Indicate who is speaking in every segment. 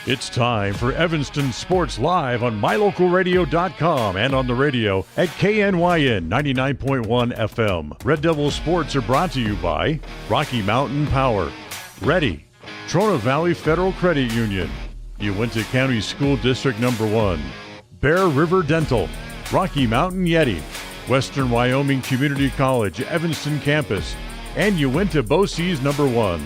Speaker 1: It's time for Evanston Sports Live on MyLocalRadio.com and on the radio at KNYN 99.1 FM. Red Devil Sports are brought to you by Rocky Mountain Power, Ready, Trona Valley Federal Credit Union, Uinta County School District Number 1, Bear River Dental, Rocky Mountain Yeti, Western Wyoming Community College Evanston Campus, and Uinta BOCES Number 1,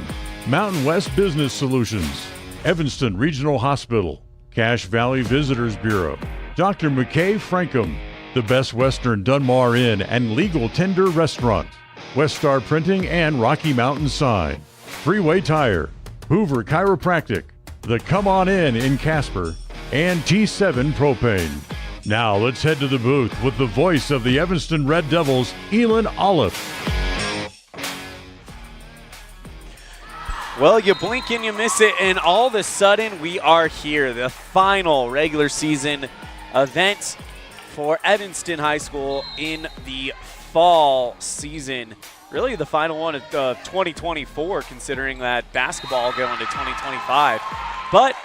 Speaker 1: Mountain West Business Solutions, Evanston Regional Hospital, Cache Valley Visitors Bureau, Dr. McKay Frankham, the Best Western Dunmar Inn and Legal Tender Restaurant, Westar Printing and Rocky Mountain Sign, Freeway Tire, Hoover Chiropractic, the Come On In Casper, and T7 Propane. Now let's head to the booth with the voice of the Evanston Red Devils, Elan Olliff.
Speaker 2: Well, you blink and you miss it, and all of a sudden we are here. The final regular season event for Evanston High School in the fall season. Really the final one of 2024, considering that basketball going to 2025. But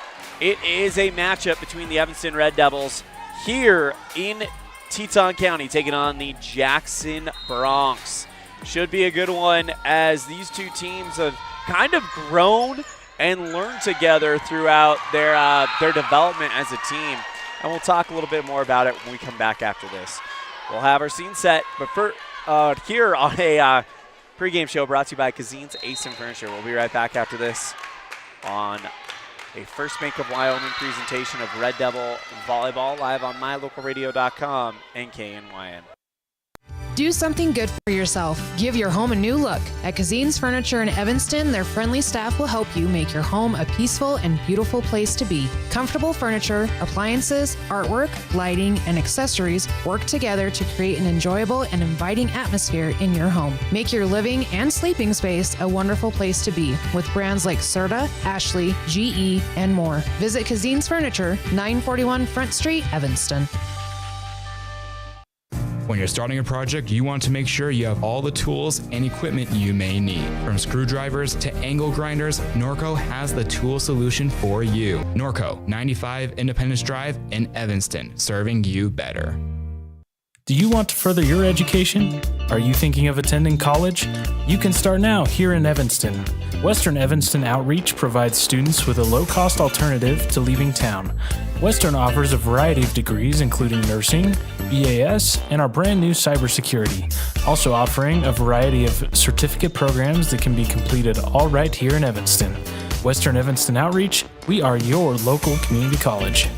Speaker 2: it is a matchup between the Evanston Red Devils here in Teton County, taking on the Jackson Bronx. Should be a good one, as these two teams have kind of grown and learned together throughout their development as a team. And we'll talk a little bit more about it when we come back after this. We'll have our scene set, but for here on a pregame show brought to you by Cazin's Ace and Furniture. We'll be right back after this on a First Bank of Wyoming presentation of Red Devil Volleyball, live on MyLocalRadio.com and KNYN.
Speaker 3: Do something good for yourself. Give your home a new look. At Cazin's Furniture in Evanston, their friendly staff will help you make your home a peaceful and beautiful place to be. Comfortable furniture, appliances, artwork, lighting, and accessories work together to create an enjoyable and inviting atmosphere in your home. Make your living and sleeping space a wonderful place to be with brands like Serta, Ashley, GE, and more. Visit Cazin's Furniture, 941 Front Street, Evanston.
Speaker 4: When you're starting a project, you want to make sure you have all the tools and equipment you may need. From screwdrivers to angle grinders, Norco has the tool solution for you. Norco, 95 Independence Drive in Evanston, serving you better.
Speaker 5: Do you want to further your education? Are you thinking of attending college? You can start now here in Evanston. Western Evanston Outreach provides students with a low-cost alternative to leaving town. Western offers a variety of degrees including nursing, BAS, and our brand new cybersecurity, also offering a variety of certificate programs that can be completed all right here in Evanston. Western Evanston Outreach, we are your local community college.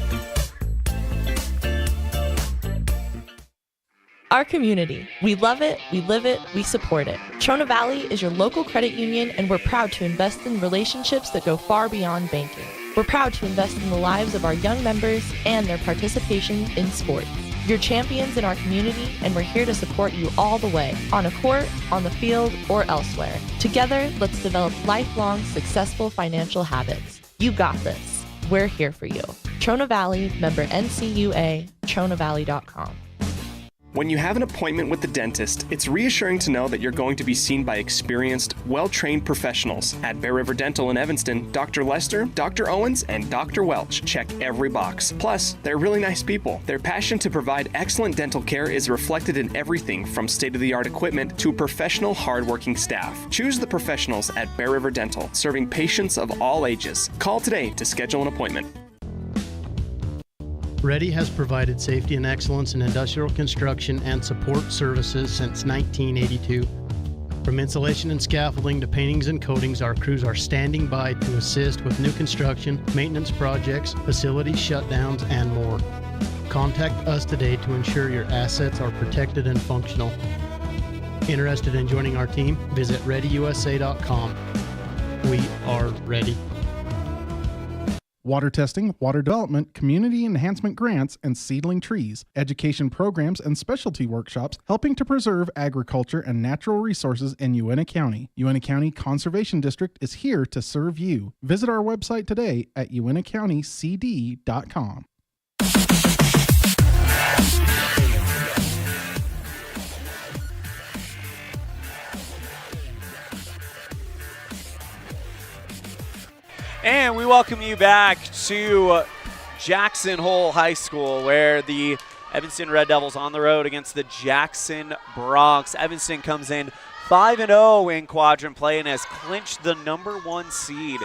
Speaker 6: Our community. We love it, we live it, we support it. Trona Valley is your local credit union, and we're proud to invest in relationships that go far beyond banking. We're proud to invest in the lives of our young members and their participation in sports. You're champions in our community, and we're here to support you all the way, on a court, on the field, or elsewhere. Together, let's develop lifelong, successful financial habits. You got this. We're here for you. Trona Valley, member NCUA, TronaValley.com.
Speaker 7: When you have an appointment with the dentist, it's reassuring to know that you're going to be seen by experienced, well-trained professionals. At Bear River Dental in Evanston, Dr. Lester, Dr. Owens, and Dr. Welch check every box. Plus, they're really nice people. Their passion to provide excellent dental care is reflected in everything from state-of-the-art equipment to professional, hardworking staff. Choose the professionals at Bear River Dental, serving patients of all ages. Call today to schedule an appointment.
Speaker 8: Ready has provided safety and excellence in industrial construction and support services since 1982. From insulation and scaffolding to paintings and coatings, our crews are standing by to assist with new construction, maintenance projects, facility shutdowns, and more. Contact us today to ensure your assets are protected and functional. Interested in joining our team? Visit ReadyUSA.com. We are ready.
Speaker 9: Water testing, water development, community enhancement grants, and seedling trees, education programs, and specialty workshops helping to preserve agriculture and natural resources in Uinta County. Uinta County Conservation District is here to serve you. Visit our website today at uintacountycd.com.
Speaker 2: And we welcome you back to Jackson Hole High School, where the Evanston Red Devils on the road against the Jackson Bronx. Evanston comes in 5-0 in quadrant play and has clinched the #1 seed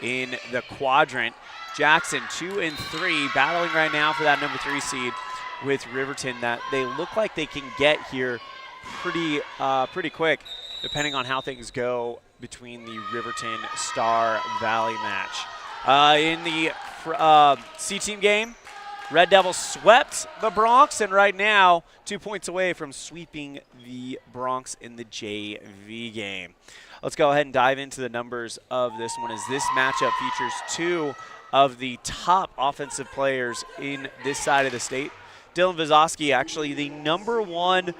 Speaker 2: in the quadrant. Jackson 2-3, battling right now for that #3 seed with Riverton, that they look like they can get here pretty quick, depending on how things go between the Riverton Star Valley match. In the C-team game, Red Devils swept the Bronx, and right now 2 points away from sweeping the Bronx in the JV game. Let's go ahead and dive into the numbers of this one, as this matchup features 2 of the top offensive players in this side of the state. Dylan Vizosky, actually the #1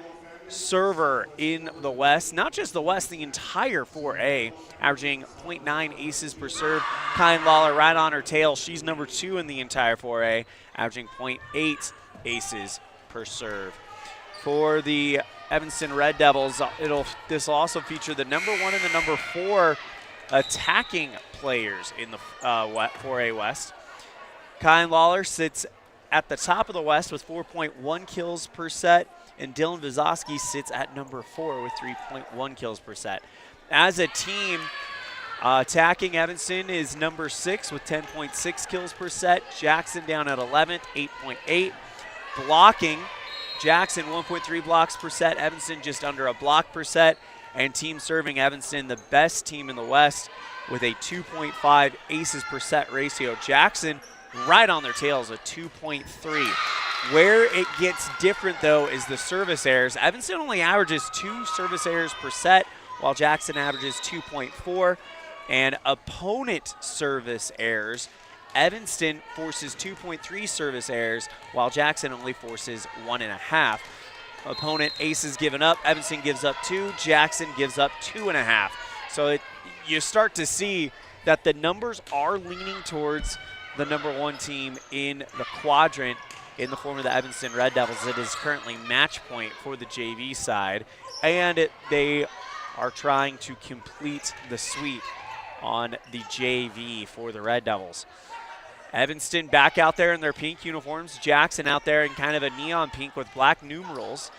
Speaker 2: server in the West, not just the West, the entire 4A, averaging .9 aces per serve. Kyan Lawler right on her tail. She's #2 in the entire 4A, averaging .8 aces per serve. For the Evanston Red Devils, this will also feature the #1 and the #4 attacking players in the 4A West. Kyan Lawler sits at the top of the West with 4.1 kills per set, and Dylan Vizosky sits at #4 with 3.1 kills per set. As a team, attacking Evanston is #6 with 10.6 kills per set. Jackson down at 11th, 8.8. Blocking, Jackson 1.3 blocks per set. Evanston just under a block per set. And team serving, Evanston the best team in the West with a 2.5 aces per set ratio. Jackson right on their tails at 2.3. Where it gets different, though, is the service errors. Evanston only averages 2 service errors per set, while Jackson averages 2.4. And opponent service errors, Evanston forces 2.3 service errors, while Jackson only forces 1.5. Opponent aces given up, Evanston gives up 2, Jackson gives up 2.5. So you start to see that the numbers are leaning towards the #1 team in the quadrant, in the form of the Evanston Red Devils. It is currently match point for the JV side, and they are trying to complete the sweep on the JV for the Red Devils. Evanston back out there in their pink uniforms. Jackson out there in kind of a neon pink with black numerals,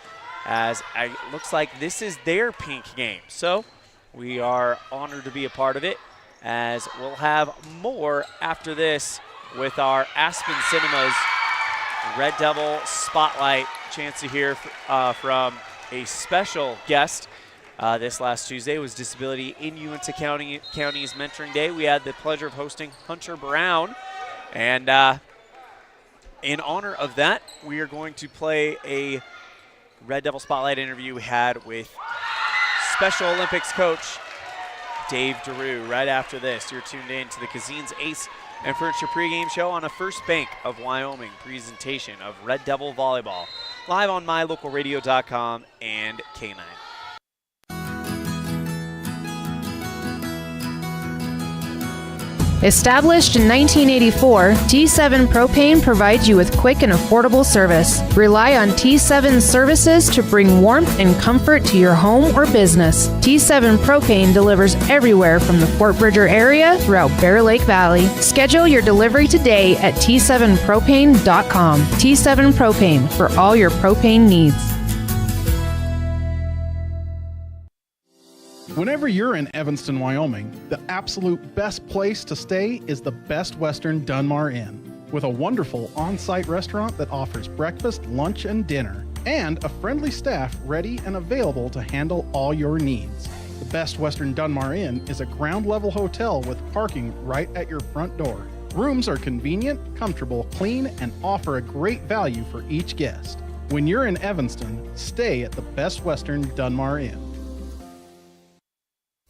Speaker 2: as it looks like this is their pink game. So we are honored to be a part of it, as we'll have more after this with our Aspen Cinemas Red Devil Spotlight. Chance to hear from a special guest. This last Tuesday was Disability in Uintah County's Mentoring Day. We had the pleasure of hosting Hunter Brown. And in honor of that, we are going to play a Red Devil Spotlight interview we had with Special Olympics coach Dave DeRue right after this. You're tuned in to the Cazin's Ace and Furniture pregame show on a First Bank of Wyoming presentation of Red Devil Volleyball, live on mylocalradio.com and K9.
Speaker 3: Established in 1984, T7 Propane provides you with quick and affordable service. Rely on T7's services to bring warmth and comfort to your home or business. T7 Propane delivers everywhere from the Fort Bridger area throughout Bear Lake Valley. Schedule your delivery today at T7propane.com. T7 Propane, for all your propane needs.
Speaker 9: Whenever you're in Evanston, Wyoming, the absolute best place to stay is the Best Western Dunmar Inn, with a wonderful on-site restaurant that offers breakfast, lunch, and dinner, and a friendly staff ready and available to handle all your needs. The Best Western Dunmar Inn is a ground-level hotel with parking right at your front door. Rooms are convenient, comfortable, clean, and offer a great value for each guest. When you're in Evanston, stay at the Best Western Dunmar Inn.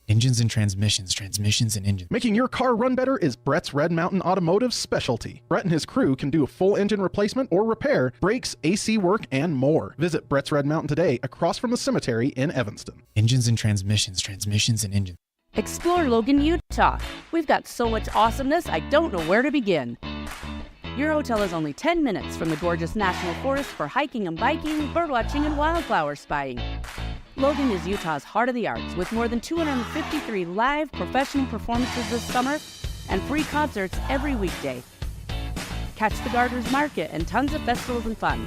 Speaker 10: Engines and transmissions, transmissions and engines.
Speaker 9: Making your car run better is Brett's Red Mountain Automotive's specialty. Brett and his crew can do a full engine replacement or repair, brakes, AC work, and more. Visit Brett's Red Mountain today across from the cemetery in Evanston.
Speaker 10: Engines and transmissions, transmissions and engines.
Speaker 11: Explore Logan, Utah. We've got so much awesomeness, I don't know where to begin. Your hotel is only 10 minutes from the gorgeous National Forest for hiking and biking, birdwatching, and wildflower spying. Logan is Utah's heart of the arts, with more than 253 live professional performances this summer and free concerts every weekday. Catch the Gardeners Market and tons of festivals and fun.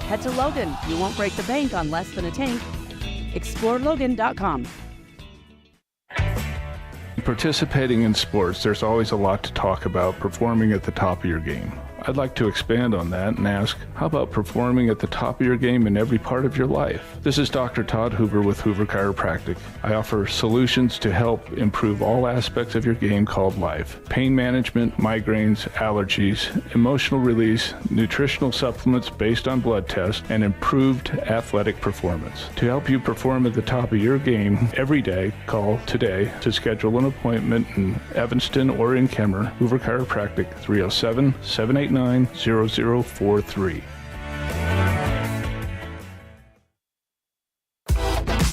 Speaker 11: Head to Logan. You won't break the bank on less than a tank. ExploreLogan.com.
Speaker 12: Participating in sports, there's always a lot to talk about performing at the top of your game. I'd like to expand on that and ask, how about performing at the top of your game in every part of your life? This is Dr. Todd Hoover with Hoover Chiropractic. I offer solutions to help improve all aspects of your game called life. Pain management, migraines, allergies, emotional release, nutritional supplements based on blood tests, and improved athletic performance. To help you perform at the top of your game every day, call today to schedule an appointment in Evanston or in Kemmer. Hoover Chiropractic, 307-789-0043.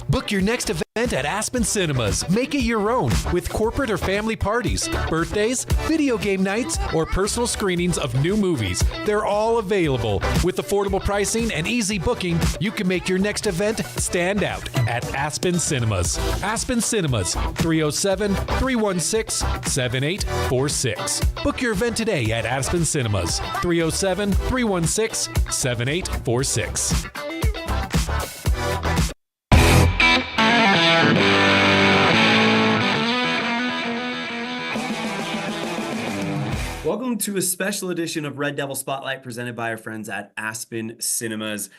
Speaker 13: Book your next event at Aspen Cinemas. Make it your own with corporate or family parties, birthdays, video game nights, or personal screenings of new movies. They're all available. With affordable pricing and easy booking, you can make your next event stand out at Aspen Cinemas. Aspen Cinemas, 307-316-7846. Book your event today at Aspen Cinemas, 307-316-7846.
Speaker 14: Welcome to a special edition of Red Devil Spotlight presented by our friends at Aspen Cinemas.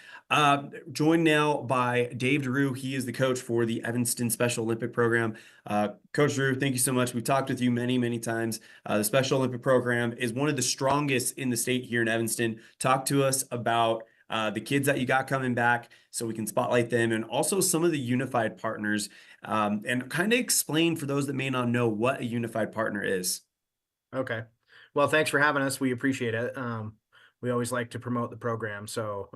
Speaker 14: Joined now by Dave Drew. He is the coach for the Evanston Special Olympic program. Coach Drew, thank you so much. We've talked with you many, many times. The Special Olympic program is one of the strongest in the state here in Evanston. Talk to us about the kids that you got coming back so we can spotlight them, and also some of the unified partners, and kind of explain for those that may not know what a unified partner is.
Speaker 15: Okay. Well, thanks for having us. We appreciate it. We always like to promote the program, so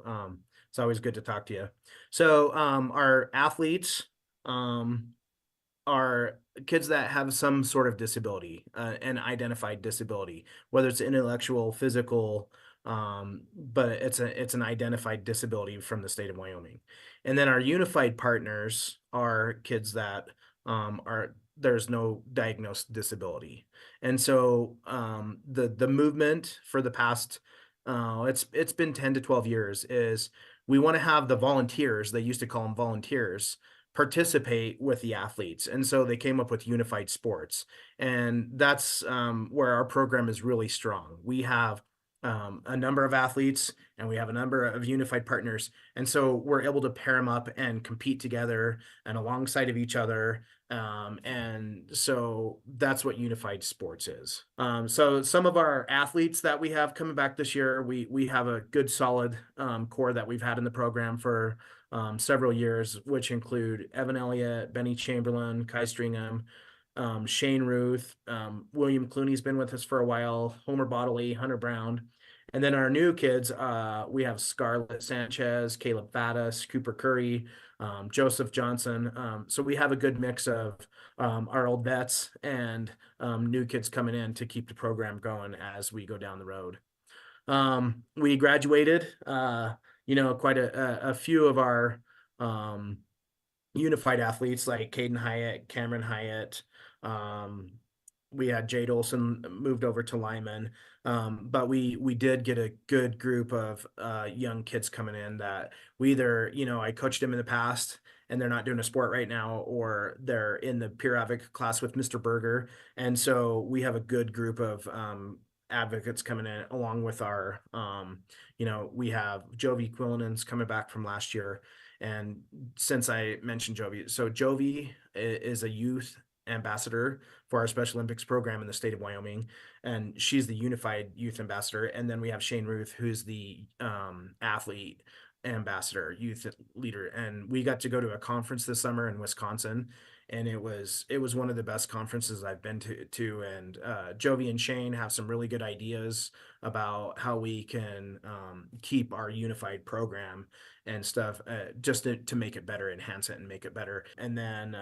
Speaker 15: it's always good to talk to you. So our athletes are kids that have some sort of disability, an identified disability, whether it's intellectual, physical, but it's an identified disability from the state of Wyoming. And then our unified partners are kids that there's no diagnosed disability. And so the movement for the past it's been 10 to 12 years is we want to have the volunteers, they used to call them volunteers, participate with the athletes. And so they came up with unified sports. And that's where our program is really strong. We have a number of athletes and we have a number of unified partners. And so we're able to pair them up and compete together and alongside of each other. And so that's what unified sports is. So some of our athletes that we have coming back this year, we have a good solid core that we've had in the program for several years, which include Evan Elliott, Benny Chamberlain, Kai Stringham, Shane Ruth, William Clooney's been with us for a while, Homer Bodley, Hunter Brown. And then our new kids, we have Scarlett Sanchez, Caleb Faddis, Cooper Curry, Joseph Johnson. So we have a good mix of our old vets and new kids coming in to keep the program going as we go down the road. We graduated, quite a few of our unified athletes like Caden Hyatt, Cameron Hyatt. We had Jade Olson moved over to Lyman. But we did get a good group of young kids coming in that we either, I coached them in the past and they're not doing a sport right now, or they're in the peer advocate class with Mr. Berger. And so we have a good group of advocates coming in along with our, we have Jovi Quillinan's coming back from last year. And since I mentioned Jovi, so Jovi is a youth ambassador for our Special Olympics program in the state of Wyoming, and she's the unified youth ambassador. And then we have Shane Ruth, who's the athlete ambassador, youth leader. And we got to go to a conference this summer in Wisconsin, and it was one of the best conferences I've been to. And Jovi and Shane have some really good ideas about how we can keep our unified program and stuff, just to make it better, enhance it and make it better. And then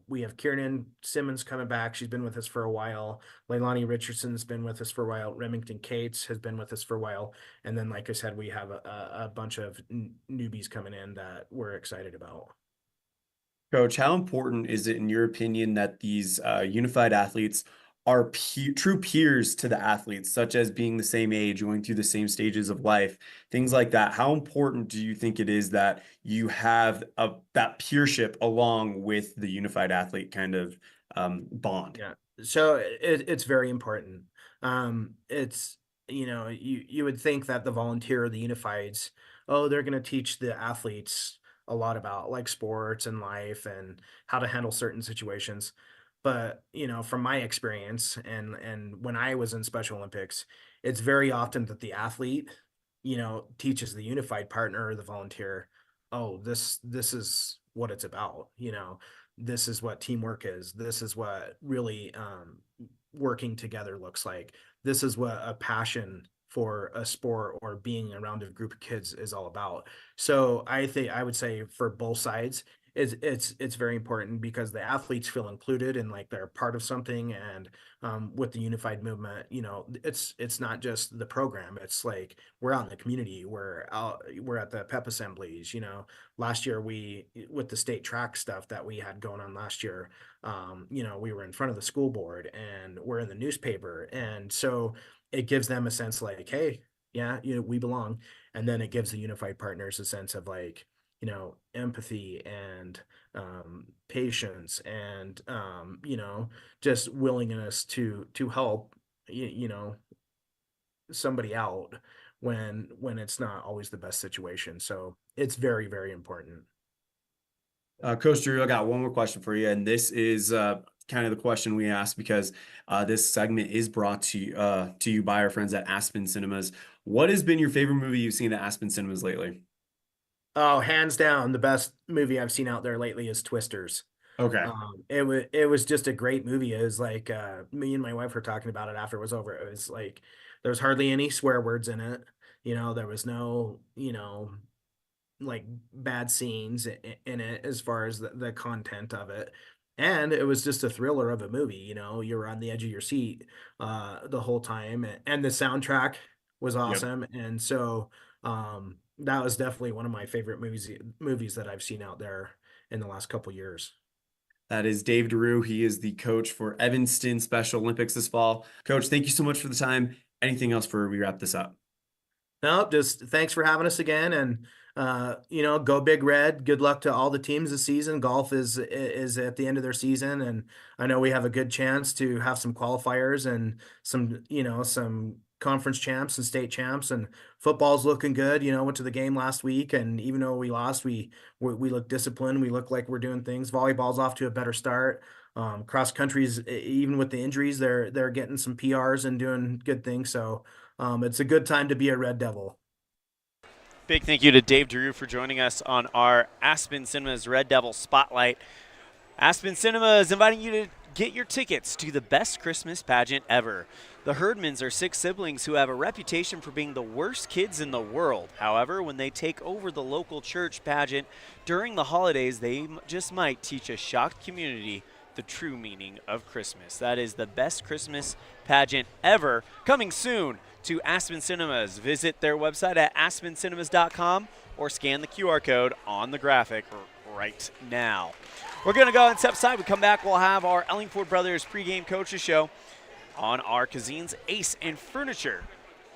Speaker 15: we have Kieran Simmons coming back. She's been with us for a while. Leilani Richardson's been with us for a while. Remington Cates has been with us for a while. And then, like I said, we have a bunch of newbies coming in that we're excited about.
Speaker 14: Coach, how important is it, in your opinion, that these unified athletes are true peers to the athletes, such as being the same age, going through the same stages of life, things like that. How important do you think it is that you have that peership along with the unified athlete kind of bond?
Speaker 15: Yeah. So it's very important. It's, you would think that the volunteer or the unifieds, oh, they're going to teach the athletes a lot about like sports and life and how to handle certain situations. But, from my experience and when I was in Special Olympics, it's very often that the athlete, teaches the unified partner or the volunteer, oh, this is what it's about, this is what teamwork is. This is what really working together looks like. This is what a passion for a sport or being around a group of kids is all about. So I would say for both sides, it's very important because the athletes feel included and like they're part of something. And with the unified movement, it's not just the program. It's like we're out in the community. We're at the pep assemblies. Last year with the state track stuff that we had going on last year, we were in front of the school board and we're in the newspaper, and so it gives them a sense like, hey, yeah, we belong. And then it gives the unified partners a sense of like, empathy and patience and just willingness to help somebody out when it's not always the best situation. So it's very, very important.
Speaker 14: Coach Drew, I got one more question for you, and this is kind of the question we ask because this segment is brought to you by our friends at Aspen Cinemas. What has been your favorite movie you've seen at Aspen Cinemas lately?
Speaker 15: Oh, hands down, the best movie I've seen out there lately is Twisters.
Speaker 14: Okay.
Speaker 15: It was just a great movie. It was like me and my wife were talking about it after it was over. It was like there was hardly any swear words in it. There was no, like bad scenes in it as far as the content of it. And it was just a thriller of a movie. You were on the edge of your seat the whole time, and the soundtrack was awesome. Yep. And so that was definitely one of my favorite movies that I've seen out there in the last couple years.
Speaker 14: That is Dave DeRue. He is the coach for Evanston Special Olympics this fall. Coach, thank you so much for the time. Anything else before we wrap this up?
Speaker 15: No, just thanks for having us again. And, go Big Red. Good luck to all the teams this season. Golf is at the end of their season. And I know we have a good chance to have some qualifiers and some conference champs and state champs, and football's looking good. Went to the game last week, and even though we lost, we look disciplined. We look like we're doing things. Volleyball's off to a better start. Cross country's, even with the injuries, they're getting some PRs and doing good things. So it's a good time to be a Red Devil.
Speaker 2: Big thank you to Dave DeRue for joining us on our Aspen Cinemas Red Devil Spotlight. Aspen Cinema is inviting you to get your tickets to the best Christmas pageant ever. The Herdmans are 6 siblings who have a reputation for being the worst kids in the world. However, when they take over the local church pageant during the holidays, they just might teach a shocked community the true meaning of Christmas. That is the best Christmas pageant ever, coming soon to Aspen Cinemas. Visit their website at aspencinemas.com or scan the QR code on the graphic right now. We're going to go and step aside. We come back, we'll have our Ellingford Brothers pregame coaches show on our Cazin's Ace and Furniture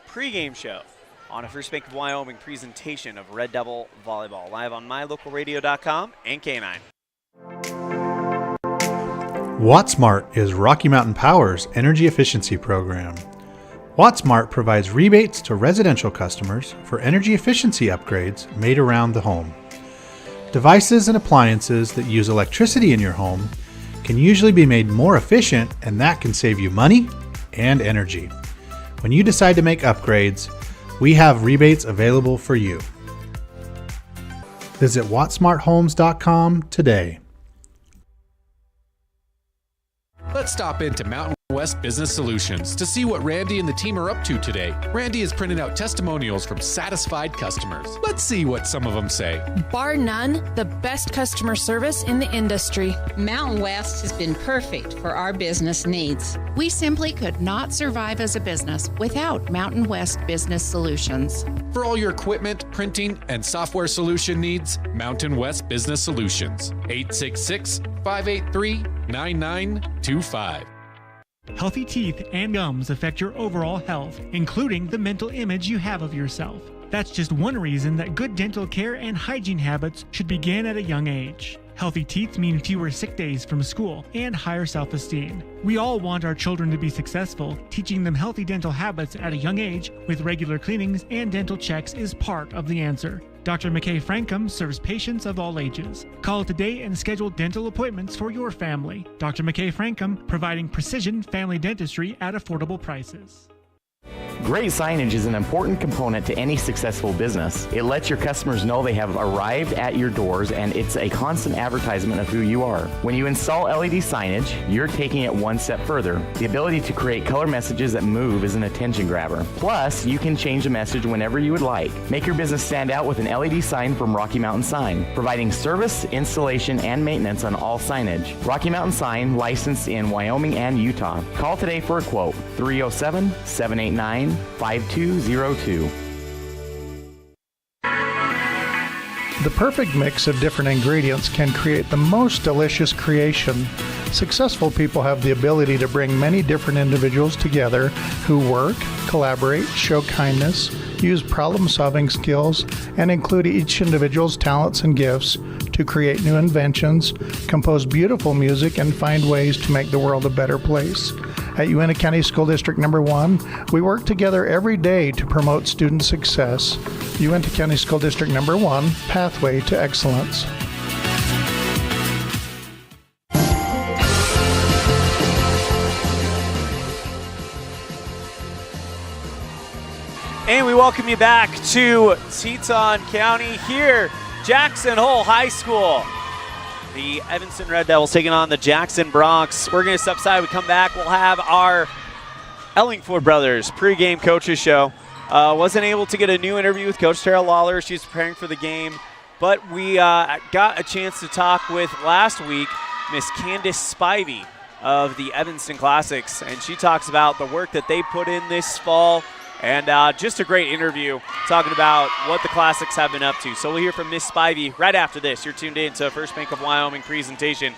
Speaker 2: pregame show on a First Bank of Wyoming presentation of Red Devil Volleyball, live on mylocalradio.com and K9.
Speaker 16: WattSmart is Rocky Mountain Power's energy efficiency program. WattSmart provides rebates to residential customers for energy efficiency upgrades made around the home. Devices and appliances that use electricity in your home can usually be made more efficient, and that can save you money and energy. When you decide to make upgrades, we have rebates available for you. Visit wattsmarthomes.com today.
Speaker 13: Let's stop into Mountain West Business Solutions to see what Randy and the team are up to today. Randy is printing out testimonials from satisfied customers. Let's see what some of them say.
Speaker 3: Bar none, the best customer service in the industry.
Speaker 17: Mountain West has been perfect for our business needs.
Speaker 18: We simply could not survive as a business without Mountain West Business Solutions.
Speaker 13: For all your equipment, printing, and software solution needs, Mountain West Business Solutions. 866-583-9925.
Speaker 19: Healthy teeth and gums affect your overall health, including the mental image you have of yourself. That's just one reason that good dental care and hygiene habits should begin at a young age. Healthy teeth mean fewer sick days from school and higher self-esteem. We all want our children to be successful. Teaching them healthy dental habits at a young age with regular cleanings and dental checks is part of the answer. Dr. McKay Frankum serves patients of all ages. Call today and schedule dental appointments for your family. Dr. McKay Frankum, providing precision family dentistry at affordable prices.
Speaker 20: Great signage is an important component to any successful business. It lets your customers know they have arrived at your doors, and it's a constant advertisement of who you are. When you install LED signage, you're taking it one step further. The ability to create color messages that move is an attention grabber. Plus, you can change the message whenever you would like. Make your business stand out with an LED sign from Rocky Mountain Sign, providing service, installation, and maintenance on all signage. Rocky Mountain Sign, licensed in Wyoming and Utah. Call today for a quote, 307-789-5202.
Speaker 21: The perfect mix of different ingredients can create the most delicious creation. Successful people have the ability to bring many different individuals together who work, collaborate, show kindness, use problem-solving skills, and include each individual's talents and gifts to create new inventions, compose beautiful music, and find ways to make the world a better place. At Uintah County School District Number 1, we work together every day to promote student success. Uintah County School District Number 1, Pathway to Excellence.
Speaker 2: And we welcome you back to Teton County here, Jackson Hole High School. The Evanston Red Devils taking on the Jackson Bronx. We're going to step aside. We come back. We'll have our Ellingford Brothers pregame coaches show. Wasn't able to get a new interview with Coach Tara Lawler. She's preparing for the game. But we got a chance to talk with last week Miss Candace Spivey of the Evanston Classics. And she talks about the work that they put in this fall. And just a great interview talking about what the Classics have been up to. So we'll hear from Miss Spivey right after this. You're tuned in to First Bank of Wyoming presentation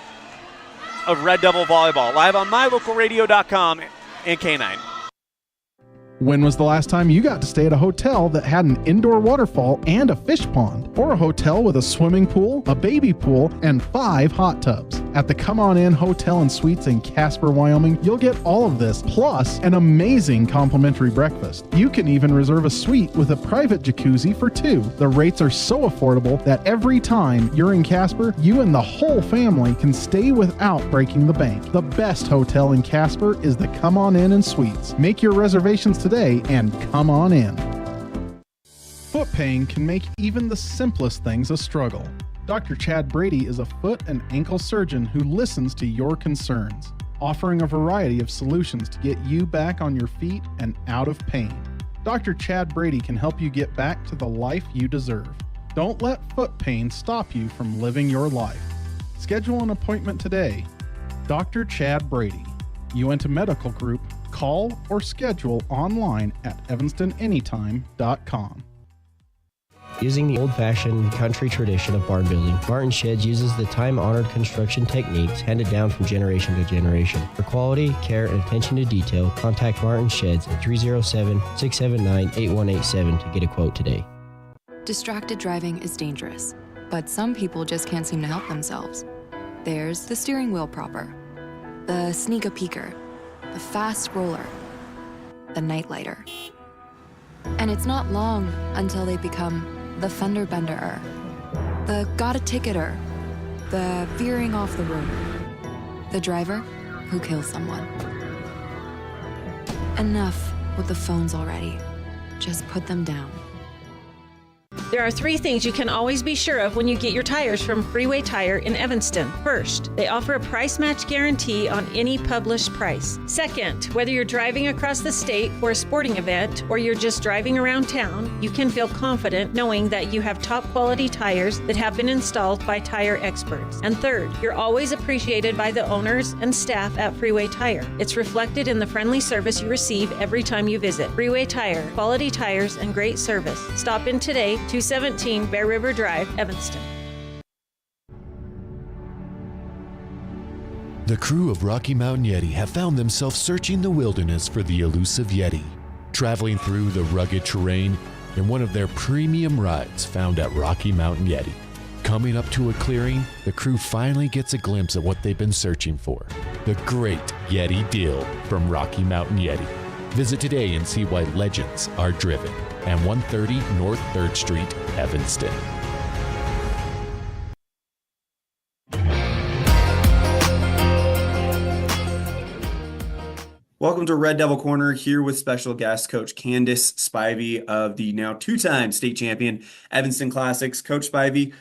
Speaker 2: of Red Devil Volleyball, live on mylocalradio.com and K9.
Speaker 9: When was the last time you got to stay at a hotel that had an indoor waterfall and a fish pond? Or a hotel with a swimming pool, a baby pool, and 5 hot tubs? At the Come On In Hotel and Suites in Casper, Wyoming, you'll get all of this, plus an amazing complimentary breakfast. You can even reserve a suite with a private jacuzzi for 2. The rates are so affordable that every time you're in Casper, you and the whole family can stay without breaking the bank. The best hotel in Casper is the Come On In and Suites. Make your reservations today and come on in. Foot pain can make even the simplest things a struggle. Dr. Chad Brady is a foot and ankle surgeon who listens to your concerns, offering a variety of solutions to get you back on your feet and out of pain. Dr. Chad Brady can help you get back to the life you deserve. Don't let foot pain stop you from living your life. Schedule an appointment today. Dr. Chad Brady, Uintah Medical Group. Call or schedule online at evanstonanytime.com.
Speaker 22: Using the old-fashioned country tradition of barn building, Martin Sheds uses the time-honored construction techniques handed down from generation to generation. For quality, care, and attention to detail, contact Martin Sheds at 307-679-8187 to get a quote today.
Speaker 23: Distracted driving is dangerous, but some people just can't seem to help themselves. There's the steering wheel propper, the sneak-a-peeker, the fast roller, the nightlighter. And it's not long until they become the fender benderer, the got a ticketer, the veering off the road, the driver who kills someone. Enough with the phones already. Just put them down.
Speaker 24: There are 3 things you can always be sure of when you get your tires from Freeway Tire in Evanston. First, they offer a price match guarantee on any published price. Second, whether you're driving across the state for a sporting event or you're just driving around town, you can feel confident knowing that you have top quality tires that have been installed by tire experts. And third, you're always appreciated by the owners and staff at Freeway Tire. It's reflected in the friendly service you receive every time you visit. Freeway Tire, quality tires and great service. Stop in today, 217 Bear River Drive, Evanston.
Speaker 1: The crew of Rocky Mountain Yeti have found themselves searching the wilderness for the elusive Yeti, traveling through the rugged terrain in one of their premium rides found at Rocky Mountain Yeti. Coming up to a clearing, the crew finally gets a glimpse of what they've been searching for, the great Yeti deal from Rocky Mountain Yeti. Visit today and see why legends are driven at 130 North 3rd Street, Evanston.
Speaker 14: Welcome to Red Devil Corner, here with special guest Coach Candace Spivey of the now two-time state champion Evanston Classics. Coach Spivey,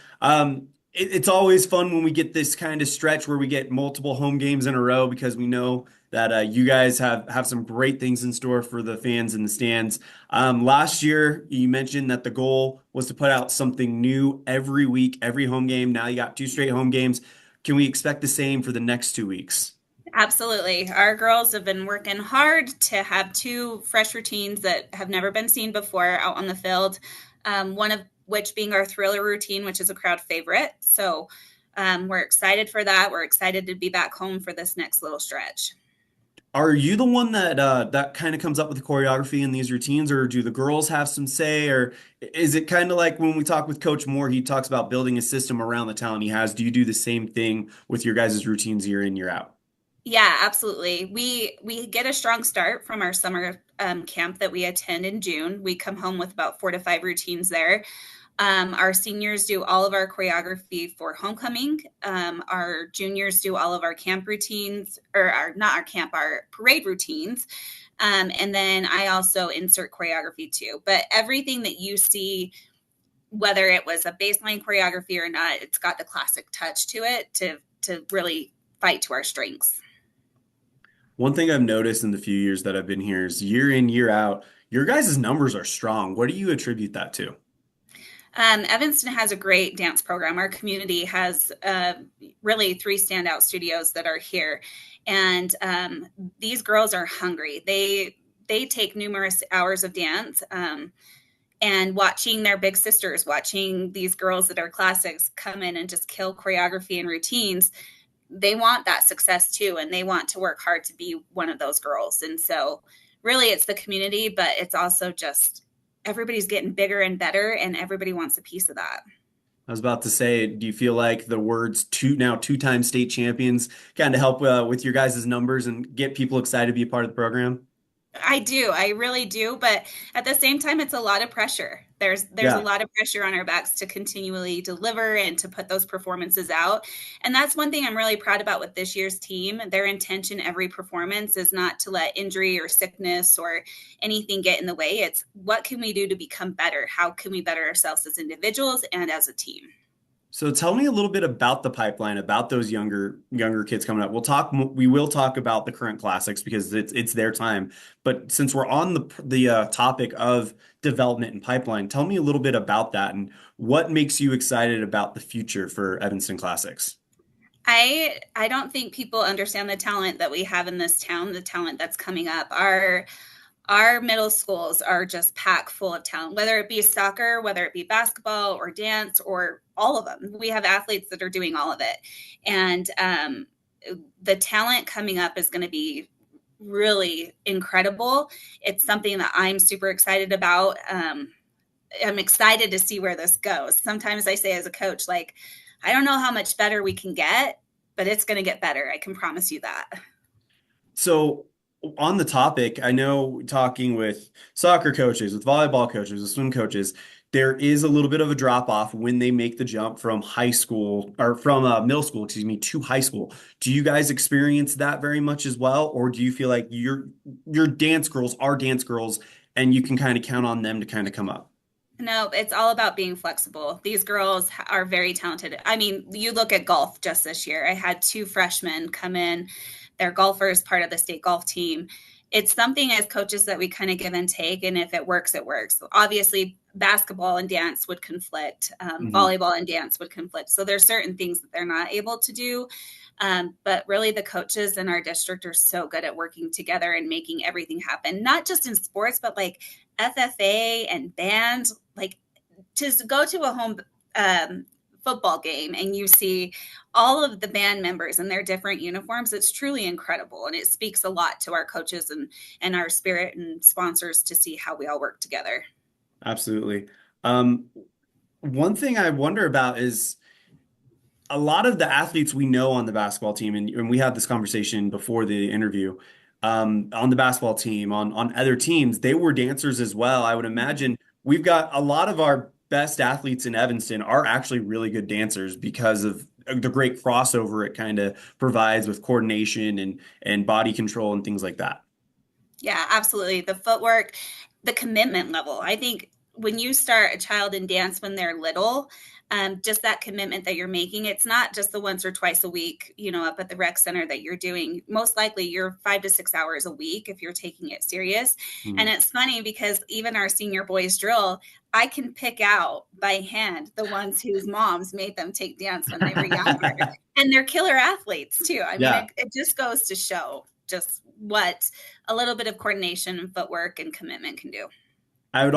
Speaker 14: it's always fun when we get this kind of stretch where we get multiple home games in a row, because we know that you guys have some great things in store for the fans in the stands. Last year, you mentioned that the goal was to put out something new every week, every home game. Now you got 2 straight home games. Can we expect the same for the next 2 weeks?
Speaker 4: Absolutely. Our girls have been working hard to have 2 fresh routines that have never been seen before out on the field. One of which being our thriller routine, which is a crowd favorite. So we're excited for that. We're excited to be back home for this next little stretch.
Speaker 14: Are you the one that kind of comes up with the choreography in these routines, or do the girls have some say, or is it kind of like when we talk with Coach Moore, he talks about building a system around the talent he has? Do you do the same thing with your guys' routines year in, year out?
Speaker 4: Yeah, absolutely. We get a strong start from our summer camp that we attend in June. We come home with about 4 to 5 routines there. Our seniors do all of our choreography for homecoming. Our juniors do all of our camp routines, or our parade routines. And then I also insert choreography too. But everything that you see, whether it was a baseline choreography or not, it's got the classic touch to it to really fight to our strengths.
Speaker 14: One thing I've noticed in the few years that I've been here is year in, year out, your guys' numbers are strong. What do you attribute that to?
Speaker 4: Evanston has a great dance program. Our community has really 3 standout studios that are here. And these girls are hungry. They take numerous hours of dance. And watching their big sisters, watching these girls that are classics come in and just kill choreography and routines, they want that success too, and they want to work hard to be one of those girls. And so really it's the community, but it's also just everybody's getting bigger and better, and everybody wants a piece of that.
Speaker 14: I was about to say, do you feel like the words two-time state champions kind of help with your guys' numbers and get people excited to be a part of the program?
Speaker 4: I do. I really do. But at the same time, it's a lot of pressure. There's a lot of pressure on our backs to continually deliver and to put those performances out. And that's one thing I'm really proud about with this year's team. Their intention every performance is not to let injury or sickness or anything get in the way. It's what can we do to become better? How can we better ourselves as individuals and as a team?
Speaker 14: So tell me a little bit about the pipeline, about those younger kids coming up. We will talk about the current classics because it's their time. But since we're on the topic of development and pipeline, tell me a little bit about that and what makes you excited about the future for Evanston Classics.
Speaker 4: I don't think people understand the talent that we have in this town, the talent that's coming up. Our middle schools are just packed full of talent, whether it be soccer, whether it be basketball or dance or all of them. We have athletes that are doing all of it. And the talent coming up is going to be really incredible. It's something that I'm super excited about. I'm excited to see where this goes. Sometimes I say as a coach, like, I don't know how much better we can get, but it's going to get better. I can promise you that.
Speaker 14: So on the topic, I know talking with soccer coaches, with volleyball coaches, with swim coaches, there is a little bit of a drop off when they make the jump from high school or from middle school, to high school. Do you guys experience that very much as well? Or do you feel like your dance girls are dance girls and you can kind of count on them to kind of come up?
Speaker 4: No, it's all about being flexible. These girls are very talented. I mean, you look at golf just this year. I had 2 freshmen come in. They're golfers, part of the state golf team. It's something as coaches that we kind of give and take, and if it works, it works. Obviously, basketball and dance would conflict. Volleyball and dance would conflict. So there's certain things that they're not able to do. But really, the coaches in our district are so good at working together and making everything happen, not just in sports, but like FFA and band. Like, to go to a home football game and you see all of the band members in their different uniforms, it's truly incredible. And it speaks a lot to our coaches and our spirit and sponsors to see how we all work together.
Speaker 14: Absolutely. One thing I wonder about is a lot of the athletes we know on the basketball team, and we had this conversation before the interview, on the basketball team, on other teams, they were dancers as well. I would imagine we've got a lot of our best athletes in Evanston are actually really good dancers because of the great crossover it kind of provides with coordination and body control and things like that.
Speaker 4: Yeah, absolutely. The footwork, the commitment level. I think when you start a child in dance when they're little, just that commitment that you're making, it's not just the once or twice a week, up at the rec center that you're doing. Most likely you're 5 to 6 hours a week if you're taking it serious. Mm-hmm. And it's funny because even our senior boys drill, I can pick out by hand the ones whose moms made them take dance when they were younger. And they're killer athletes too. I mean, it just goes to show just what a little bit of coordination and footwork and commitment can do.
Speaker 14: I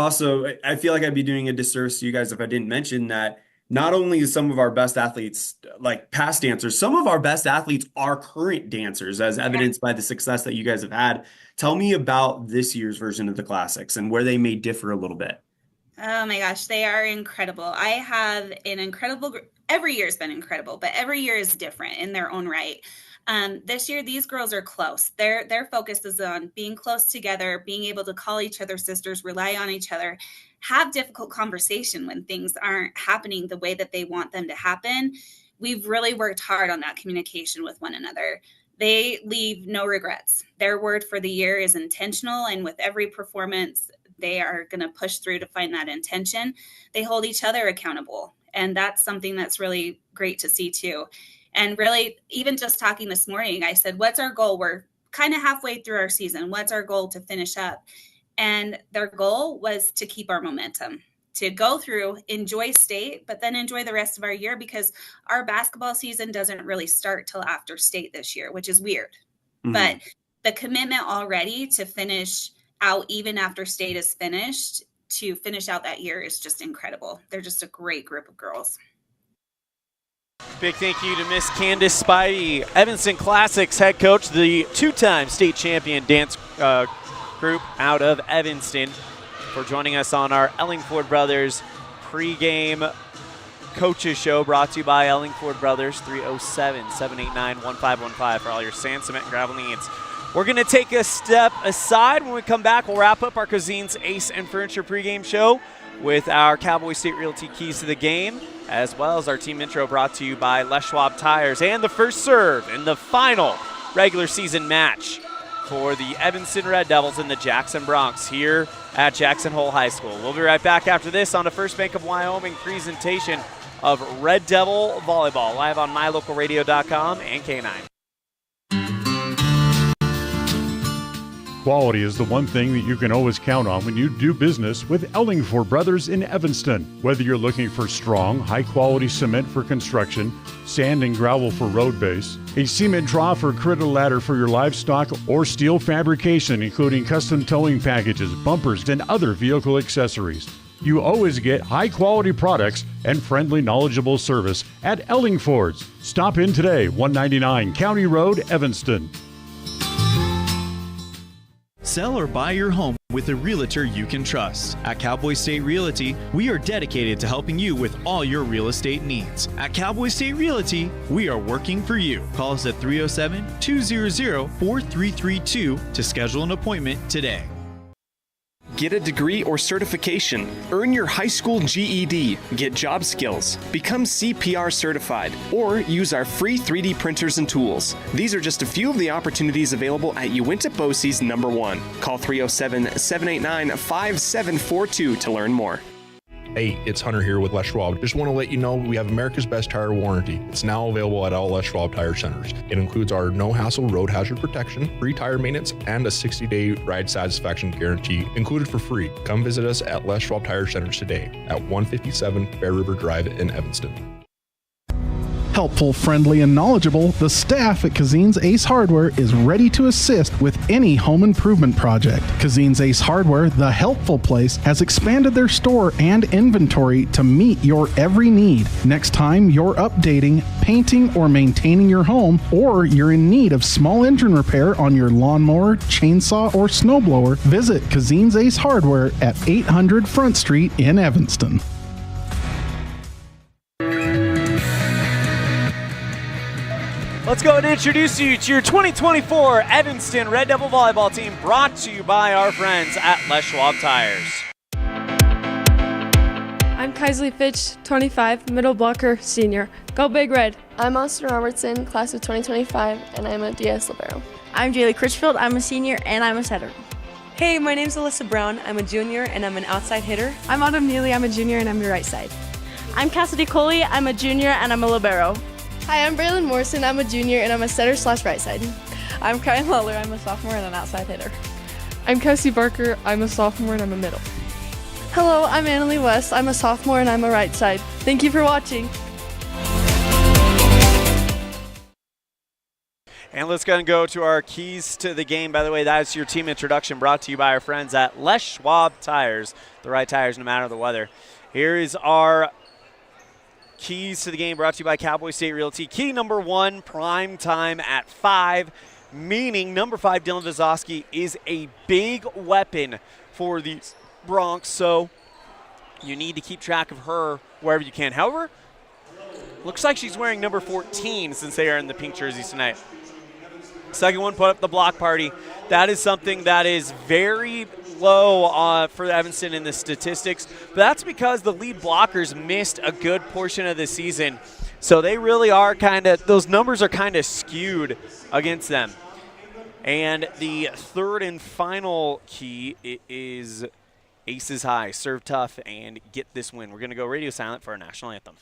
Speaker 14: feel like I'd be doing a disservice to you guys if I didn't mention that not only is some of our best athletes like past dancers, some of our best athletes are current dancers, as evidenced by the success that you guys have had. Tell me about this year's version of the Classics and where they may differ a little bit.
Speaker 4: Oh my gosh, they are incredible. I have an incredible, every year's been incredible, but every year is different in their own right. This year, these girls are close. Their focus is on being close together, being able to call each other sisters, rely on each other, have difficult conversation when things aren't happening the way that they want them to happen. We've really worked hard on that communication with one another. They leave no regrets. Their word for the year is intentional, and with every performance, they are going to push through to find that intention. They hold each other accountable, and that's something that's really great to see too. And really, even just talking this morning, I said, what's our goal? We're kind of halfway through our season. What's our goal to finish up? And their goal was to keep our momentum, to go through, enjoy state, but then enjoy the rest of our year, because our basketball season doesn't really start till after state this year, which is weird. Mm-hmm. But the commitment already to finish out even after state is finished, to finish out that year is just incredible. They're just a great group of girls.
Speaker 2: Big thank you to Miss Candace Spivey, Evanston Classics head coach, the two-time state champion dance group out of Evanston, for joining us on our Ellingford Brothers pregame coaches show, brought to you by Ellingford Brothers, 307-789-1515 for all your sand, cement, and gravel needs. We're going to take a step aside. When we come back, we'll wrap up our Cazin's Ace and Furniture pregame show with our Cowboy State Realty keys to the game, as well as our team intro brought to you by Les Schwab Tires, and the first serve in the final regular season match for the Evanston Red Devils and the Jackson Bronx here at Jackson Hole High School. We'll be right back after this on the First Bank of Wyoming presentation of Red Devil Volleyball, live on mylocalradio.com and K9.
Speaker 5: Quality is the one thing that you can always count on when you do business with Ellingford Brothers in Evanston. Whether you're looking for strong, high-quality cement for construction, sand and gravel for road base, a cement trough or critter ladder for your livestock, or steel fabrication, including custom towing packages, bumpers, and other vehicle accessories, you always get high-quality products and friendly, knowledgeable service at Ellingford's. Stop in today, 199 County Road, Evanston.
Speaker 6: Sell or buy your home with a realtor you can trust. At Cowboy State Realty, we are dedicated to helping you with all your real estate needs. At Cowboy State Realty, we are working for you. Call us at 307-200-4332 to schedule an appointment today.
Speaker 7: Get a degree or certification. Earn your high school GED. Get job skills. Become CPR certified. Or use our free 3D printers and tools. These are just a few of the opportunities available at Uinta Bosie's number 1. Call 307-789-5742 to learn more.
Speaker 8: Hey, it's Hunter here with Les Schwab. Just want to let you know we have America's Best Tire Warranty. It's now available at all Les Schwab Tire Centers. It includes our no-hassle road hazard protection, free tire maintenance, and a 60-day ride satisfaction guarantee included for free. Come visit us at Les Schwab Tire Centers today at 157 Bear River Drive in Evanston.
Speaker 9: Helpful, friendly, and knowledgeable, the staff at Cazin's Ace Hardware is ready to assist with any home improvement project. Cazin's Ace Hardware, the helpful place, has expanded their store and inventory to meet your every need. Next time you're updating, painting, or maintaining your home, or you're in need of small engine repair on your lawnmower, chainsaw, or snowblower, visit Cazin's Ace Hardware at 800 Front Street in Evanston.
Speaker 2: Let's go and introduce you to your 2024 Evanston Red Devil Volleyball team, brought to you by our friends at Les Schwab Tires.
Speaker 10: I'm Kaisley Fitch, 25, middle blocker, senior. Go Big Red.
Speaker 11: I'm Austin Robertson, class of 2025, and I'm a DS Libero.
Speaker 12: I'm Jaylee Critchfield, I'm a senior, and I'm a setter.
Speaker 15: Hey, my name's Alyssa Brown. I'm a junior, and I'm an outside hitter.
Speaker 25: I'm Autumn Neely. I'm a junior, and I'm your right side.
Speaker 26: I'm Cassidy Coley. I'm a junior, and I'm a libero.
Speaker 27: Hi, I'm Braylon Morrison. I'm a junior, and I'm a setter/right side.
Speaker 28: I'm Kyle Lawler. I'm a sophomore and an outside hitter.
Speaker 29: I'm Kelsey Barker. I'm a sophomore, and I'm a middle.
Speaker 27: Hello, I'm Annalie West. I'm a sophomore, and I'm a right side. Thank you for watching.
Speaker 2: And let's go and go to our keys to the game. By the way, that is your team introduction, brought to you by our friends at Les Schwab Tires, the right tires no matter the weather. Here is our keys to the game, brought to you by Cowboy State Realty. Key number 1, prime time at 5, meaning number 5, Dylan Vazowski, is a big weapon for these Bronx, so you need to keep track of her wherever you can. However, looks like she's wearing number 14 since they are in the pink jerseys tonight. Second one, put up the block party. That is something that is very low for Evanston in the statistics, but that's because the lead blockers missed a good portion of the season. So they really are those numbers are kind of skewed against them. And the third and final key is aces high, serve tough, and get this win. We're going to go radio silent for our national anthem.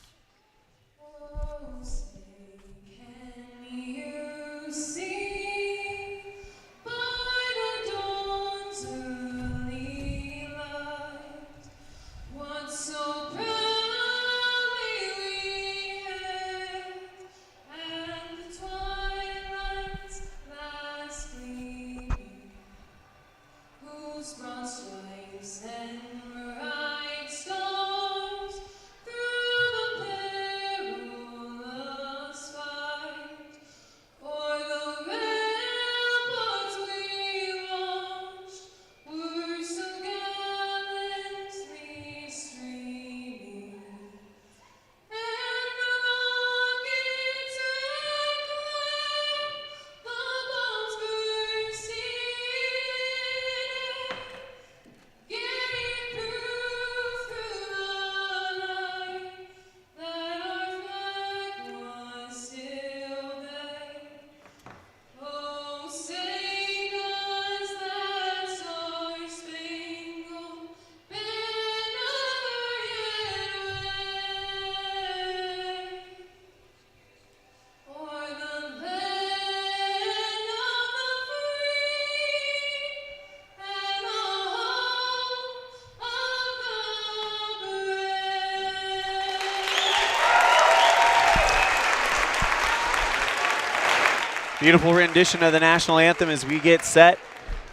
Speaker 2: Beautiful rendition of the national anthem as we get set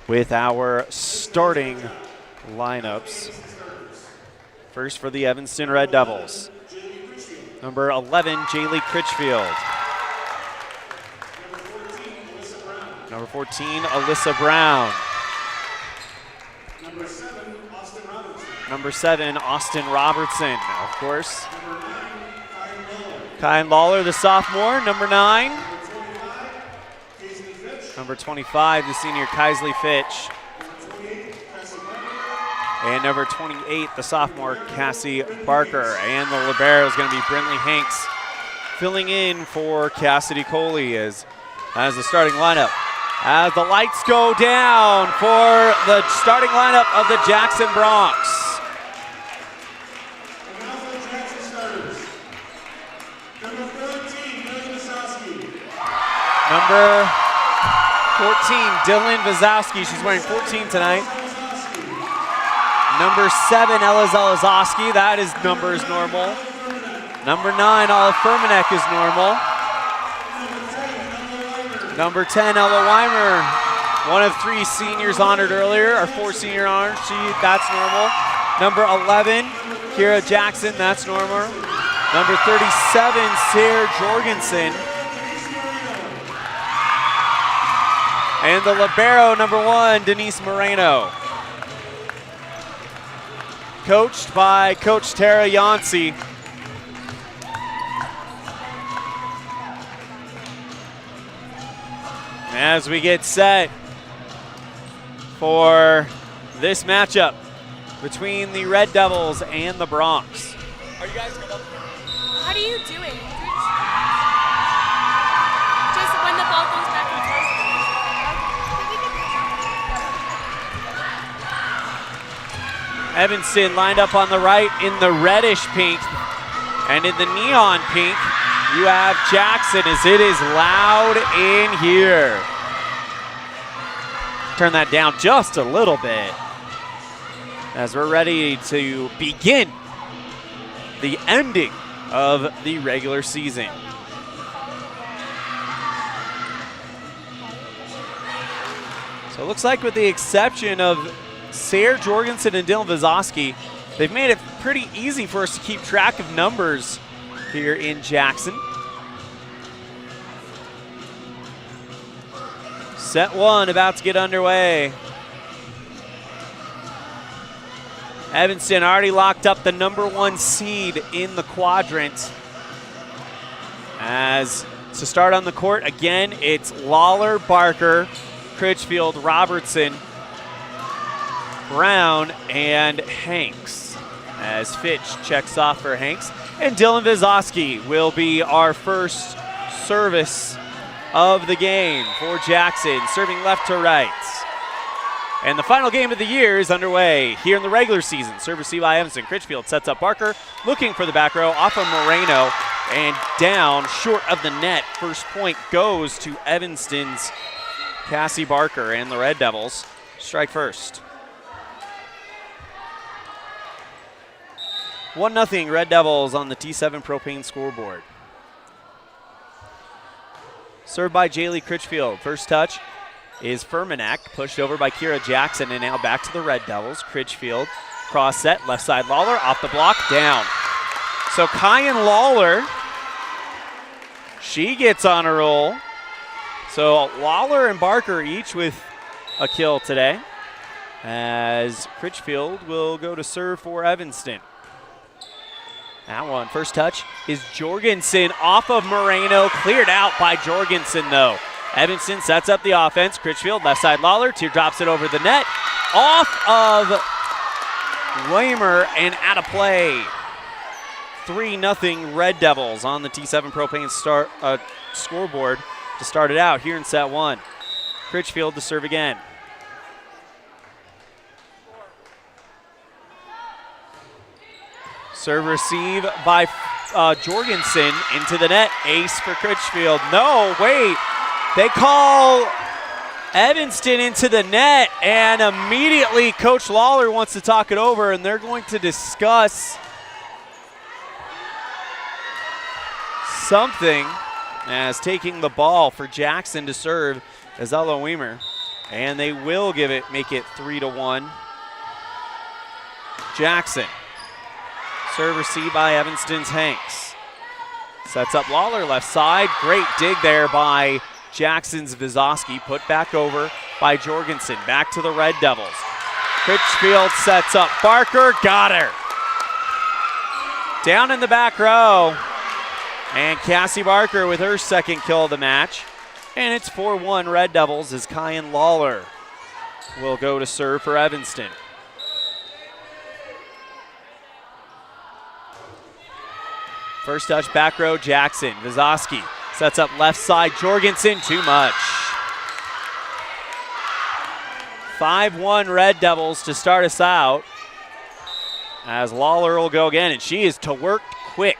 Speaker 2: with our starting lineups. First for the Evanston Red Devils, number 11, Jaylee Critchfield. Number 14, Alyssa Brown. Number 7, Austin Robertson, of course. Kyan Lawler, the sophomore. Number 9. Number 25, the senior Kaisley Fitch. And number 28, the sophomore Cassie Barker. And the libero is going to be Brinley Hanks, filling in for Cassidy Coley as the starting lineup. As the lights go down for the starting lineup of the Jackson Bronx. Number 14, Dylan Vazowski. She's wearing 14 tonight. Number 7, Ella Zalazowski. That is numbers normal. Number 9, Olliff Furmanek is normal. Number 10, Ella Weimer, one of 3 seniors honored earlier, our 4 senior honored, that's normal. Number 11, Kira Jackson, that's normal. Number 37, Sarah Jorgensen. And the libero, number 1, Denise Moreno. Coached by Coach Tara Yancey. As we get set for this matchup between the Red Devils and the Bronx.
Speaker 10: Are you guys good up? How do you do it? Just when the ball goes back and forth.
Speaker 2: Evanston lined up on the right in the reddish pink, and in the neon pink, you have Jackson as it is loud in here. Turn that down just a little bit as we're ready to begin the ending of the regular season. So it looks like with the exception of Sarah Jorgensen and Dylan Vizosky, they've made it pretty easy for us to keep track of numbers here in Jackson. Set 1 about to get underway. Evanston already locked up the number 1 seed in the quadrant. As to start on the court, again, it's Lawler, Barker, Critchfield, Robertson, Brown, and Hanks. As Fitch checks off for Hanks. And Dylan Vizosky will be our first service of the game for Jackson, serving left to right. And the final game of the year is underway here in the regular season. Serve received by Evanston. Critchfield sets up Barker, looking for the back row, off of Moreno, and down short of the net. First point goes to Evanston's Cassie Barker, and the Red Devils strike first. 1-0 Red Devils on the T7 Propane scoreboard. Served by Jaylee Critchfield. First touch is Furmanek, pushed over by Kira Jackson, and now back to the Red Devils. Critchfield, cross set, left side Lawler, off the block, down. So Kyan Lawler, she gets on a roll. So Lawler and Barker each with a kill today, as Critchfield will go to serve for Evanston. That one, first touch is Jorgensen off of Moreno, cleared out by Jorgensen though. Evanston sets up the offense. Critchfield, left side Lawler, drops it over the net, off of Weimer and out of play. 3-0 Red Devils on the T7 Propane scoreboard to start it out here in set 1. Critchfield to serve again. Serve receive by Jorgensen into the net. Ace for Critchfield. No, wait. They call Evanston into the net, and immediately Coach Lawler wants to talk it over, and they're going to discuss something as taking the ball for Jackson to serve as Ella Weimer, and they will make it 3-1. Jackson. Serve received by Evanston's Hanks. Sets up Lawler left side. Great dig there by Jackson's Vizosky. Put back over by Jorgensen. Back to the Red Devils. Critchfield sets up Barker. Got her. Down in the back row. And Cassie Barker with her second kill of the match. And it's 4-1 Red Devils as Kyan Lawler will go to serve for Evanston. First touch, back row, Jackson. Vizosky sets up left side, Jorgensen, too much. 5-1 Red Devils to start us out, as Lawler will go again, and she is to work quick.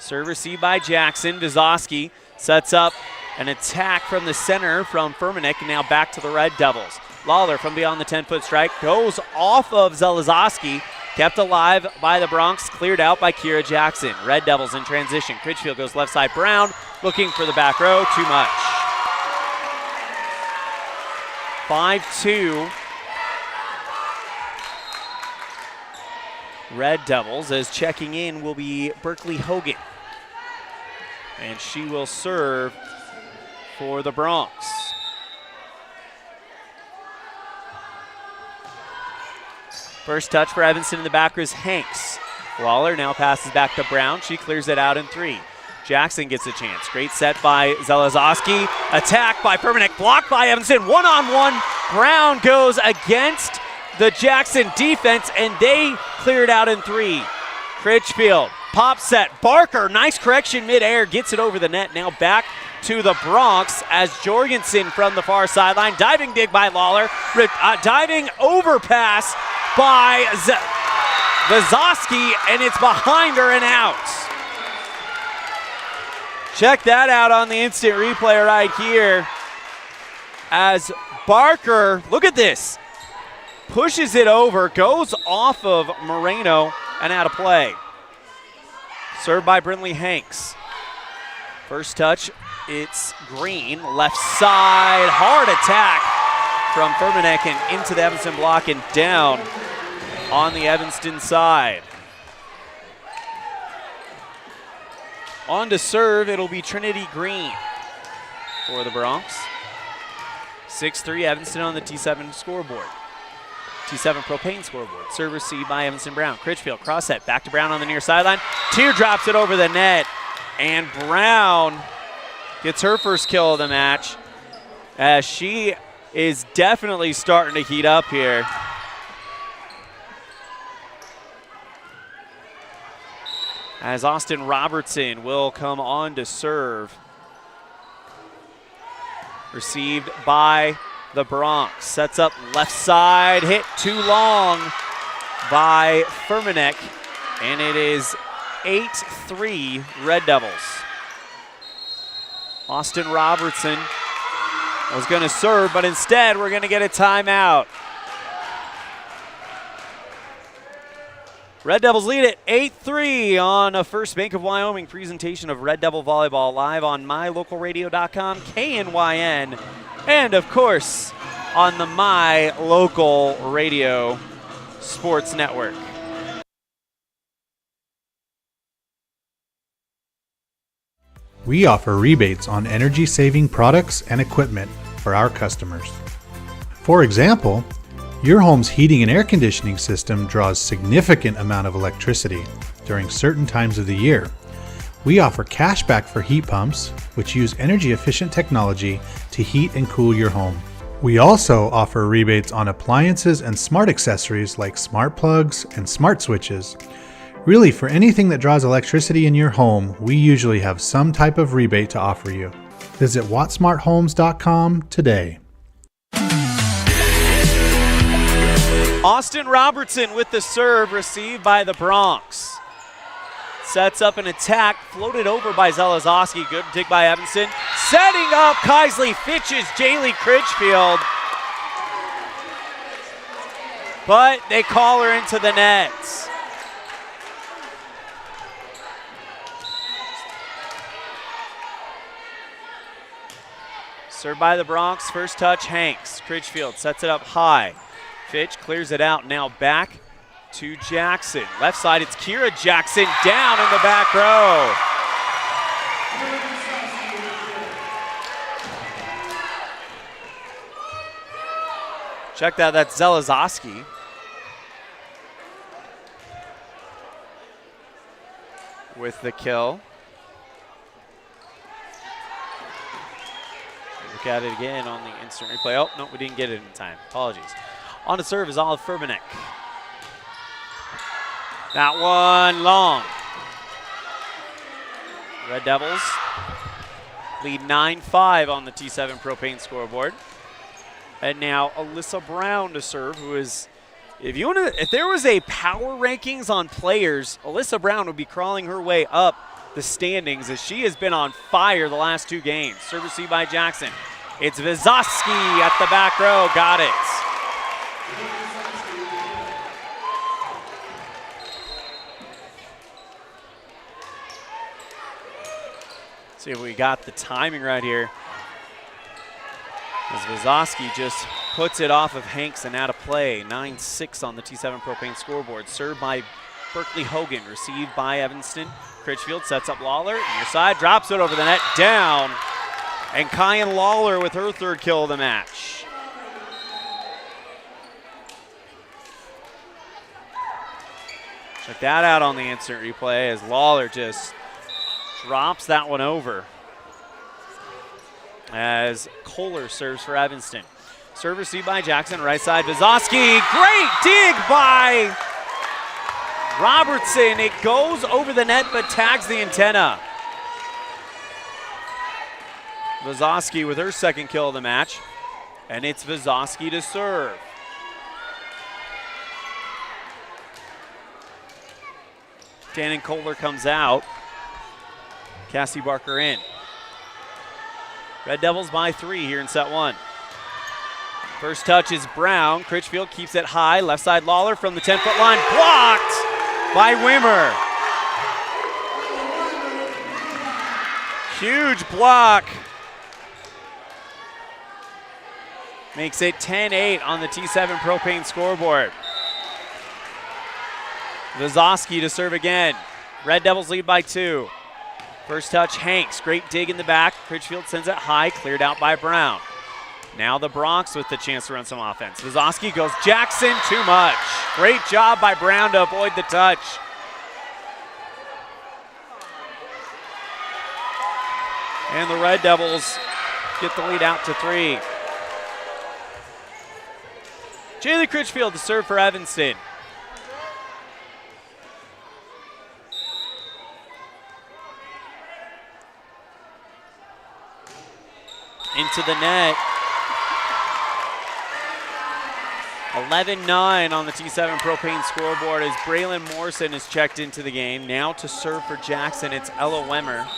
Speaker 2: Serve received by Jackson. Vizosky sets up an attack from the center from Furmanek, and now back to the Red Devils. Lawler from beyond the 10-foot strike goes off of Zelazowski, Kept alive by the Bronx, cleared out by Kira Jackson. Red Devils in transition. Critchfield goes left side. Brown looking for the back row. Too much. 5-2. Red Devils, as checking in will be Berkeley Hogan. And she will serve for the Bronx. First touch for Evanston in the back is Hanks. Lawler now passes back to Brown. She clears it out in 3. Jackson gets a chance. Great set by Zelazowski. Attack by Permanek. Blocked by Evanston. One-on-one. Brown goes against the Jackson defense, and they clear it out in 3. Critchfield, pop set. Barker, nice correction midair. Gets it over the net. Now back to the Bronx as Jorgensen from the far sideline. Diving dig by Lawler. Diving overpass by Vazoski, and it's behind her and out. Check that out on the instant replay right here as Barker, look at this, pushes it over, goes off of Moreno and out of play. Served by Brinley Hanks. First touch, it's Green, left side, hard attack from Furmanek and into the Evanston block and down on the Evanston side. On to serve, it'll be Trinity Green for the Bronx. 6-3 Evanston on the T7 scoreboard. T7 propane scoreboard. Serve received by Evanston Brown. Critchfield cross set back to Brown on the near sideline. Teardrops it over the net, and Brown gets her first kill of the match as she is definitely starting to heat up here. As Austin Robertson will come on to serve. Received by the Bronx. Sets up left side, hit too long by Furmanek, and it is 8-3 Red Devils. Austin Robertson was going to serve, but instead we're going to get a timeout. Red Devils lead it 8-3 on a First Bank of Wyoming presentation of Red Devil Volleyball live on mylocalradio.com, KNYN, and of course on the My Local Radio Sports Network.
Speaker 3: We offer rebates on energy-saving products and equipment for our customers. For example, your home's heating and air conditioning system draws significant amount of electricity during certain times of the year. We offer cash back for heat pumps, which use energy-efficient technology to heat and cool your home. We also offer rebates on appliances and smart accessories like smart plugs and smart switches. Really, for anything that draws electricity in your home, we usually have some type of rebate to offer you. Visit wattsmarthomes.com today.
Speaker 2: Austin Robertson with the serve received by the Bronx. Sets up an attack, floated over by Zelazowski. Good dig by Evanston. Setting up Kaisley Fitch's Jaylee Critchfield. But they call her into the nets. Served by the Bronx, first touch Hanks. Critchfield sets it up high. Fitch clears it out, now back to Jackson. Left side, it's Kira Jackson down in the back row. Check that, that's Zelazowski. With the kill. Look at it again on the instant replay. Oh, no, we didn't get it in time. Apologies. On to serve is Olliff Furmanek. That one long. Red Devils lead 9-5 on the T7 propane scoreboard. And now Alyssa Brown to serve, who is, if there was a power rankings on players, Alyssa Brown would be crawling her way up the standings as she has been on fire the last 2 games. Serve received by Jackson. It's Vazoski at the back row, got it. See if we got the timing right here. As Vazowski just puts it off of Hanks and out of play. 9-6 on the T7 Propane scoreboard. Served by Berkeley Hogan, received by Evanston. Critchfield sets up Lawler, near side, drops it over the net, down. And Kyan Lawler with her third kill of the match. Check that out on the instant replay as Lawler just drops that one over. As Kohler serves for Evanston. Serve received by Jackson, right side, Vazowski. Great dig by Robertson. It goes over the net but tags the antenna. Vazowski with her second kill of the match. And it's Vazowski to serve. Dannon Kohler comes out. Cassie Barker in. Red Devils by 3 here in set 1. First touch is Brown. Critchfield keeps it high. Left side Lawler from the 10-foot line. Blocked by Wimmer. Huge block. Makes it 10-8 on the T7 Propane scoreboard. Vazowski to serve again. Red Devils lead by 2. First touch, Hanks. Great dig in the back. Critchfield sends it high, cleared out by Brown. Now the Bronx with the chance to run some offense. Vazowski goes Jackson, too much. Great job by Brown to avoid the touch. And the Red Devils get the lead out to 3. Jaylee Critchfield to serve for Evanston. Into the net. 11-9 on the T7 Propane scoreboard as Braylon Morrison is checked into the game. Now to serve for Jackson, it's Ella Wemmer.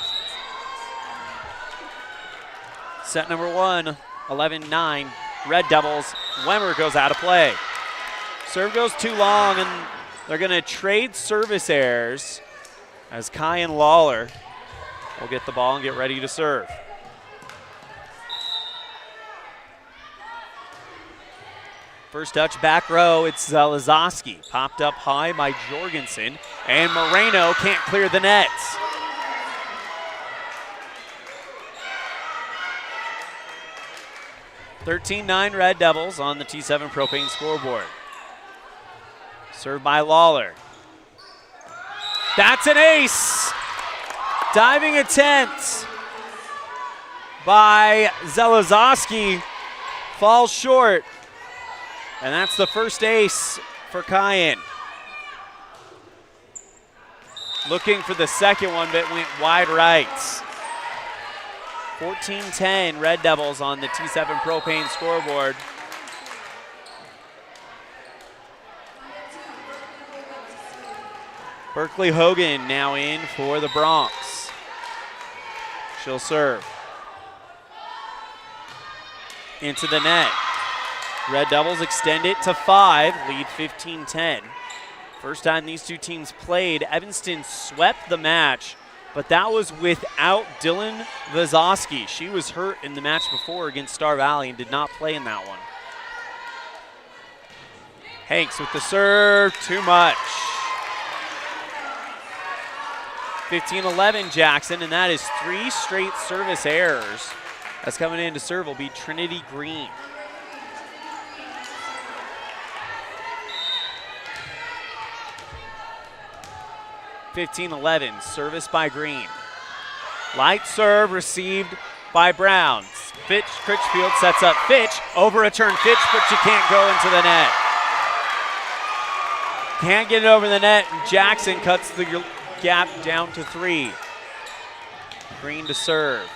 Speaker 2: Set number 1, 11-9. Red Devils. Wemmer goes out of play. Serve goes too long, and they're going to trade service errors as Kyan Lawler will get the ball and get ready to serve. First touch, back row, it's Zalazowski. Popped up high by Jorgensen, and Moreno can't clear the nets. (13-9) Red Devils on the T7 Propane scoreboard. Served by Lawler. That's an ace! Diving attempt by Zalazowski falls short. And that's the first ace for Kyan. Looking for the second one, but went wide right. 14-10 Red Devils on the T7 Propane scoreboard. Berkeley Hogan now in for the Bronx. She'll serve. Into the net. Red Devils extend it to 5, lead 15-10. First time these two teams played, Evanston swept the match, but that was without Dylan Vazowski. She was hurt in the match before against Star Valley and did not play in that one. Hanks with the serve, too much. 15-11 Jackson, and that is 3 straight service errors. That's coming in to serve will be Trinity Green. 15-11, service by Green. Light serve received by Brown. Fitch, Critchfield sets up Fitch, over a turn Fitch, but she can't go into the net. Can't get it over the net, and Jackson cuts the gap down to 3. Green to serve.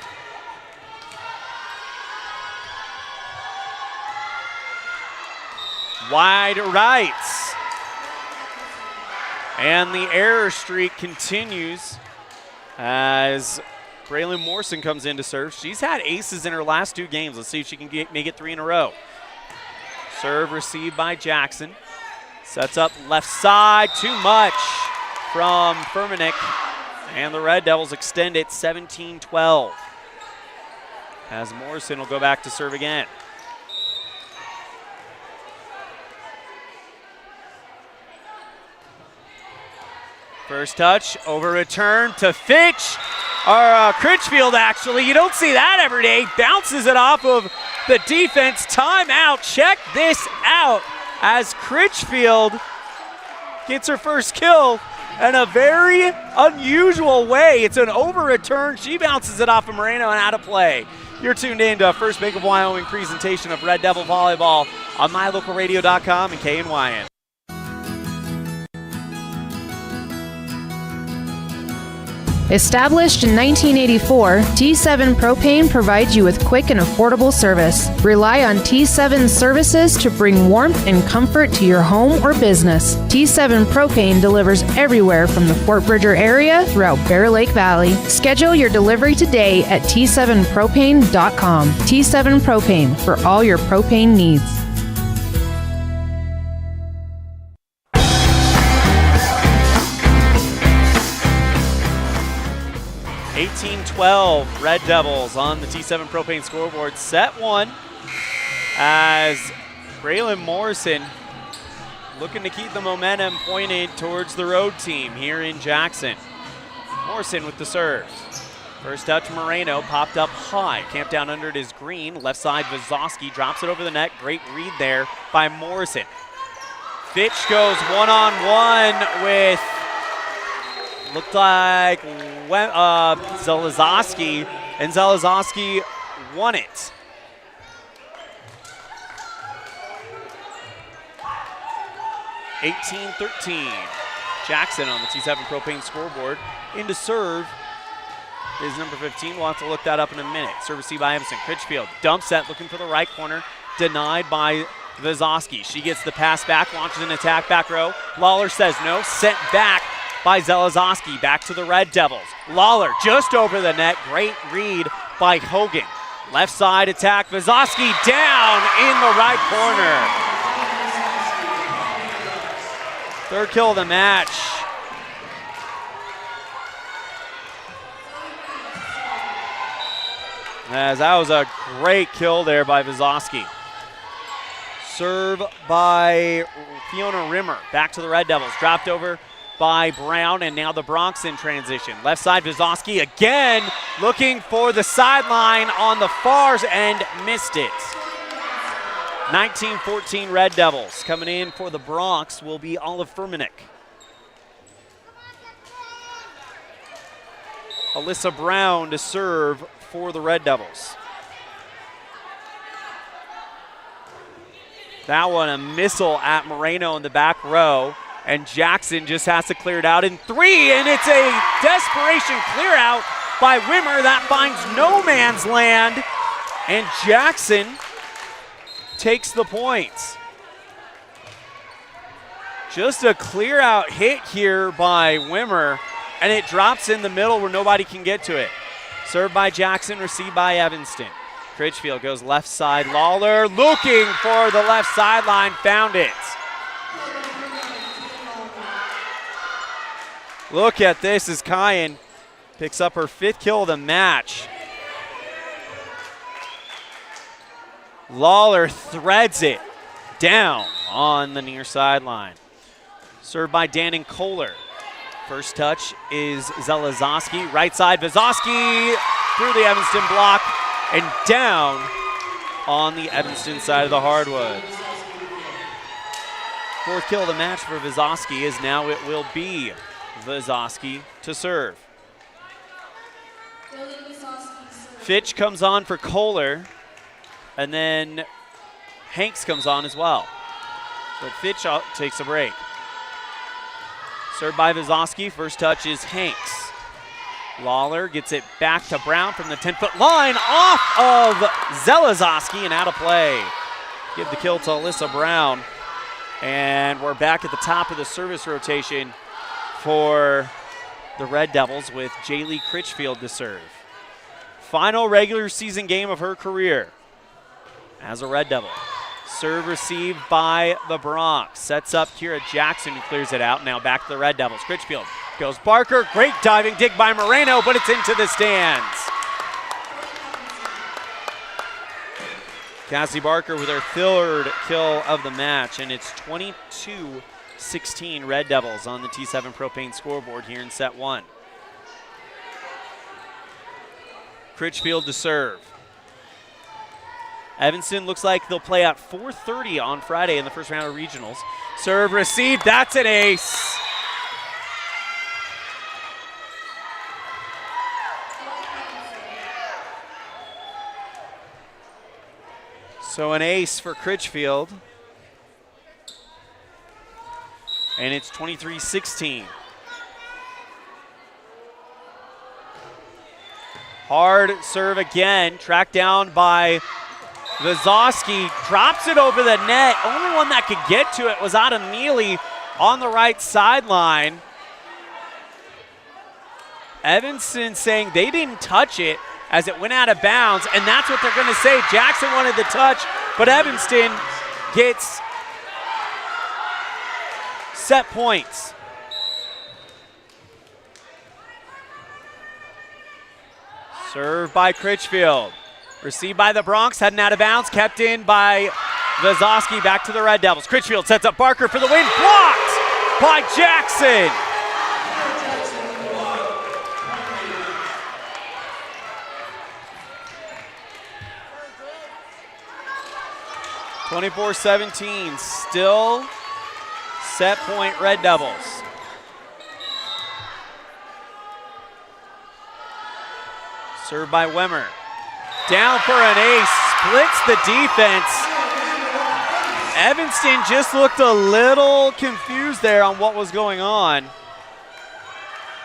Speaker 2: Wide right. And the error streak continues as Braylon Morrison comes in to serve. She's had aces in her last 2 games. Let's see if she can make it 3 in a row. Serve received by Jackson. Sets up left side, too much from Furmanek. And the Red Devils extend it 17-12. As Morrison will go back to serve again. First touch, over return to Fitch, or Critchfield actually. You don't see that every day. Bounces it off of the defense. Timeout, check this out as Critchfield gets her first kill in a very unusual way. It's an over return. She bounces it off of Moreno and out of play. You're tuned in to a First Bank of Wyoming presentation of Red Devil Volleyball on MyLocalRadio.com and KNYN.
Speaker 13: Established in 1984, T7 Propane provides you with quick and affordable service. Rely on T7's services to bring warmth and comfort to your home or business. T7 Propane delivers everywhere from the Fort Bridger area throughout Bear Lake Valley. Schedule your delivery today at T7propane.com. T7 Propane, for all your propane needs.
Speaker 2: 18-12, Red Devils on the T7 Propane scoreboard. Set one as Braylon Morrison looking to keep the momentum pointed towards the road team here in Jackson. Morrison with the serve. First touch, Moreno popped up high. Camped down under it is Green. Left side, Vazowski drops it over the net. Great read there by Morrison. Fitch goes one-on-one with, looked like Zelazowski, and Zelazowski won it. (18-13). Jackson on the T7 Propane scoreboard. In to serve is number 15. We'll have to look that up in a minute. Serve received by Evanston. Critchfield dump set, looking for the right corner. Denied by Vazowski. She gets the pass back, launches an attack back row. Lawler says no. Sent back by Zelazowski. Back to the Red Devils. Lawler just over the net. Great read by Hogan. Left side attack. Vazowski down in the right corner. Third kill of the match. As that was a great kill there by Vazowski. Serve by Fiona Rimmer. Back to the Red Devils. Dropped over by Brown, and now the Bronx in transition. Left side, Vazowski again looking for the sideline on the far end, missed it. 19-14 Red Devils. Coming in for the Bronx will be Olliff Furmanek. Alyssa Brown to serve for the Red Devils. That one a missile at Moreno in the back row, and Jackson just has to clear it out in three, and it's a desperation clear out by Wimmer that finds no man's land, and Jackson takes the points. Just a clear out hit here by Wimmer, and it drops in the middle where nobody can get to it. Served by Jackson, received by Evanston. Critchfield goes left side. Lawler looking for the left sideline, found it. Look at this as Cazin picks up her 5th kill of the match. Lawler threads it down on the near sideline. Served by Dannon Kohler. First touch is Zelazowski. Right side, Vazowski through the Evanston block and down on the Evanston side of the hardwood. 4th kill of the match for Vazowski is now it will be Vazowski to serve. Fitch comes on for Kohler, and then Hanks comes on as well. But Fitch takes a break. Served by Vazowski. First touch is Hanks. Lawler gets it back to Brown from the 10-foot line off of Zelazowski and out of play. Give the kill to Alyssa Brown. And we're back at the top of the service rotation for the Red Devils with Jaylee Critchfield to serve. Final regular season game of her career as a Red Devil. Serve received by the Bronx. Sets up Kira Jackson, who clears it out. Now back to the Red Devils. Critchfield Goes Barker. Great diving dig by Moreno, but it's into the stands. Cassie Barker with her third kill of the match, and it's 22-16 Red Devils on the T7 Propane scoreboard here in set one. Critchfield to serve. Evanston looks like they'll play at 4:30 on Friday in the first round of regionals. Serve received, that's an ace. So an ace for Critchfield. And it's 23-16. Hard serve again, tracked down by Vazowski, drops it over the net. Only one that could get to it was Adam Neely on the right sideline. Evanston saying they didn't touch it as it went out of bounds, and that's what they're going to say. Jackson wanted the touch, but Evanston gets set points. Served by Critchfield. Received by the Bronx, heading out of bounds, kept in by Vazowski, back to the Red Devils. Critchfield sets up Barker for the win, blocked by Jackson. (24-17), still set point Red Devils. Served by Wimmer. Down for an ace, splits the defense. Evanston just looked a little confused there on what was going on.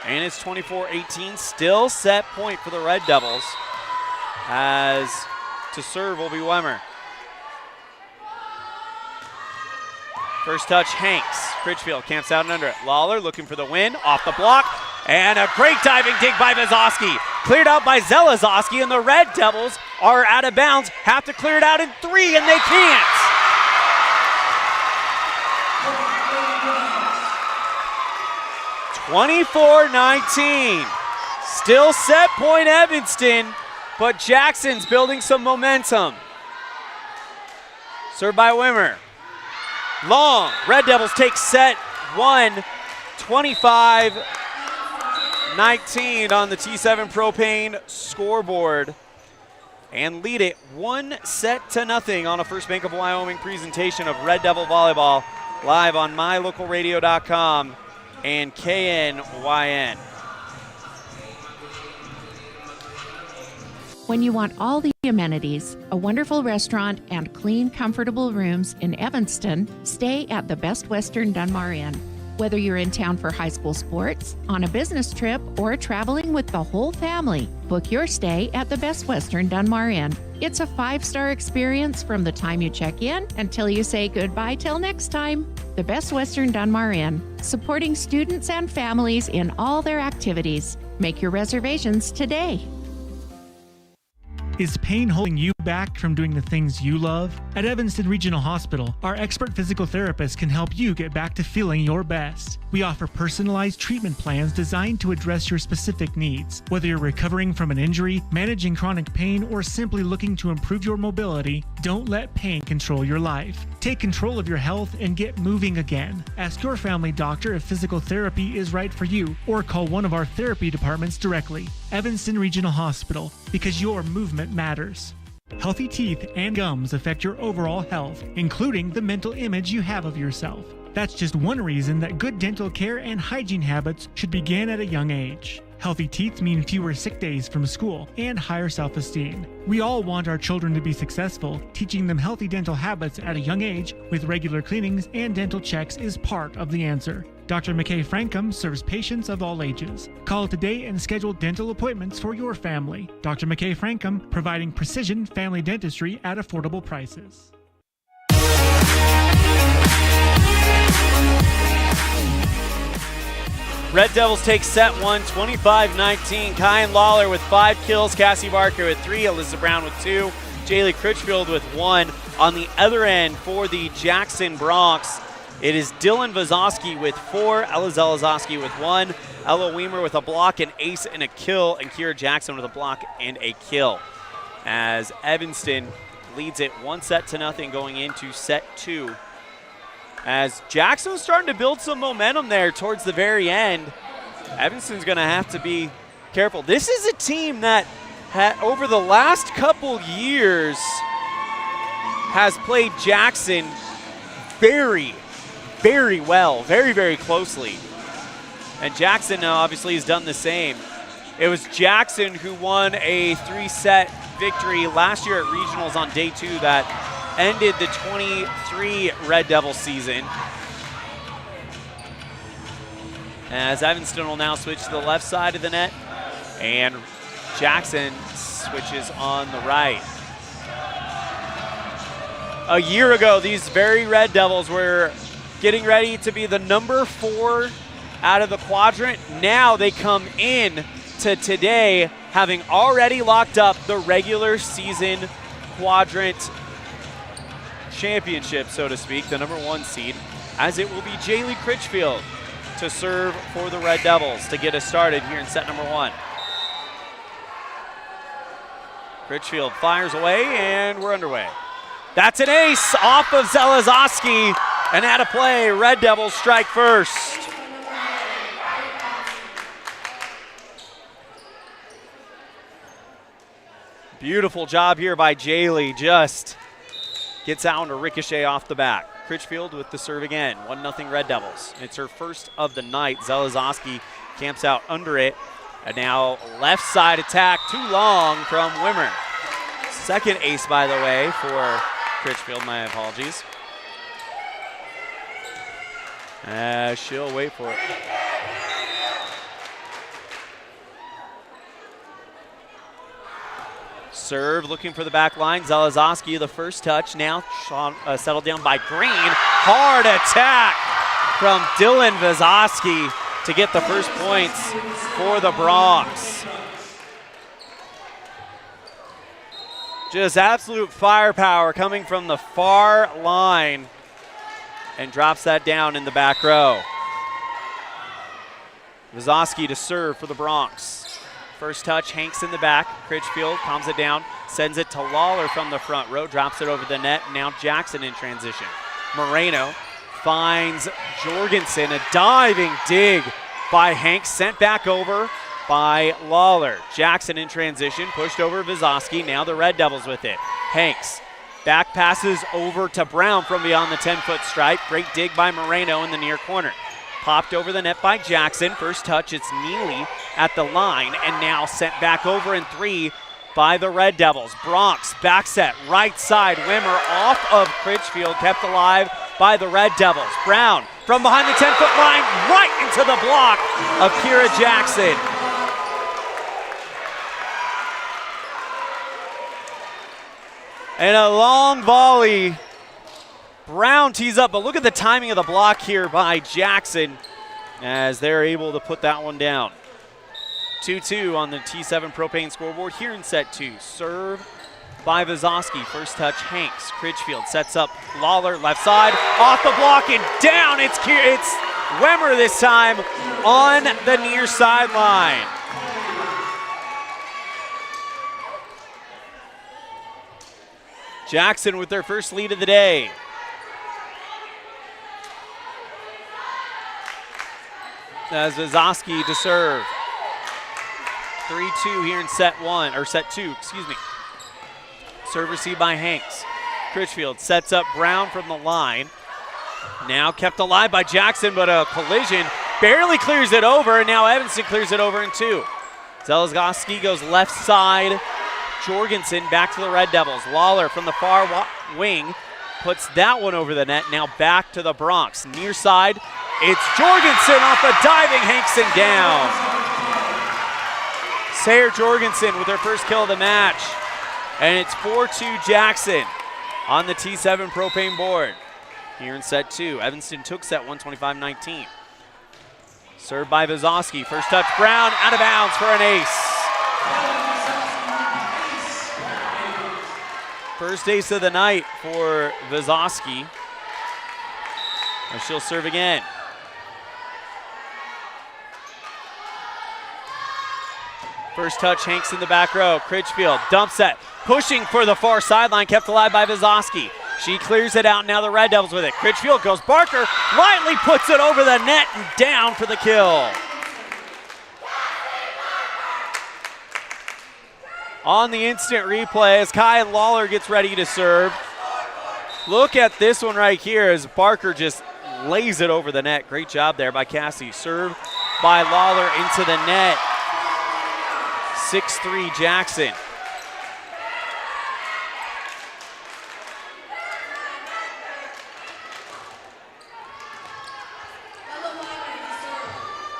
Speaker 2: And it's 24-18, still set point for the Red Devils. As to serve will be Wimmer. First touch, Hanks. Critchfield camps out and under it. Lawler looking for the win, off the block. And a great diving dig by Vazowski. Cleared out by Zelazowski, and the Red Devils are out of bounds. Have to clear it out in three, and they can't. (24-19). Still set point Evanston, but Jackson's building some momentum. Served by Wimmer. Long. Red Devils take set one, 25-19 on the T7 Propane scoreboard and lead it 1-0 on a First Bank of Wyoming presentation of Red Devil Volleyball live on mylocalradio.com and KNYN.
Speaker 16: When you want all the amenities, a wonderful restaurant, and clean, comfortable rooms in Evanston, stay at the Best Western Dunmar Inn. Whether you're in town for high school sports, on a business trip, or traveling with the whole family, book your stay at the Best Western Dunmar Inn. It's a 5-star experience from the time you check in until you say goodbye till next time. The Best Western Dunmar Inn, supporting students and families in all their activities. Make your reservations today.
Speaker 17: Is pain holding you back from doing the things you love? At Evanston Regional Hospital, our expert physical therapists can help you get back to feeling your best. We offer personalized treatment plans designed to address your specific needs. Whether you're recovering from an injury, managing chronic pain, or simply looking to improve your mobility, don't let pain control your life. Take control of your health and get moving again. Ask your family doctor if physical therapy is right for you, or call one of our therapy departments directly. Evanston Regional Hospital, because your movement matters. Healthy teeth and gums affect your overall health, including the mental image you have of yourself. That's just one reason that good dental care and hygiene habits should begin at a young age. Healthy teeth mean fewer sick days from school and higher self-esteem. We all want our children to be successful. Teaching them healthy dental habits at a young age with regular cleanings and dental checks is part of the answer. Dr. McKay Frankum serves patients of all ages. Call today and schedule dental appointments for your family. Dr. McKay Frankum, providing precision family dentistry at affordable prices.
Speaker 2: Red Devils take set one, 25-19. Kyan Lawler with 5 kills, Cassie Barker with 3, Alyssa Brown with 2, Jaylee Critchfield with 1. On the other end for the Jackson Bronx, It is Dylan Vazowski with 4, Ella Zelezoski with 1, Ella Weimer with a block, an ace, and a kill, and Kira Jackson with a block and a kill. As Evanston leads it 1-0 going into set 2. As Jackson was starting to build some momentum there towards the very end, Evanston's going to have to be careful. This is a team that over the last couple years has played Jackson very, very well, very, very closely. And Jackson obviously has done the same. It was Jackson who won a 3-set victory last year at regionals on day 2 that ended the 23 Red Devil season. As Evanston will now switch to the left side of the net, and Jackson switches on the right. A year ago, these very Red Devils were getting ready to be the number 4 out of the quadrant. Now they come in to today having already locked up the regular season quadrant championship, so to speak, the number 1 seed, as it will be Jaylee Critchfield to serve for the Red Devils to get us started here in set number 1. Critchfield fires away, and we're underway. That's an ace off of Zelezoski, and out of play, Red Devils strike first. Beautiful job here by Jaylee, just gets out on a ricochet off the back. Critchfield with the serve again, 1-0 Red Devils. It's her first of the night. Zelezoski camps out under it, and now left side attack, too long from Wimmer. Second ace, by the way, for Critchfield, my apologies. She'll wait for it. Serve, looking for the back line. Zelezoski, the first touch. Now settled down by Green. Hard attack from Dylan Vazowski to get the first points for the Bronx. Just absolute firepower coming from the far line, and drops that down in the back row. Vazowski to serve for the Bronx. First touch, Hanks in the back. Critchfield calms it down, sends it to Lawler from the front row, drops it over the net. Now Jackson in transition. Moreno finds Jorgensen, a diving dig by Hanks, sent back over by Lawler. Jackson in transition, pushed over Vazowski. Now the Red Devils with it. Hanks back passes over to Brown from beyond the 10-foot stripe. Great dig by Moreno in the near corner. Popped over the net by Jackson. First touch, it's Neely at the line, and now sent back over in 3 by the Red Devils. Bronx back set, right side. Wimmer off of Critchfield, kept alive by the Red Devils. Brown from behind the 10-foot line, right into the block of Kira Jackson. And a long volley. Brown tees up, but look at the timing of the block here by Jackson as they're able to put that one down. 2-2 on the T7 Propane scoreboard here in set 2. Serve by Vazowski. First touch, Hanks. Critchfield sets up Lawler, left side, off the block and down. It's Wimmer this time on the near sideline. Jackson with their first lead of the day. As Vazowski to serve. 3-2 here in set 2, excuse me. Serve received by Hanks. Critchfield sets up Brown from the line. Now kept alive by Jackson, but a collision barely clears it over, and now Evanston clears it over in 2. Zelezoski goes left side. Jorgensen back to the Red Devils. Lawler from the far wing puts that one over the net. Now back to the Bronx. Near side, it's Jorgensen off a diving Hankson down. Sarah Jorgensen with her first kill of the match. And it's 4-2 Jackson on the T7 Propane board. Here in set 2, Evanston took set 125-19. Served by Vazowski. First touch, Brown out of bounds for an ace. First ace of the night for Vazowski. And she'll serve again. First touch, Hanks in the back row. Critchfield dumps it, pushing for the far sideline, kept alive by Vizowski. She clears it out, now the Red Devils with it. Critchfield goes Barker, lightly puts it over the net and down for the kill. On the instant replay as Kai Lawler gets ready to serve. Look at this one right here as Barker just lays it over the net. Great job there by Cassie. Serve by Lawler into the net. 6-3 Jackson.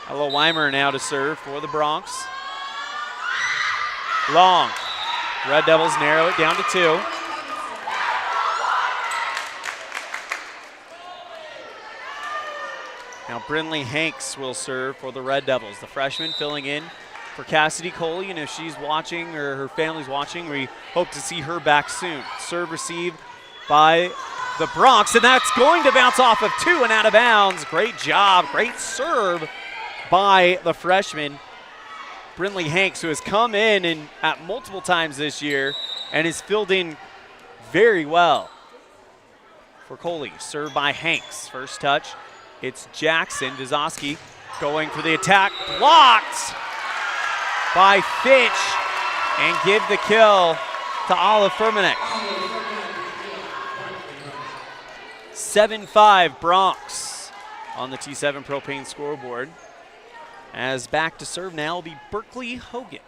Speaker 2: Ella Weimer now to serve for the Bronx. Long. Red Devils narrow it down to 2. Now Brinley Hanks will serve for the Red Devils. The freshman filling in for Cassidy Coley, and if she's watching or her family's watching, we hope to see her back soon. Serve received by the Bronx, and that's going to bounce off of 2 and out of bounds. Great job, great serve by the freshman, Brinley Hanks, who has come in and at multiple times this year and is filled in very well for Coley. Served by Hanks. First touch, it's Jackson. Vizowski going for the attack, blocked by Fitch, and give the kill to Olliff Furmanek. 7-5 Bronx on the T7 Propane scoreboard. As back to serve now will be Berkeley Hogan.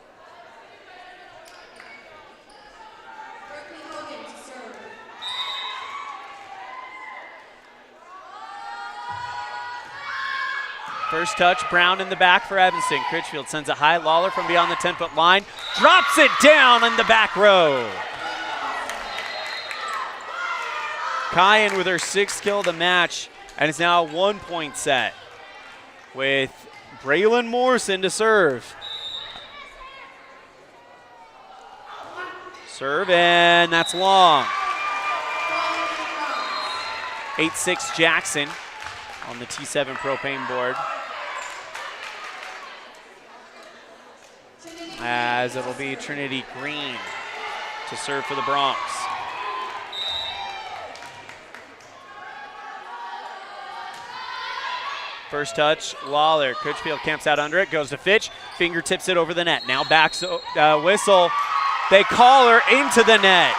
Speaker 2: First touch, Brown in the back for Evanston. Critchfield sends it high. Lawler from beyond the 10-foot line drops it down in the back row. Cazin with her 6th kill of the match, and it's now a 1-point set with Braylon Morrison to serve. Serve, and that's long. 8-6 Jackson on the T7 Propane board. As it'll be Trinity Green to serve for the Bronx. First touch, Lawler. Critchfield camps out under it, goes to Fitch, fingertips it over the net. Now backs whistle. They call her into the net.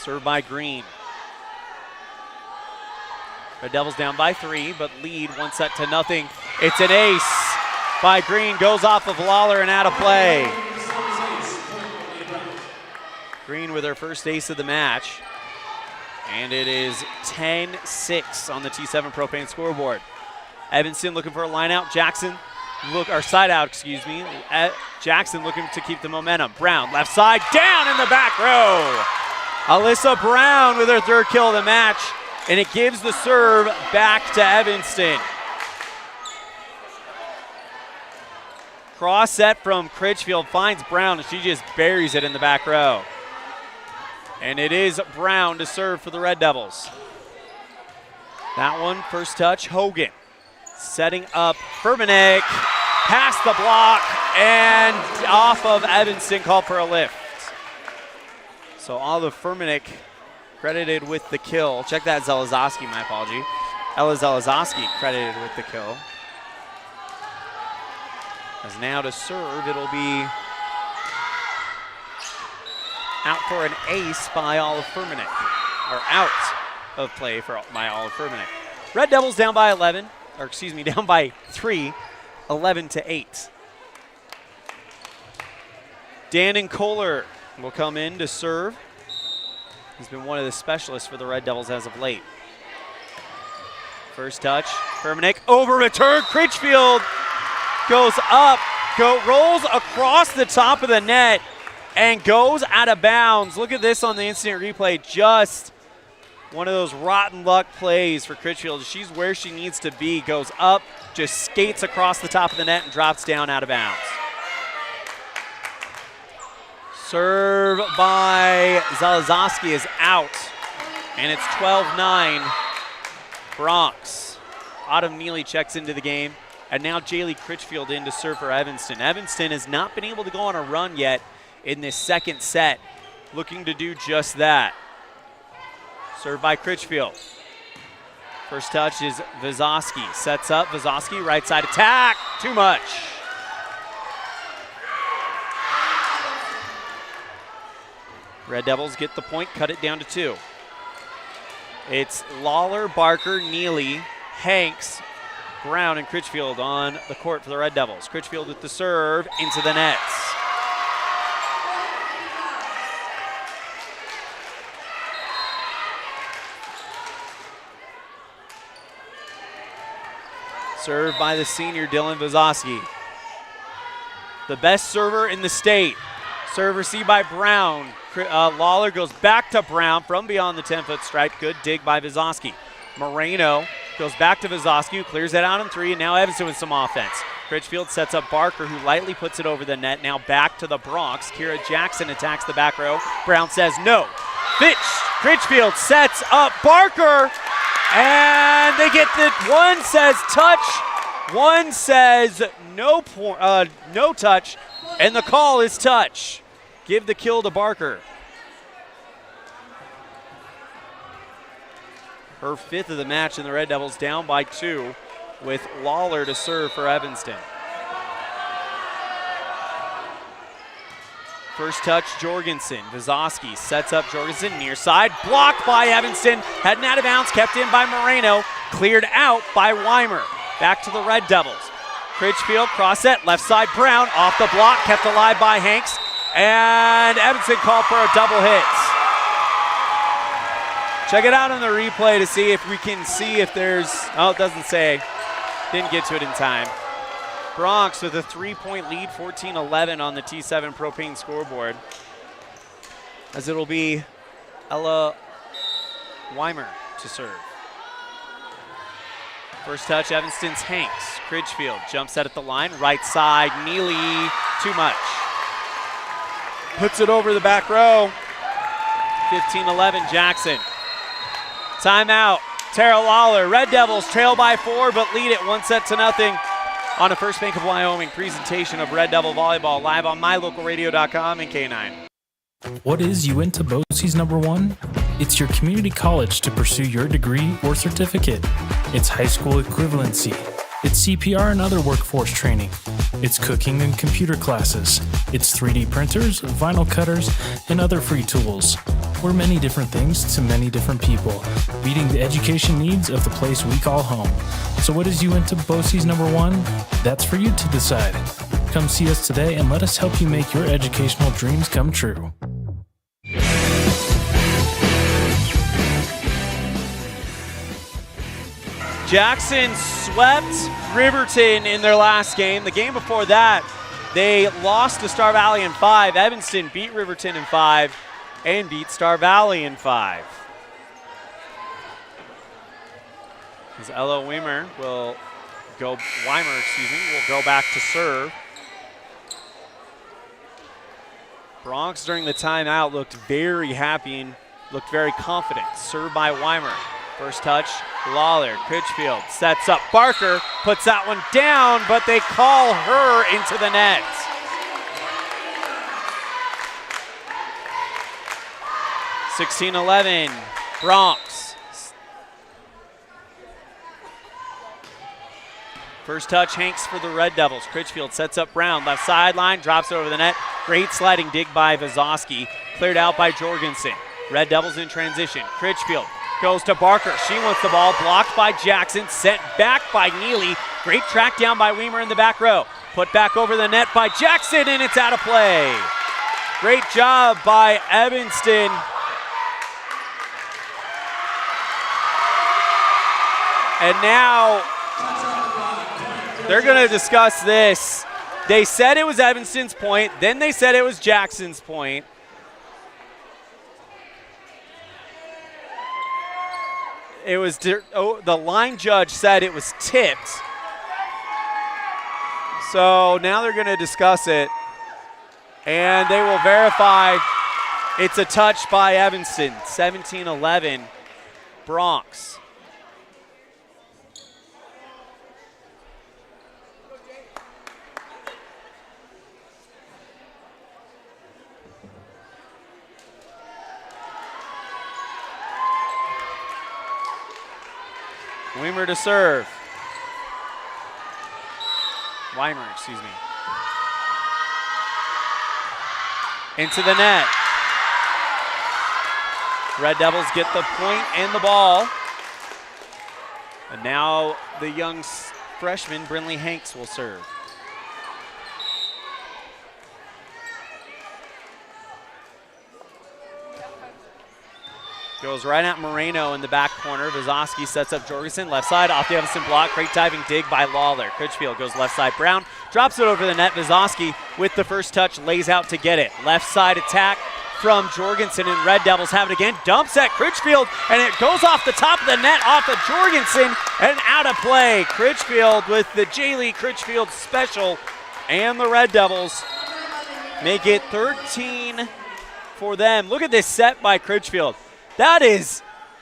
Speaker 2: Served by Green. Red Devils down by 3, but lead 1-0. It's an ace by Green, goes off of Lawler and out of play. Green with her first ace of the match. And it is 10-6 on the T7 Propane scoreboard. Evanston looking for a line out. Jackson, side out, excuse me. Jackson looking to keep the momentum. Brown, left side, down in the back row. Alyssa Brown with her 3rd kill of the match, and it gives the serve back to Evanston. Cross set from Critchfield finds Brown, and she just buries it in the back row. And it is Brown to serve for the Red Devils. That one, first touch, Hogan. Setting up Furmanek, past the block, and off of Evanston, called for a lift. So Olliff Furmanek credited with the kill. Check that, Zelazowski, my apology. Ella Zelazowski credited with the kill. As now to serve, it'll be out for an ace by Olliff Furmanek, or out of play by Olliff Furmanek. Red Devils down by 11, or excuse me, down by 3, 11-8. Dannon Kohler will come in to serve. He's been one of the specialists for the Red Devils as of late. First touch, Furmanek over return. Critchfield goes up, rolls across the top of the net, and goes out of bounds. Look at this on the instant replay. Just one of those rotten luck plays for Critchfield. She's where she needs to be. Goes up, just skates across the top of the net and drops down out of bounds. Serve by Zalazowski is out, and it's 12-9 Bronx. Autumn Neely checks into the game, and now Jaylee Critchfield in to serve for Evanston. Evanston has not been able to go on a run yet in this second set, looking to do just that. Serve by Critchfield. First touch is Vazowski. Sets up, Vazowski, right side attack. Too much. Red Devils get the point, cut it down to 2. It's Lawler, Barker, Neely, Hanks, Brown, and Critchfield on the court for the Red Devils. Critchfield with the serve into the nets. Served by the senior Dylan Vazowski. The best server in the state. Serve received by Brown. Lawler goes back to Brown from beyond the 10-foot stripe. Good dig by Vazowski. Moreno goes back to Vazowski, who clears that out in 3, and now Evanston with some offense. Critchfield sets up Barker, who lightly puts it over the net. Now back to the Bronx. Kira Jackson attacks the back row. Brown says no. Critchfield sets up Barker, and they get the one says touch, one says no touch, and the call is touch. Give the kill to Barker. Her 5th of the match, and the Red Devils down by 2 with Lawler to serve for Evanston. First touch, Jorgensen. Vazowski sets up Jorgensen near side. Blocked by Evanston. Heading out of bounds, kept in by Moreno. Cleared out by Weimer. Back to the Red Devils. Critchfield, cross set, left side, Brown. Off the block, kept alive by Hanks. And Evanston called for a double hit. Check it out on the replay to see if we can see if there's, oh, it doesn't say. Didn't get to it in time. Bronx with a 3-point lead, 14-11 on the T7 Propane scoreboard. As it'll be Ella Weimer to serve. First touch, Evanston's Hanks. Critchfield jumps set at the line, right side, Neely, too much. Puts it over the back row. 15-11 Jackson. Timeout. Tara Lawler. Red Devils trail by 4 but lead it 1-0 on a First Bank of Wyoming presentation of Red Devil Volleyball live on mylocalradio.com and K9.
Speaker 1: What is Uinta BOCES #1? It's your community college to pursue your degree or certificate. It's high school equivalency. It's CPR and other workforce training. It's cooking and computer classes. It's 3D printers, vinyl cutters, and other free tools. We're many different things to many different people, meeting the education needs of the place we call home. So what is Uinta BOCES #1? That's for you to decide. Come see us today and let us help you make your educational dreams come true.
Speaker 2: Jackson swept Riverton in their last game. The game before that, they lost to Star Valley in 5. Evanston beat Riverton in 5 and beat Star Valley in 5. As Ella Weimer will go back to serve. Bronx during the timeout looked very happy and looked very confident. Served by Weimer. First touch, Lawler. Critchfield sets up Barker, puts that one down, but they call her into the net. (16-11) Bronx. First touch, Hanks for the Red Devils. Critchfield sets up Brown, left sideline, drops it over the net. Great sliding dig by Vazowski, cleared out by Jorgensen. Red Devils in transition. Critchfield goes to Barker. She wants the ball, blocked by Jackson, sent back by Neely. Great track down by Weimer in the back row. Put back over the net by Jackson, and it's out of play. Great job by Evanston. And now they're going to discuss this. They said it was Evanston's point, then they said it was Jackson's point. It was the line judge said it was tipped. So now they're going to discuss it. And they will verify it's a touch by Evanston. 17-11 Bronx. Weimer to serve. Weimer, excuse me. Into the net. Red Devils get the point and the ball. And now the young freshman, Brinley Hanks, will serve. Goes right at Moreno in the back corner. Vizoski sets up Jorgensen, left side, off the Evanston block. Great diving dig by Lawler. Critchfield goes left side. Brown drops it over the net. Vizoski with the first touch lays out to get it. Left side attack from Jorgensen, and Red Devils have it again. Dumps at Critchfield, and it goes off the top of the net, off of Jorgensen, and out of play. Critchfield with the J-Lee Critchfield special, and the Red Devils make it 13 for them. Look at this set by Critchfield. That is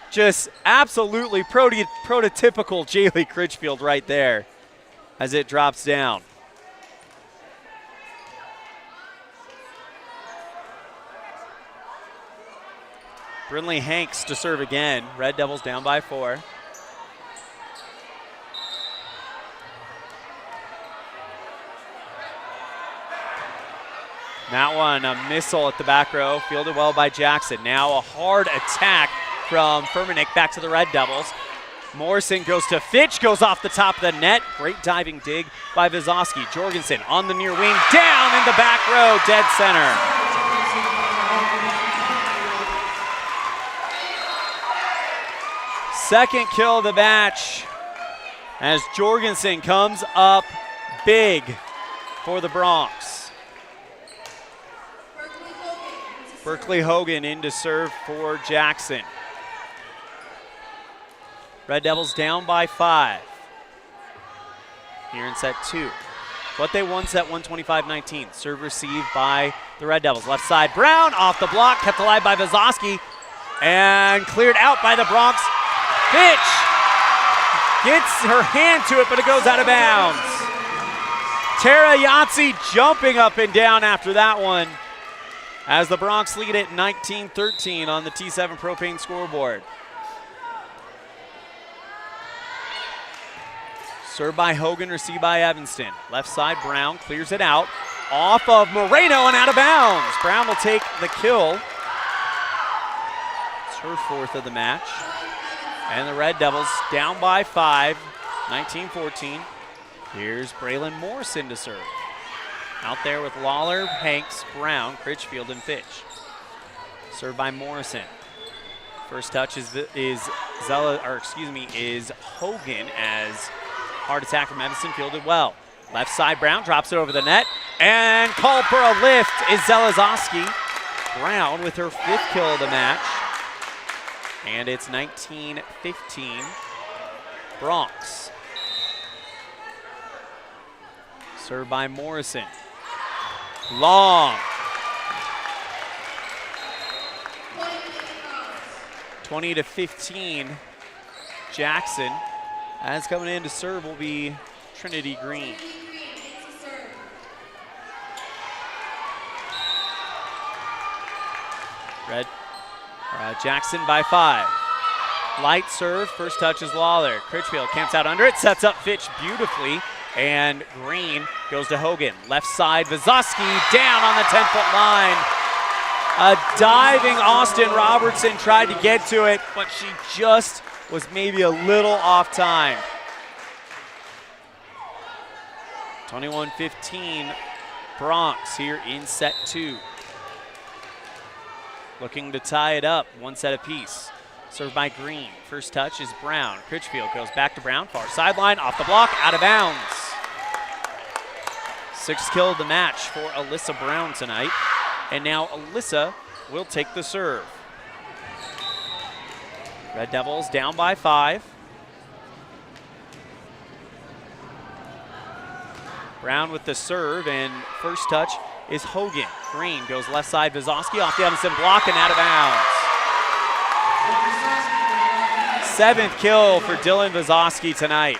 Speaker 2: just absolutely prototypical J-Lee Critchfield right there as it drops down. Brinley Hanks to serve again. Red Devils down by 4. That one, a missile at the back row, fielded well by Jackson. Now a hard attack from Furmanek back to the Red Devils. Morrison goes to Fitch, goes off the top of the net. Great diving dig by Vizoski. Jorgensen on the near wing, down in the back row, dead center. Second kill of the match as Jorgensen comes up big for the Bronx. Berkeley Hogan in to serve for Jackson. Red Devils down by 5 here in set 2. But they won set 125-19. Serve received by the Red Devils. Left side, Brown off the block, kept alive by Vizoski, and cleared out by the Bronx. Fitch gets her hand to it, but it goes out of bounds. Tara Yahtzee jumping up and down after that one, as the Bronx lead it 19-13 on the T7 Propane scoreboard. Served by Hogan, received by Evanston. Left side, Brown clears it out. Off of Moreno and out of bounds. Brown will take the kill. It's her 4th of the match. And the Red Devils down by 5, 19-14. Here's Braylon Morrison to serve. Out there with Lawler, Hanks, Brown, Critchfield, and Fitch. Served by Morrison. First touch is Hogan, as hard attack from Evanston fielded well. Left side, Brown drops it over the net, and called for a lift is Zelezoski. Brown with her 5th kill of the match, and it's 19-15 Bronx. Served by Morrison. Long. 20-15 Jackson. As coming in to serve will be Trinity Green. Jackson by 5. Light serve, first touch is Lawler. Critchfield camps out under it, sets up Fitch beautifully, and Green goes to Hogan. Left side, Vizoski down on the 10-foot line. A diving Austin Robertson tried to get to it, but she just was maybe a little off time. 21-15 Bronx here in set 2. Looking to tie it up, 1 set apiece. Served by Green. First touch is Brown. Critchfield goes back to Brown, far sideline, off the block, out of bounds. 6th kill of the match for Alyssa Brown tonight. And now Alyssa will take the serve. Red Devils down by 5. Brown with the serve, and first touch is Hogan. Green goes left side. Vazovsky off the Evanston block and out of bounds. 7th kill for Dylan Vazovsky tonight.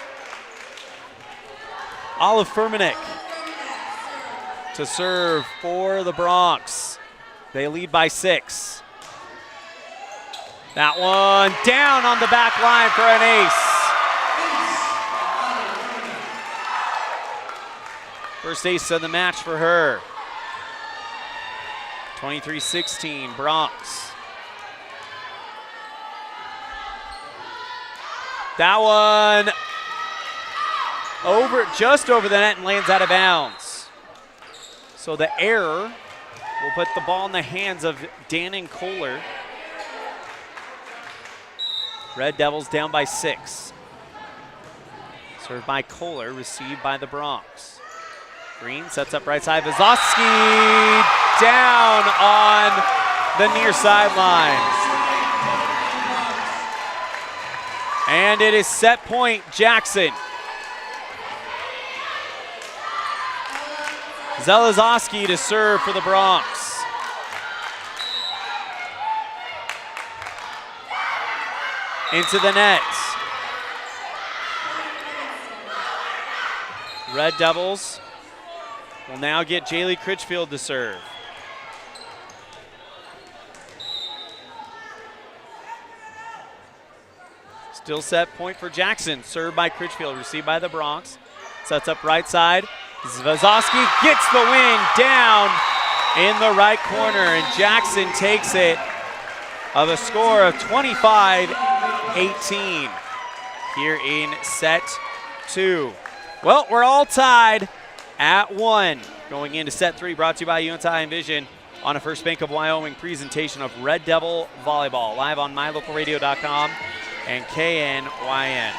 Speaker 2: Olliff Furmanek to serve for the Bronx. They lead by 6. That one down on the back line for an ace. First ace of the match for her. 23-16 Bronx. That one just over the net and lands out of bounds. So the error will put the ball in the hands of Dannon Kohler. Red Devils down by 6. Served by Kohler, received by the Bronx. Green sets up right side. Vazovsky down on the near sideline. And it is set point Jackson. Zelazowski to serve for the Bronx. Into the net. Red Devils will now get Jaylee Critchfield to serve. Still set point for Jackson. Served by Critchfield, received by the Bronx. Sets up right side. Vazovsky gets the win down in the right corner, and Jackson takes it of a score of 25-18 here in set 2. Well, we're all tied at 1 going into set 3, brought to you by UNTI Envision on a First Bank of Wyoming presentation of Red Devil Volleyball, live on mylocalradio.com and KNYN.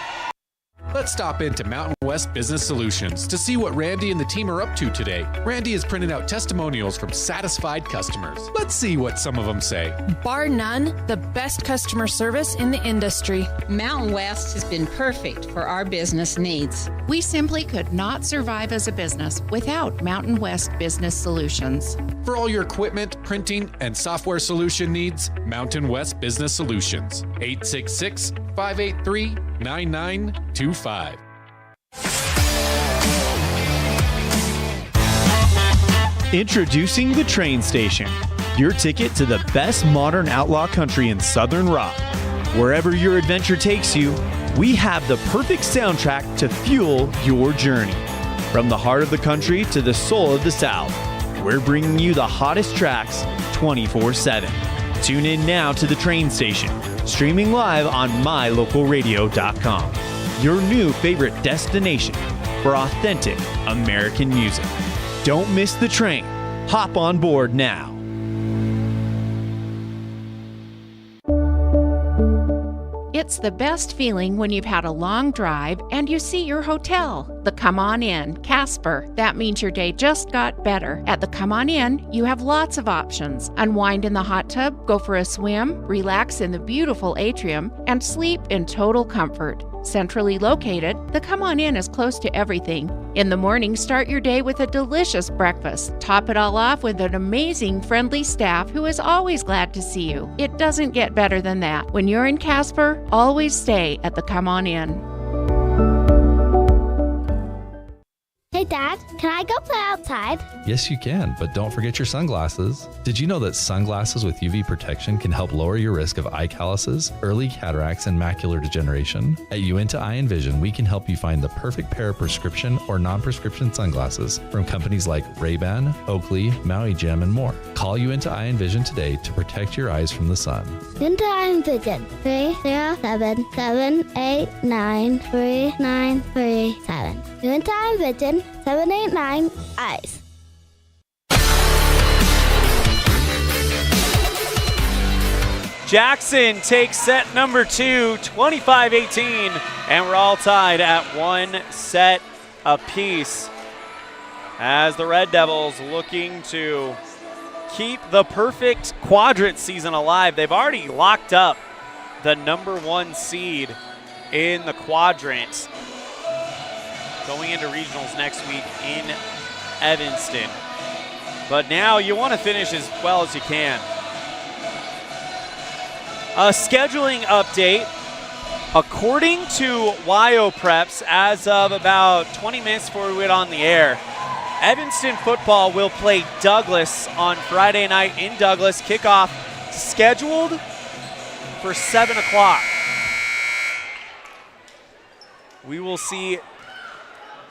Speaker 4: Let's stop into Mountain West Business Solutions to see what Randy and the team are up to today. Randy is printing out testimonials from satisfied customers. Let's see what some of them say.
Speaker 13: Bar none, the best customer service in the industry.
Speaker 14: Mountain West has been perfect for our business needs.
Speaker 16: We simply could not survive as a business without Mountain West Business Solutions.
Speaker 4: For all your equipment, printing, and software solution needs, Mountain West Business Solutions. 866-583-9925.
Speaker 18: Introducing the Train Station, your ticket to the best modern outlaw country in Southern Rock. Wherever your adventure takes you, we have the perfect soundtrack to fuel your journey. From the heart of the country to the soul of the South, we're bringing you the hottest tracks 24/7. Tune in now to the Train Station, streaming live on mylocalradio.com. Your new favorite destination for authentic American music. Don't miss the train. Hop on board now.
Speaker 16: It's the best feeling when you've had a long drive and you see your hotel, the Come On Inn, Casper. That means your day just got better. At the Come On Inn, you have lots of options. Unwind in the hot tub, go for a swim, relax in the beautiful atrium, and sleep in total comfort. Centrally located, the Come On Inn is close to everything. In the morning, start your day with a delicious breakfast. Top it all off with an amazing, friendly staff who is always glad to see you. It doesn't get better than that. When you're in Casper, always stay at the Come On Inn.
Speaker 19: Hey Dad, can I go play outside?
Speaker 20: Yes, you can, but don't forget your sunglasses. Did you know that sunglasses with UV protection can help lower your risk of eye calluses, early cataracts, and macular degeneration? At UNTI Eye and Vision, we can help you find the perfect pair of prescription or non-prescription sunglasses from companies like Ray-Ban, Oakley, Maui Jim, and more. Call UNTI Eye and Vision today to protect your eyes from the sun.
Speaker 19: UNTI Eye and Vision, 307-789-3937. UNTI Eye and Vision, 789 eyes.
Speaker 2: Jackson takes set number 2, 25-18, and we're all tied at 1 set apiece as the Red Devils looking to keep the perfect quadrant season alive. They've already locked up the number 1 seed in the quadrant going into regionals next week in Evanston. But now you want to finish as well as you can. A scheduling update. According to YO Preps, as of about 20 minutes before we went on the air, Evanston football will play Douglas on Friday night in Douglas. Kickoff scheduled for 7 o'clock. We will see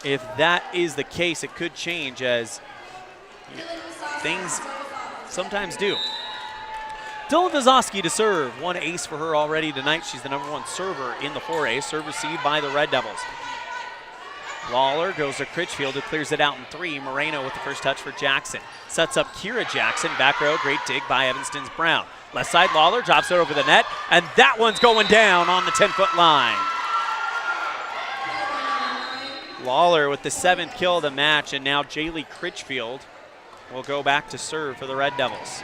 Speaker 2: if that is the case. It could change as things sometimes do. Dylan Vazowski to serve. One ace for her already tonight. She's the #1 server in the 4A. Serve received by the Red Devils. Lawler goes to Critchfield, who clears it out in 3. Moreno with the first touch for Jackson. Sets up Kira Jackson. Back row, great dig by Evanston's Brown. Left side, Lawler drops it over the net, and that one's going down on the 10-foot line. Lawler with the 7th kill of the match, and now Jaylee Critchfield will go back to serve for the Red Devils.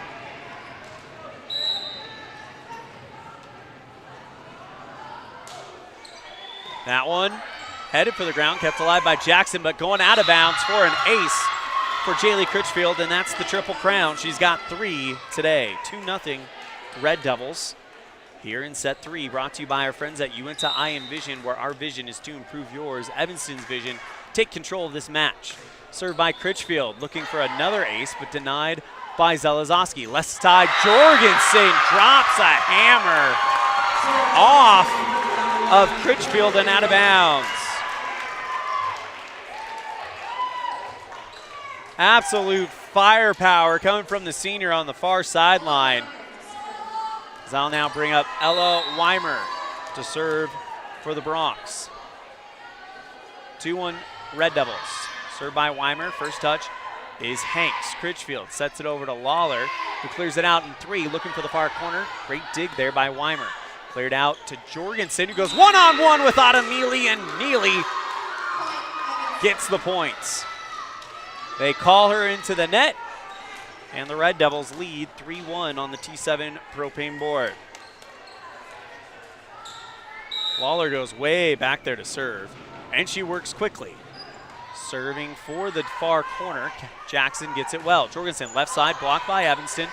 Speaker 2: That one headed for the ground, kept alive by Jackson, but going out of bounds for an ace for Jaylee Critchfield, and that's the Triple Crown. She's got 3 today. 2-0 Red Devils here in set 3, brought to you by our friends at Uinta Eye and Vision, where our vision is to improve yours. Evanston's vision. Take control of this match. Served by Critchfield, looking for another ace, but denied by Zelazowski. Left side, Jorgensen drops a hammer off of Critchfield and out of bounds. Absolute firepower coming from the senior on the far sideline. I'll now bring up Ella Weimer to serve for the Bronx. 2-1 Red Devils. Served by Weimer. First touch is Hanks. Critchfield sets it over to Lawler, who clears it out in 3, looking for the far corner. Great dig there by Weimer. Cleared out to Jorgensen, who goes one-on-one with Autumn Neely, and Neely gets the points. They call her into the net, and the Red Devils lead 3-1 on the T7 propane board. Lawler goes way back there to serve, and she works quickly. Serving for the far corner, Jackson gets it well. Jorgensen left side, blocked by Evanston.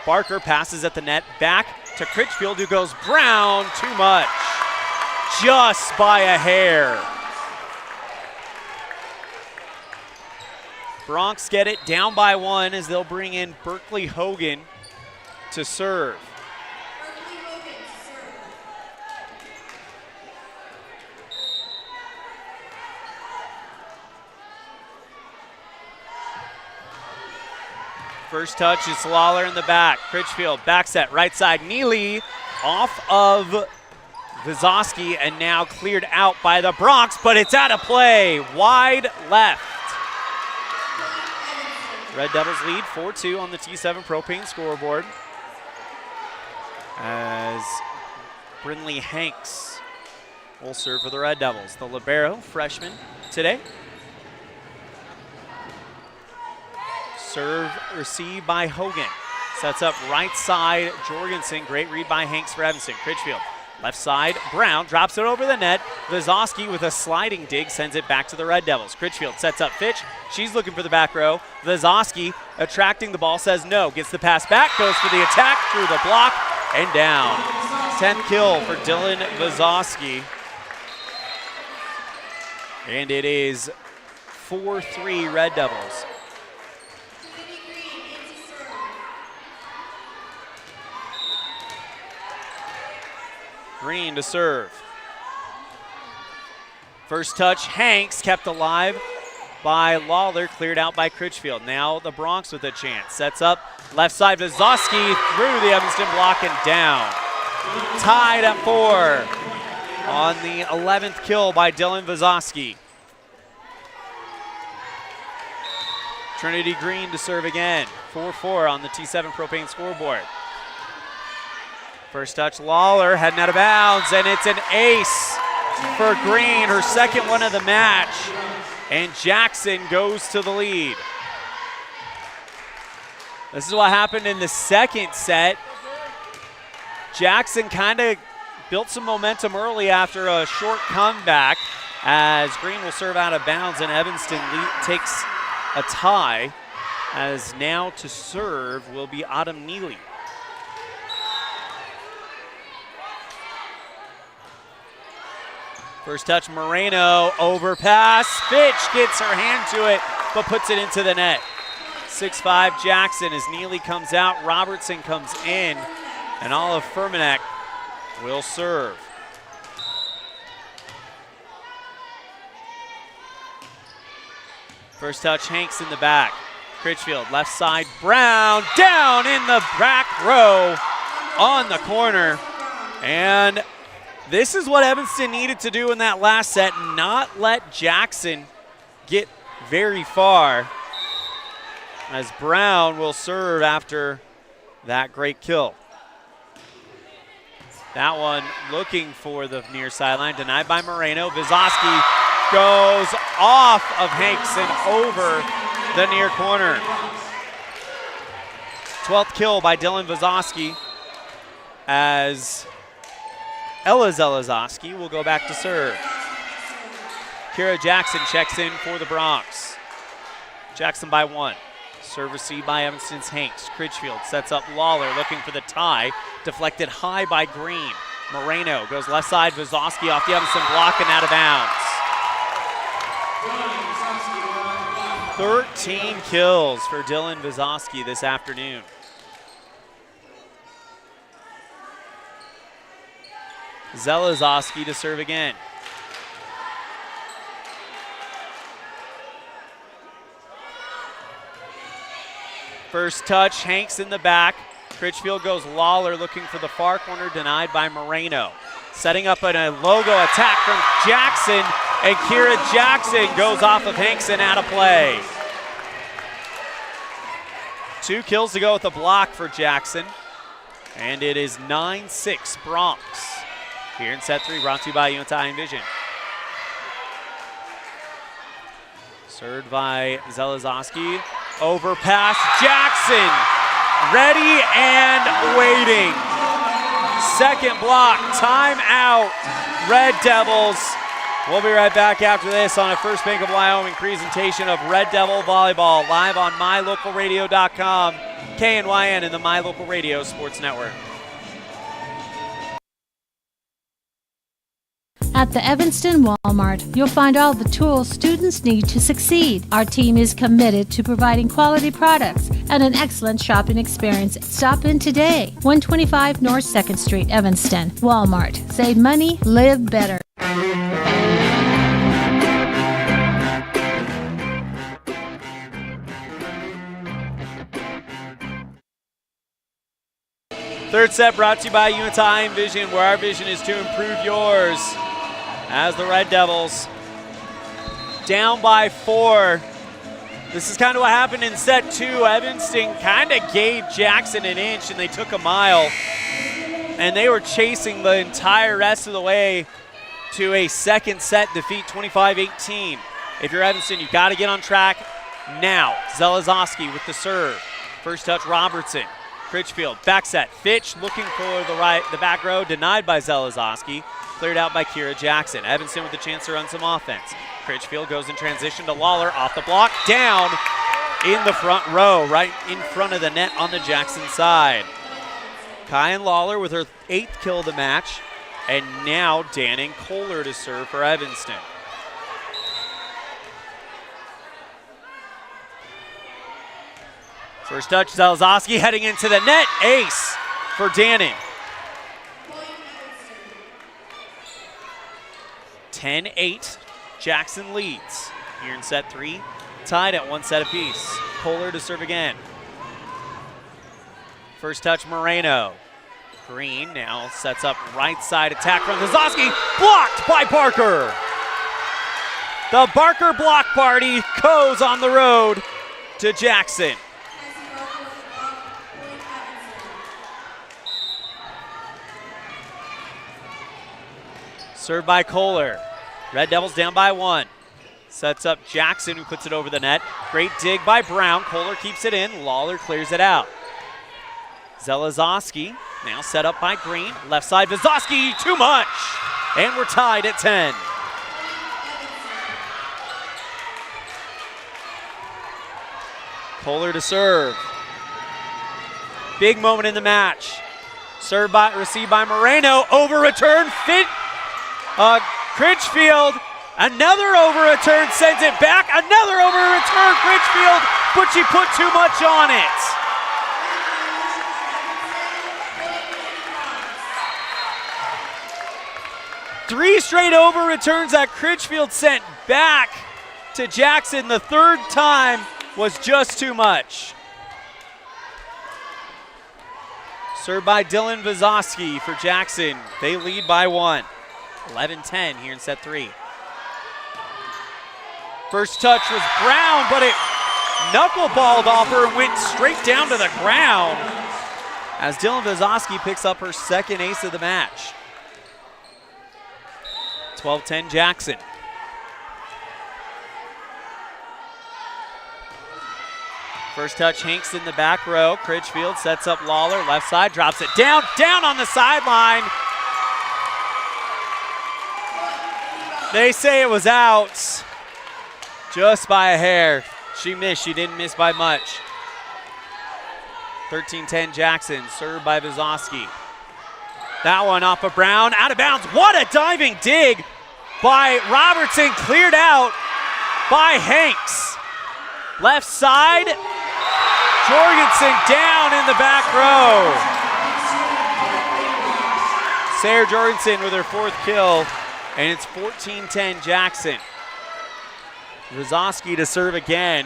Speaker 2: Barker passes at the net, back to Critchfield, who goes Brown, too much. Just by a hair. Bronx get it down by 1 as they'll bring in Berkeley Hogan to serve. First touch is Lawler in the back. Critchfield back set, right side. Neely off of Vazowski and now cleared out by the Bronx, but it's out of play. Wide left. Red Devils lead 4-2 on the T7 propane scoreboard as Brinley Hanks will serve for the Red Devils. The libero, freshman today. Serve received by Hogan. Sets up right side, Jorgensen. Great read by Hanks for Evanston. Critchfield. Left side, Brown drops it over the net. Vazowski with a sliding dig sends it back to the Red Devils. Critchfield sets up Fitch. She's looking for the back row. Vazowski attracting the ball, says no. Gets the pass back, goes for the attack, through the block, and down. 10th kill for Dylan Vazowski. And it is 4-3 Red Devils. Green to serve. First touch, Hanks kept alive by Lawler, cleared out by Critchfield. Now the Bronx with a chance. Sets up left side, Vazowski through the Evanston block and down. Tied at 4 on the 11th kill by Dylan Vazowski. Trinity Green to serve again. 4-4 on the T7 propane scoreboard. First touch, Lawler heading out of bounds, and it's an ace for Green, her second one of the match, and Jackson goes to the lead. This is what happened in the second set. Jackson kind of built some momentum early after a short comeback as Green will serve out of bounds, and Evanston takes a tie. as now to serve will be Autumn Neely. First touch, Moreno, overpass. Fitch gets her hand to it, but puts it into the net. 6-5 Jackson as Neely comes out, Robertson comes in, and Olliff Furmanek will serve. First touch, Hanks in the back. Critchfield, left side, Brown, down in the back row on the corner. And this is what Evanston needed to do in that last set, not let Jackson get very far, as Brown will serve after that great kill. That one looking for the near sideline, denied by Moreno. Vizosky goes off of Hanks and over the near corner. 12th kill by Dylan Vizosky, as Ella Zelazowski will go back to serve. Kira Jackson checks in for the Bronx. Jackson by 1. Serve received by Evanston's Hanks. Critchfield sets up Lawler looking for the tie. Deflected high by Green. Moreno goes left side. Vizosky off the Evanston block and out of bounds. 13 kills for Dylan Vizosky this afternoon. Zelazowski to serve again. First touch, Hanks in the back. Critchfield goes Lawler looking for the far corner, denied by Moreno. Setting up a logo attack from Jackson, and Kira Jackson goes off of Hanks and out of play. 2 kills to go with the block for Jackson, and it is 9-6 Bronx. Here in set 3, brought to you by Uinta Eye and Vision. Served by Zelazowski. Overpass, Jackson, ready and waiting. Second block, timeout, Red Devils. We'll be right back after this on a First Bank of Wyoming presentation of Red Devil Volleyball, live on mylocalradio.com, KNYN, and the My Local Radio Sports Network.
Speaker 5: At the Evanston Walmart, you'll find all the tools students need to succeed. Our team is committed to providing quality products and an excellent shopping experience. Stop in today. 125 North 2nd Street, Evanston. Walmart. Save money, live better.
Speaker 2: Third set brought to you by Uinta Eye and Vision, where our vision is to improve yours. As the Red Devils down by 4. This is kind of what happened in set 2. Evanston kind of gave Jackson an inch and they took a mile. And they were chasing the entire rest of the way to a second set defeat, 25-18. If you're Evanston, you've got to get on track now. Zelazowski with the serve. First touch, Robertson. Critchfield, back set. Fitch looking for the back row, denied by Zelazowski. Cleared out by Kira Jackson. Evanston with the chance to run some offense. Critchfield goes in transition to Lawler, off the block, down in the front row, right in front of the net on the Jackson side. Kyan Lawler with her 8th kill of the match, and now Dannon Kohler to serve for Evanston. First touch, Zelazowski heading into the net, ace for Dannon. 10-8, Jackson leads here in set 3, tied at 1 set apiece. Kohler to serve again. First touch, Moreno. Green now sets up right side attack from Vizosky, blocked by Barker. The Barker block party goes on the road to Jackson. Served by Kohler. Red Devils down by 1. Sets up Jackson, who puts it over the net. Great dig by Brown. Kohler keeps it in. Lawler clears it out. Zelazowski now set up by Green. Left side, Vizosky, too much. And we're tied at 10. Kohler to serve. Big moment in the match. Received by Moreno, over return, Critchfield, another over return, sends it back, another over return, Critchfield, but she put too much on it. Three straight over returns that Critchfield sent back to Jackson. The third time was just too much. Served by Dylan Vazowski for Jackson. They lead by 1. 11-10 here in set 3. First touch was Brown, but it knuckleballed off her and went straight down to the ground as Dylan Vazowski picks up her second ace of the match. 12-10 Jackson. First touch, Hanks in the back row. Critchfield sets up Lawler, left side, drops it down on the sideline. They say it was out just by a hair. She missed, she didn't miss by much. 13-10 Jackson, served by Vazowski. That one off of Brown, out of bounds. What a diving dig by Robertson, cleared out by Hanks. Left side, Jorgensen down in the back row. Sarah Jorgensen with her 4th kill, and it's 14-10 Jackson. Vazowski to serve again.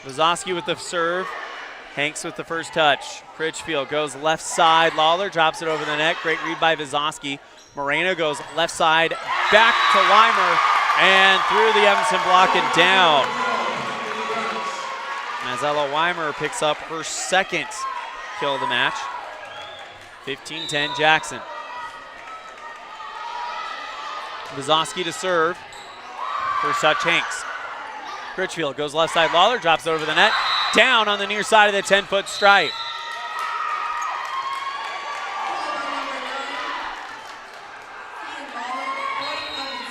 Speaker 2: Vazowski with the serve. Hanks with the first touch. Critchfield goes left side. Lawler drops it over the net. Great read by Vazowski. Moreno goes left side, back to Weimer, and through the Evanston block and down. Mazella Weimer picks up her second kill of the match. 15-10 Jackson. Vazowski to serve. First touch, Hanks. Critchfield goes left side. Lawler drops it over the net. Down on the near side of the 10-foot stripe.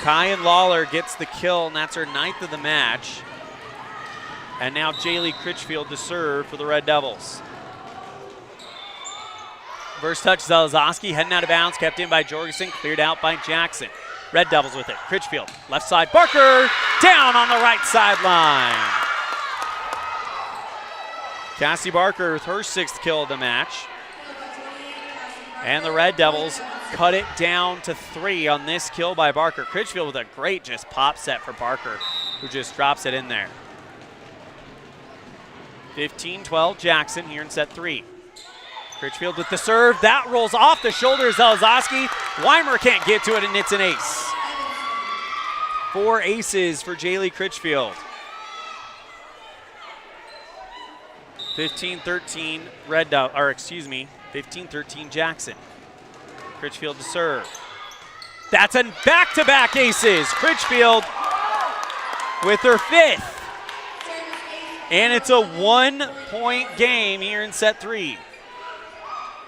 Speaker 2: Kyan Lawler gets the kill, and that's her 9th of the match. And now Jaylee Critchfield to serve for the Red Devils. First touch, Zalazowski heading out of bounds, kept in by Jorgensen, cleared out by Jackson. Red Devils with it. Critchfield, left side, Barker, down on the right sideline. Cassie Barker with her 6th kill of the match. And the Red Devils cut it down to 3 on this kill by Barker. Critchfield with a great just pop set for Barker, who just drops it in there. 15-12 Jackson here in set 3. Critchfield with the serve. That rolls off the shoulder of Zalazowski. Weimer can't get to it, and it's an ace. 4 aces for Jaylee Critchfield. 15-13 15-13 Jackson. Critchfield to serve. That's a back-to-back aces. Critchfield with her 5th. And it's a 1-point game here in set 3.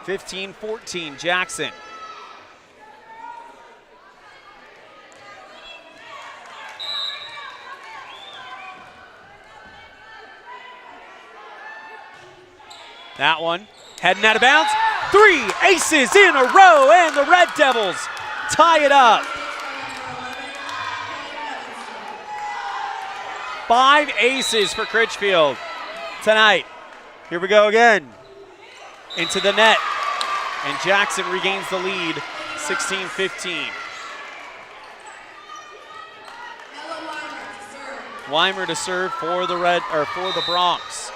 Speaker 2: 15-14 Jackson. That one heading out of bounds. 3 aces in a row, and the Red Devils tie it up. 5 aces for Critchfield tonight. Here we go again. Into the net, and Jackson regains the lead, 16-15. Weimer to serve for the Bronx.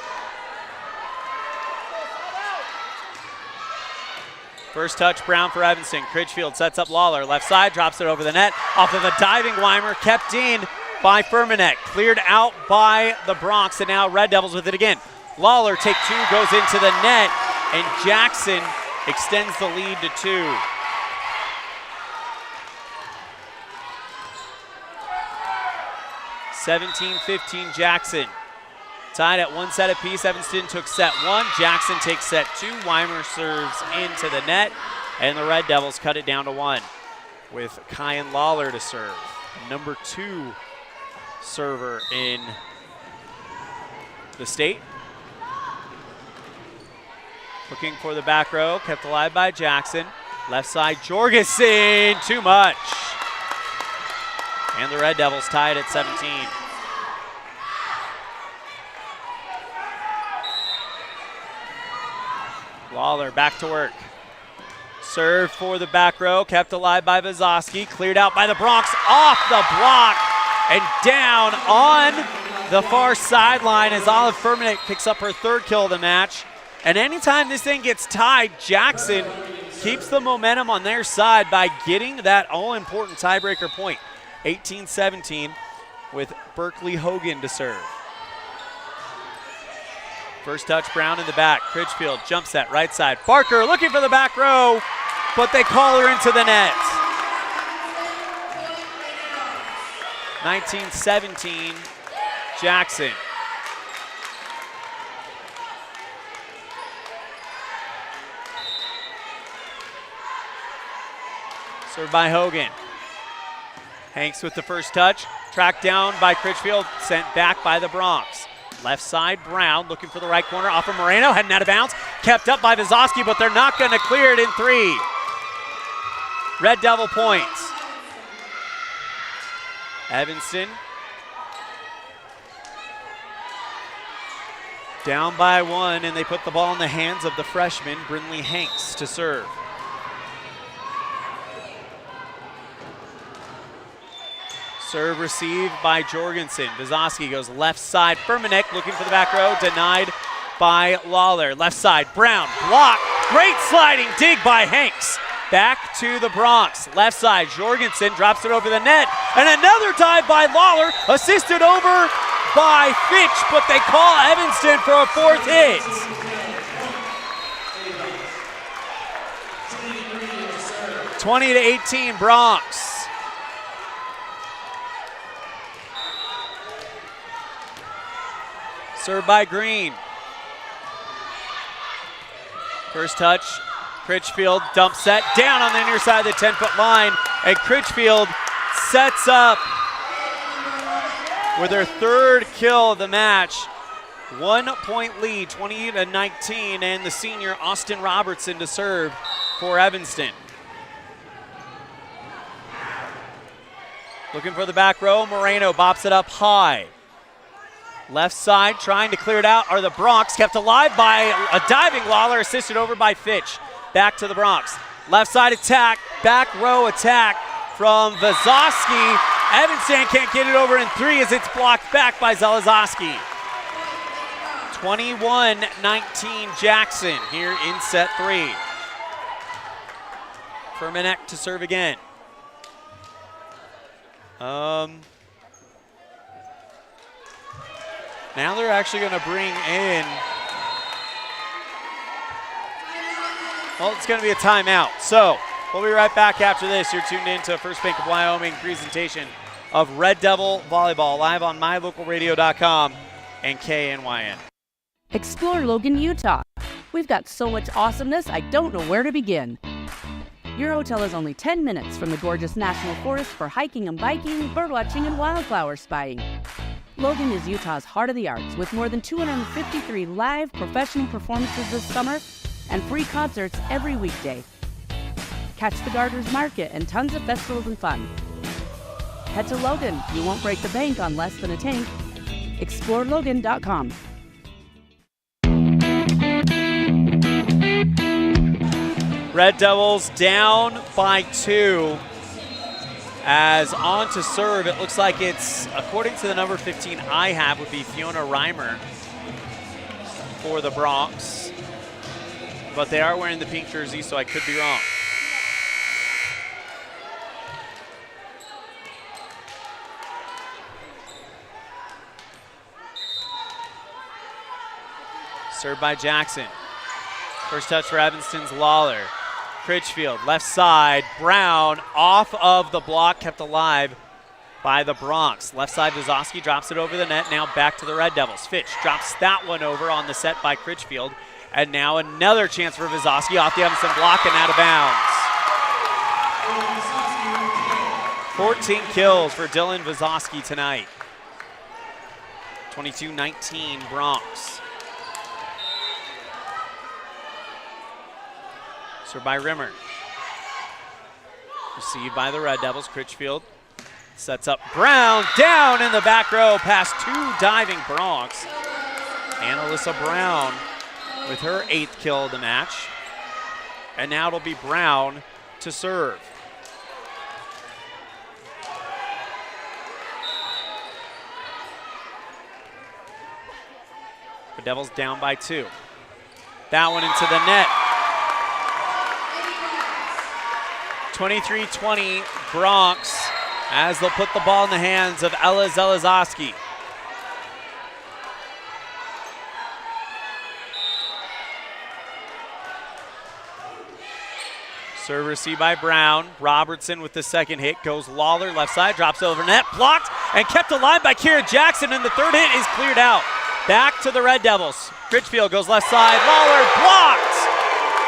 Speaker 2: First touch, Brown for Evanston. Critchfield sets up Lawler. Left side, drops it over the net. Off of a diving Weimer, kept in by Firmanek. Cleared out by the Bronx, and now Red Devils with it again. Lawler, take 2, goes into the net, and Jackson extends the lead to 2. (17-15) Jackson. Tied at 1 set apiece. Evanston took set 1. Jackson takes set 2. Weimer serves into the net. And the Red Devils cut it down to 1 with Kyan Lawler to serve. Number 2 server in the state. Looking for the back row, kept alive by Jackson. Left side, Jorgensen, too much. And the Red Devils tied at 17. Lawler back to work. Serve for the back row, kept alive by Vazoski, cleared out by the Bronx, off the block, and down on the far sideline as Olliff Firmanek picks up her 3rd kill of the match. And anytime this thing gets tied, Jackson keeps the momentum on their side by getting that all-important tiebreaker point. 18-17 with Berkeley Hogan to serve. First touch, Brown in the back. Critchfield jump set, right side. Barker looking for the back row, but they call her into the net. 19-17, Jackson. Served by Hogan. Hanks with the first touch. Tracked down by Critchfield. Sent back by the Bronx. Left side, Brown looking for the right corner. Off of Moreno. Heading out of bounds. Kept up by Vazoski, but they're not going to clear it in 3. Red Devil points. Evanston. Down by 1, and they put the ball in the hands of the freshman, Brinley Hanks, to serve. Serve received by Jorgensen. Vazoski goes left side. Firmanek looking for the back row. Denied by Lawler. Left side. Brown. Block. Great sliding dig by Hanks. Back to the Bronx. Left side. Jorgensen drops it over the net. And another dive by Lawler. Assisted over by Fitch, but they call Evanston for a 4th hit. (20-18) Bronx. Served by Green. First touch, Critchfield dump set down on the near side of the 10-foot line, and Critchfield sets up with her 3rd kill of the match. 1-point lead, 20-19, and the senior Austin Robertson to serve for Evanston. Looking for the back row, Moreno bops it up high. Left side, trying to clear it out, are the Bronx, kept alive by a diving Lawler, assisted over by Fitch. Back to the Bronx. Left side attack, back row attack from Vazoski. Evanston can't get it over in 3 as it's blocked back by Zelezoski. 21-19 Jackson here in set 3. Firmanek to serve again. Now they're actually going to bring in, well, it's going to be a timeout. So we'll be right back after this. You're tuned in to First Bank of Wyoming presentation of Red Devil Volleyball live on mylocalradio.com and KNYN.
Speaker 6: Explore Logan, Utah. We've got so much awesomeness, I don't know where to begin. Your hotel is only 10 minutes from the gorgeous National Forest for hiking and biking, birdwatching, and wildflower spying. Logan is Utah's heart of the arts with more than 253 live professional performances this summer and free concerts every weekday. Catch the Garters Market and tons of festivals and fun. Head to Logan. You won't break the bank on less than a tank. ExploreLogan.com.
Speaker 2: Red Devils down by 2. As on to serve, it looks like it's, according to the number 15 I have, would be Fiona Reimer for the Bronx. But they are wearing the pink jersey, so I could be wrong. Served by Jackson. First touch for Evanston's Lawler. Critchfield, left side, Brown off of the block, kept alive by the Bronx. Left side, Vazoski drops it over the net, now back to the Red Devils. Fitch drops that one over on the set by Critchfield. And now another chance for Vizoski off the Evanston block and out of bounds. 14 kills for Dylan Vizoski tonight. 22-19 Bronx. Served by Rimmer. Received by the Red Devils. Critchfield sets up Brown. Down in the back row past two diving Bronx. And Alyssa Brown with her 8th kill of the match. And now it'll be Brown to serve. The Devils down by 2. That one into the net. 23-20 Bronx as they'll put the ball in the hands of Ella Zelezoski. Serve received by Brown. Robertson with the second hit. Goes Lawler left side, drops over net, blocked and kept alive by Kira Jackson, and the third hit is cleared out. Back to the Red Devils. Critchfield goes left side. Lawler blocked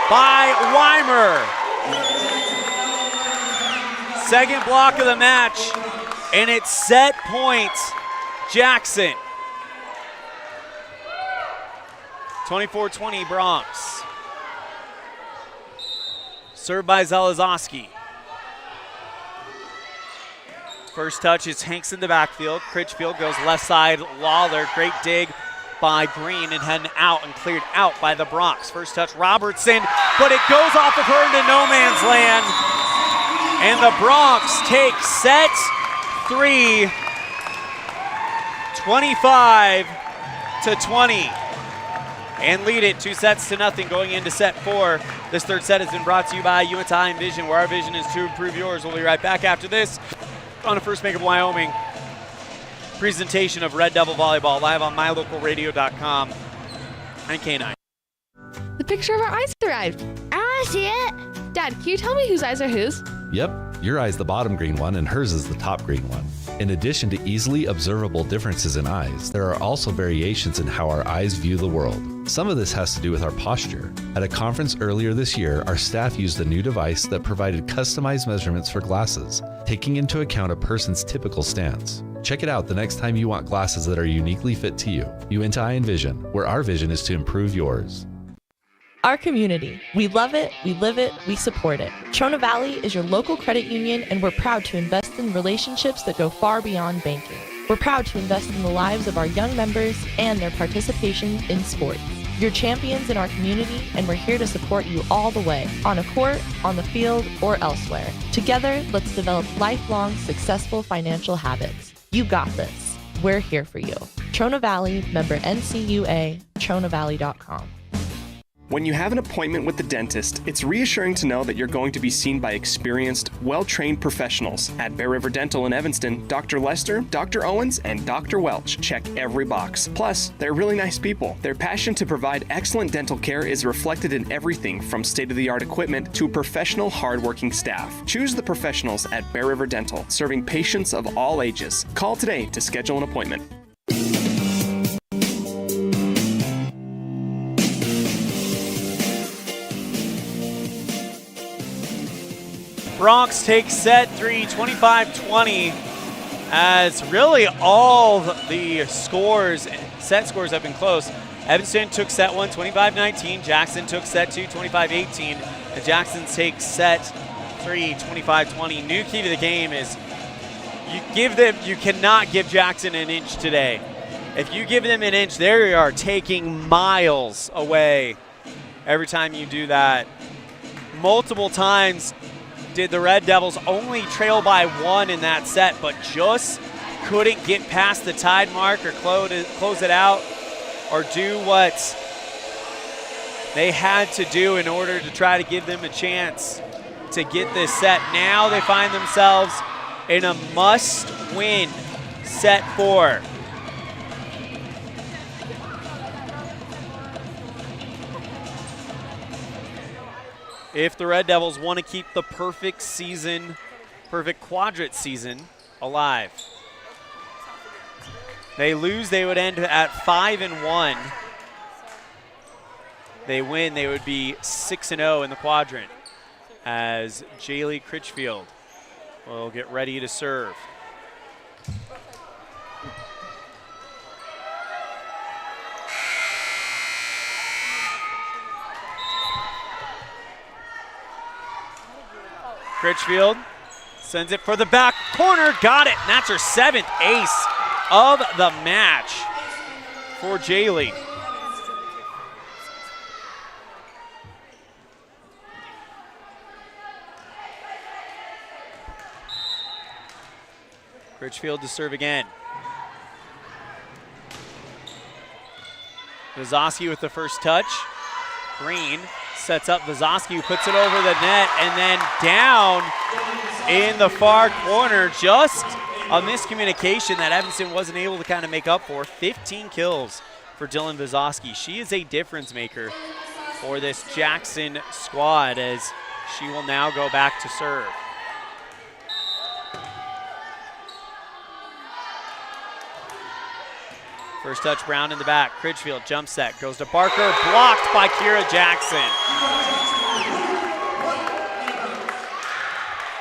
Speaker 2: by Weimer. Second block of the match, and it's set point Jackson. 24-20 Bronx. Served by Zelezoski. First touch is Hanks in the backfield. Critchfield goes left side. Lawler, great dig by Green and heading out and cleared out by the Bronx. First touch Robertson, but it goes off of her into no man's land. And the Bronx take set 3, 25-20, and lead it 2-0 going into set 4. This third set has been brought to you by UNT Envision, where our vision is to improve yours. We'll be right back after this on a First Bank of Wyoming presentation of Red Devil Volleyball live on mylocalradio.com and K9.
Speaker 29: The picture of our eyes arrived.
Speaker 19: I want to see it.
Speaker 29: Dad, can you tell me whose eyes are whose?
Speaker 20: Yep, your eye's the bottom green one and hers is the top green one. In addition to easily observable differences in eyes, there are also variations in how our eyes view the world. Some of this has to do with our posture. At a conference earlier this year, our staff used a new device that provided customized measurements for glasses, taking into account a person's typical stance. Check it out the next time you want glasses that are uniquely fit to you. UNT Envision, where our vision is to improve yours.
Speaker 7: Our community. We love it, we live it, we support it. Trona Valley is your local credit union, and we're proud to invest in relationships that go far beyond banking. We're proud to invest in the lives of our young members and their participation in sports. You're champions in our community, and we're here to support you all the way, on a court, on the field, or elsewhere. Together, let's develop lifelong, successful financial habits. You got this. We're here for you. Trona Valley, member NCUA, TronaValley.com.
Speaker 8: When you have an appointment with the dentist, it's reassuring to know that you're going to be seen by experienced, well-trained professionals. At Bear River Dental in Evanston, Dr. Lester, Dr. Owens, and Dr. Welch check every box. Plus, they're really nice people. Their passion to provide excellent dental care is reflected in everything from state-of-the-art equipment to professional, hard-working staff. Choose the professionals at Bear River Dental, serving patients of all ages. Call today to schedule an appointment.
Speaker 2: Bronx takes set 3, 25-20, as really all the scores, set scores have been close. Evanston took set 1, 25-19. Jackson took set 2, 25-18. And Jackson takes set 3, 25-20. New key to the game is you cannot give Jackson an inch today. If you give them an inch, they are taking miles away every time you do that. Multiple times did the Red Devils only trail by 1 in that set, but just couldn't get past the tide mark or close it out or do what they had to do in order to try to give them a chance to get this set. Now they find themselves in a must-win set 4. If the Red Devils want to keep the perfect quadrant season alive. They lose, they would end at 5-1. they win, they would be 6-0 in the quadrant as Jaylee Critchfield will get ready to serve. Critchfield sends it for the back corner, got it, and that's her 7th ace of the match for Jaylee. Critchfield to serve again. Vazosky with the first touch. Green sets up Vazosky, who puts it over the net, and then down in the far corner. Just a miscommunication that Evanston wasn't able to kind of make up for. 15 kills for Dylan Vazosky. She is a difference maker for this Jackson squad as she will now go back to serve. First touch, Brown in the back. Critchfield jump set, goes to Barker, blocked by Kira Jackson.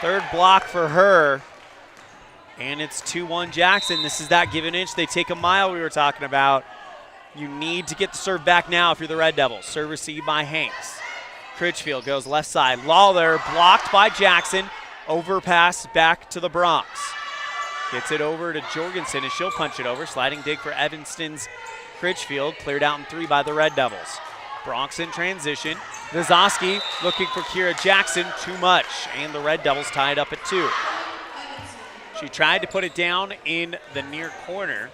Speaker 2: Third block for her, and it's 2-1 Jackson. This is that give an inch, they take a mile we were talking about. You need to get the serve back now if you're the Red Devils. Serve received by Hanks. Critchfield goes left side. Lawler blocked by Jackson. Overpass back to the Bronx. Gets it over to Jorgensen and she'll punch it over. Sliding dig for Evanston's Critchfield. Cleared out in 3 by the Red Devils. Bronx in transition. Vazosky looking for Kira Jackson. Too much. And the Red Devils tied up at 2. She tried to put it down in the near corner.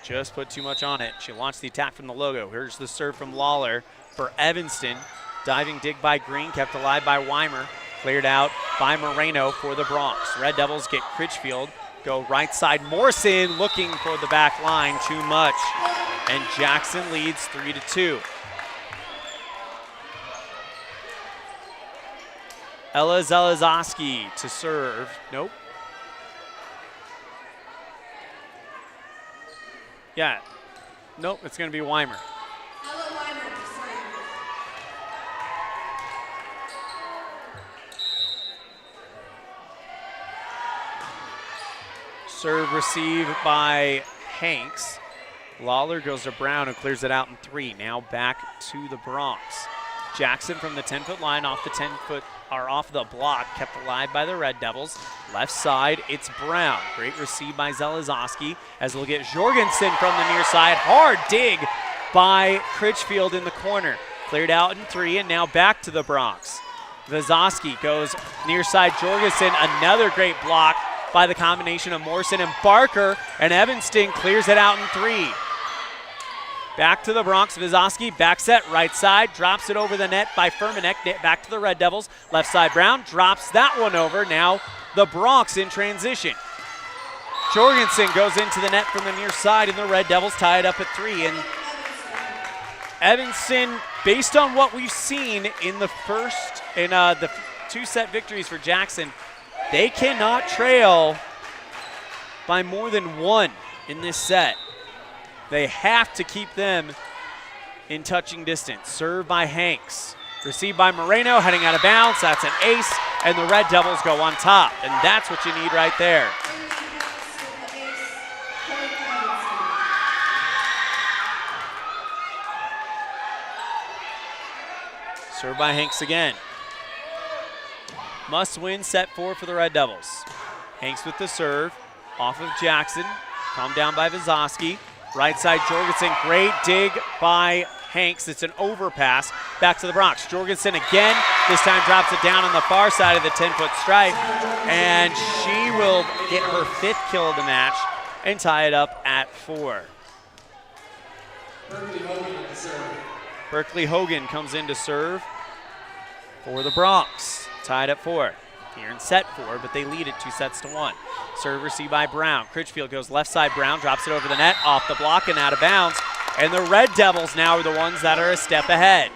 Speaker 2: Just put too much on it. She launched the attack from the logo. Here's the serve from Lawler for Evanston. Diving dig by Green. Kept alive by Weimer. Cleared out by Moreno for the Bronx. Red Devils get Critchfield. Go right side. Morrison looking for the back line. Too much. And Jackson leads 3-2. Ella Zalazowski to serve. Nope. Yeah. Nope, it's going to be Weimer. Serve received by Hanks. Lawler goes to Brown, who clears it out in 3. Now back to the Bronx. Jackson from the 10-foot line off the 10-foot, or off the block, kept alive by the Red Devils. Left side, it's Brown. Great receive by Zelazowski, as we'll get Jorgensen from the near side. Hard dig by Critchfield in the corner. Cleared out in 3, and now back to the Bronx. Vazosky goes near side. Jorgensen, another great block by the combination of Morrison and Barker, and Evanston clears it out in 3. Back to the Bronx. Vazosky, back set, right side, drops it over the net by Furmanek. Back to the Red Devils. Left side, Brown drops that one over. Now the Bronx in transition. Jorgensen goes into the net from the near side, and the Red Devils tie it up at 3. And Evanston, based on what we've seen in the first, in the 2 set victories for Jackson, they cannot trail by more than 1 in this set. They have to keep them in touching distance. Served by Hanks. Received by Moreno, heading out of bounds. That's an ace, and the Red Devils go on top. And that's what you need right there. Served by Hanks again. Must win set 4 for the Red Devils. Hanks with the serve. Off of Jackson. Calmed down by Vazosky. Right side, Jorgensen. Great dig by Hanks. It's an overpass. Back to the Bronx. Jorgensen again. This time drops it down on the far side of the 10-foot stripe. And she will get her 5th kill of the match and tie it up at 4. Berkeley Hogan comes in to serve for the Bronx. Tied at 4. Here in set 4, but they lead it 2-1. Serve received by Brown. Critchfield goes left side. Brown drops it over the net, off the block and out of bounds. And the Red Devils now are the ones that are a step ahead.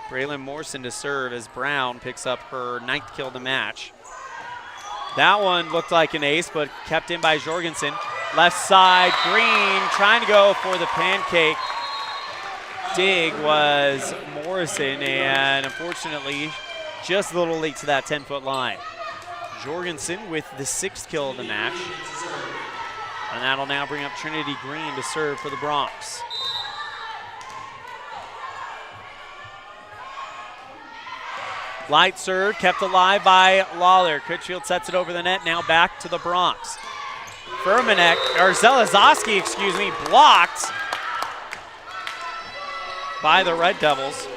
Speaker 2: Braylon Morrison to serve as Brown picks up her 9th kill of the match. That one looked like an ace, but kept in by Jorgensen. Left side, Green trying to go for the pancake. Dig was Morrison, and unfortunately, just a little late to that 10-foot line. Jorgensen with the 6th kill of the match. And that'll now bring up Trinity Green to serve for the Bronx. Light serve, kept alive by Lawler. Critchfield sets it over the net, now back to the Bronx. Zelezoski, blocked by the Red Devils.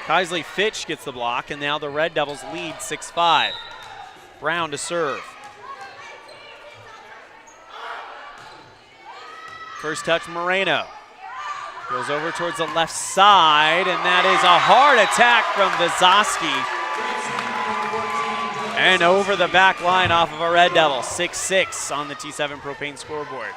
Speaker 2: Kaisley Fitch gets the block, and now the Red Devils lead 6-5. Brown to serve. First touch, Moreno. Goes over towards the left side, and that is a hard attack from Vizoski. And over the back line off of a Red Devil. 6-6 on the T7 Propane scoreboard.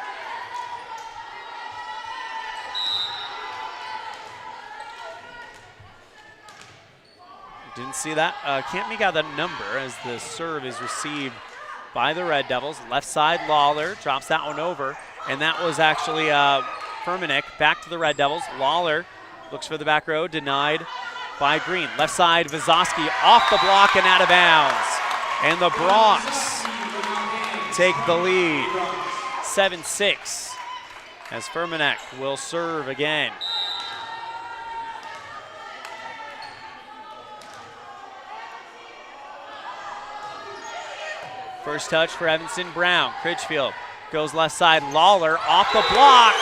Speaker 2: Didn't see that. Can't make out the number as the serve is received by the Red Devils. Left side, Lawler drops that one over, and that was actually Firmanek back to the Red Devils. Lawler looks for the back row, denied by Green. Left side, Vizoski off the block and out of bounds. And the Bronx take the lead, 7-6, as Firmanek will serve again. First touch for Evanston, Brown. Critchfield goes left side, Lawler off the block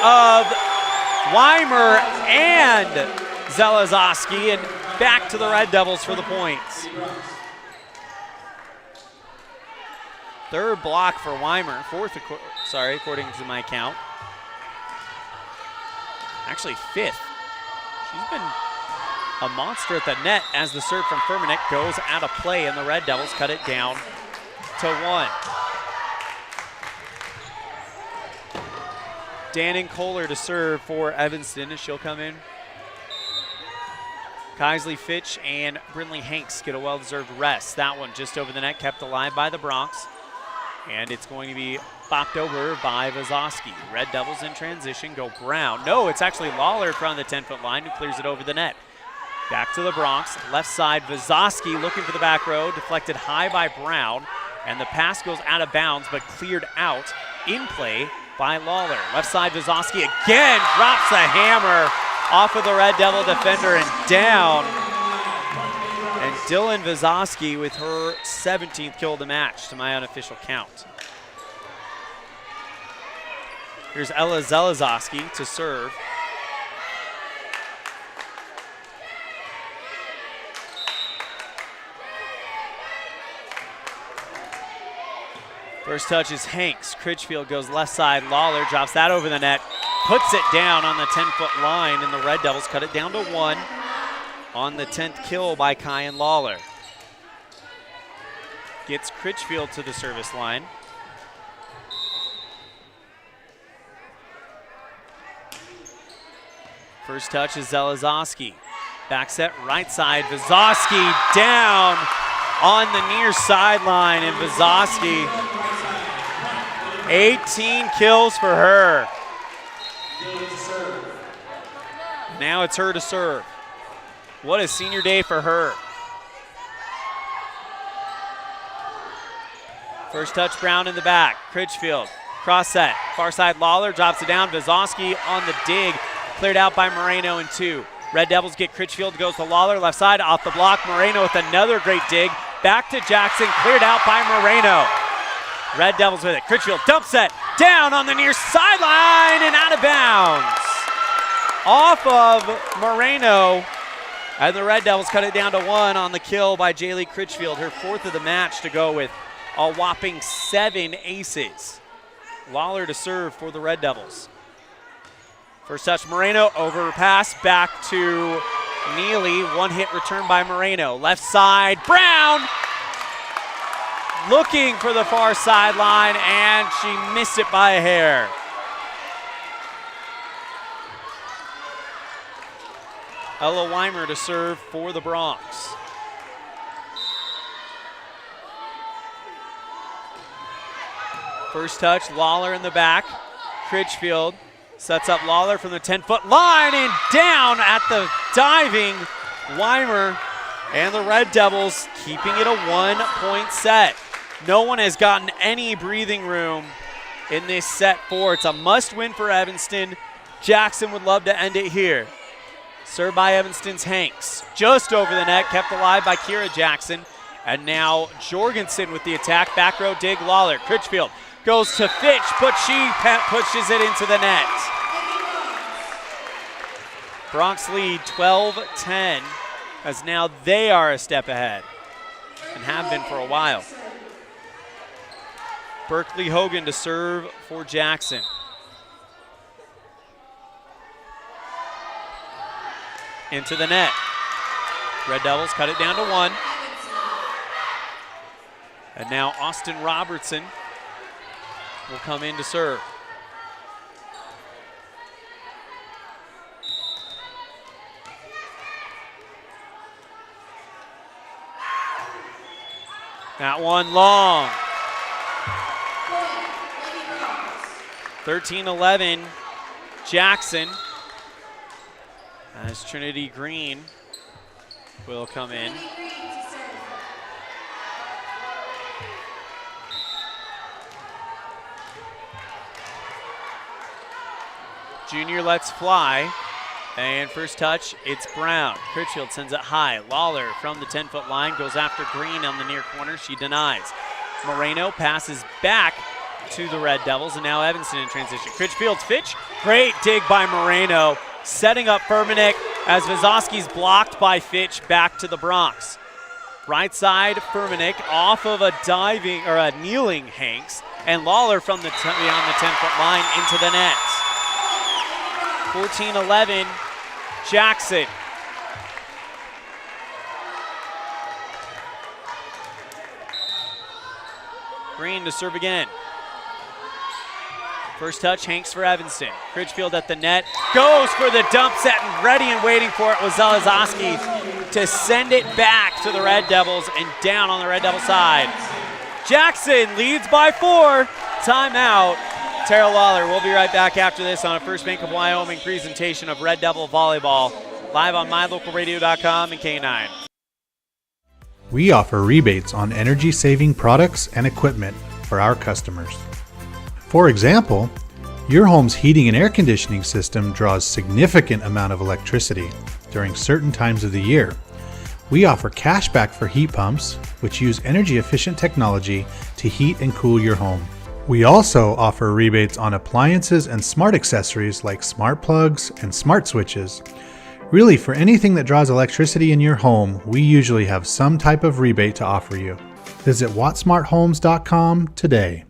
Speaker 2: of Weimer and Zelezoski, and back to the Red Devils for the points. Third block for Weimer, according to my count. Actually 5th. She's been a monster at the net as the serve from Firmanek goes out of play, and the Red Devils cut it down to 1. Dannon Kohler to serve for Evanston as she'll come in. Kaisley Fitch and Brinley Hanks get a well-deserved rest. That one just over the net, kept alive by the Bronx. And it's going to be bopped over by Vizoski. Red Devils in transition, go Brown. No, it's actually Lawler in front of the 10-foot line who clears it over the net. Back to the Bronx, left side, Vizoski looking for the back row, deflected high by Brown. And the pass goes out of bounds, but cleared out in play by Lawler. Left side, Vizoski again drops the hammer off of the Red Devil defender and down. And Dylan Vizoski with her 17th kill of the match to my unofficial count. Here's Ella Zelezoski to serve. First touch is Hanks. Critchfield goes left side. Lawler drops that over the net. Puts it down on the 10-foot line, and the Red Devils cut it down to 1 on the 10th kill by Kyan Lawler. Gets Critchfield to the service line. First touch is Zelezoski. Back set right side. Vizoski down on the near sideline, and Vizoski, 18 kills for her. Now it's her to serve. What a senior day for her. First touch, Brown in the back. Critchfield, cross set. Far side, Lawler drops it down. Vizoski on the dig. Cleared out by Moreno in 2. Red Devils get Critchfield, goes to Lawler, left side, off the block. Moreno with another great dig. Back to Jackson, cleared out by Moreno. Red Devils with it. Critchfield dump set, down on the near sideline and out of bounds. Off of Moreno, and the Red Devils cut it down to 1 on the kill by Jaylee Critchfield, her 4th of the match to go with a whopping 7 aces. Lawler to serve for the Red Devils. First touch, Moreno, overpass, back to Neely. One hit return by Moreno. Left side, Brown looking for the far sideline, and she missed it by a hair. Ella Weimer to serve for the Bronx. First touch, Lawler in the back. Critchfield sets up Lawler from the 10-foot line and down at the diving Weimer. And the Red Devils keeping it a 1-point set. No one has gotten any breathing room in this set 4. It's a must-win for Evanston. Jackson would love to end it here. Served by Evanston's Hanks. Just over the net, kept alive by Kira Jackson. And now Jorgensen with the attack. Back row dig, Lawler. Critchfield goes to Fitch, but she pushes it into the net. Bronx lead 12-10, as now they are a step ahead and have been for a while. Berkeley Hogan to serve for Jackson. Into the net. Red Devils cut it down to 1. And now Austin Robertson will come in to serve. That one long. 13-11, Jackson, as Trinity Green will come in. Junior lets fly, and first touch, it's Brown. Critchfield sends it high. Lawler from the 10-foot line goes after Green on the near corner. She denies. Moreno passes back to the Red Devils, and now Evanston in transition. Critchfield's Fitch, great dig by Moreno, setting up Furmanek as Vizowski's blocked by Fitch back to the Bronx. Right side, Furmanek off of a diving or a kneeling Hanks, and Lawler from the beyond the 10-foot line into the net. 14-11, Jackson. Green to serve again. First touch, Hanks for Evanston. Critchfield at the net, goes for the dump set, and ready and waiting for it was Zalazowski to send it back to the Red Devils and down on the Red Devil side. Jackson leads by 4. Timeout. Tara Lawler. We'll be right back after this on a First Bank of Wyoming presentation of Red Devil Volleyball, live on mylocalradio.com and K9.
Speaker 3: We offer rebates on energy-saving products and equipment for our customers. For example, your home's heating and air conditioning system draws significant amount of electricity during certain times of the year. We offer cash back for heat pumps, which use energy-efficient technology to heat and cool your home. We also offer rebates on appliances and smart accessories like smart plugs and smart switches. Really, for anything that draws electricity in your home, we usually have some type of rebate to offer you. Visit wattsmarthomes.com today.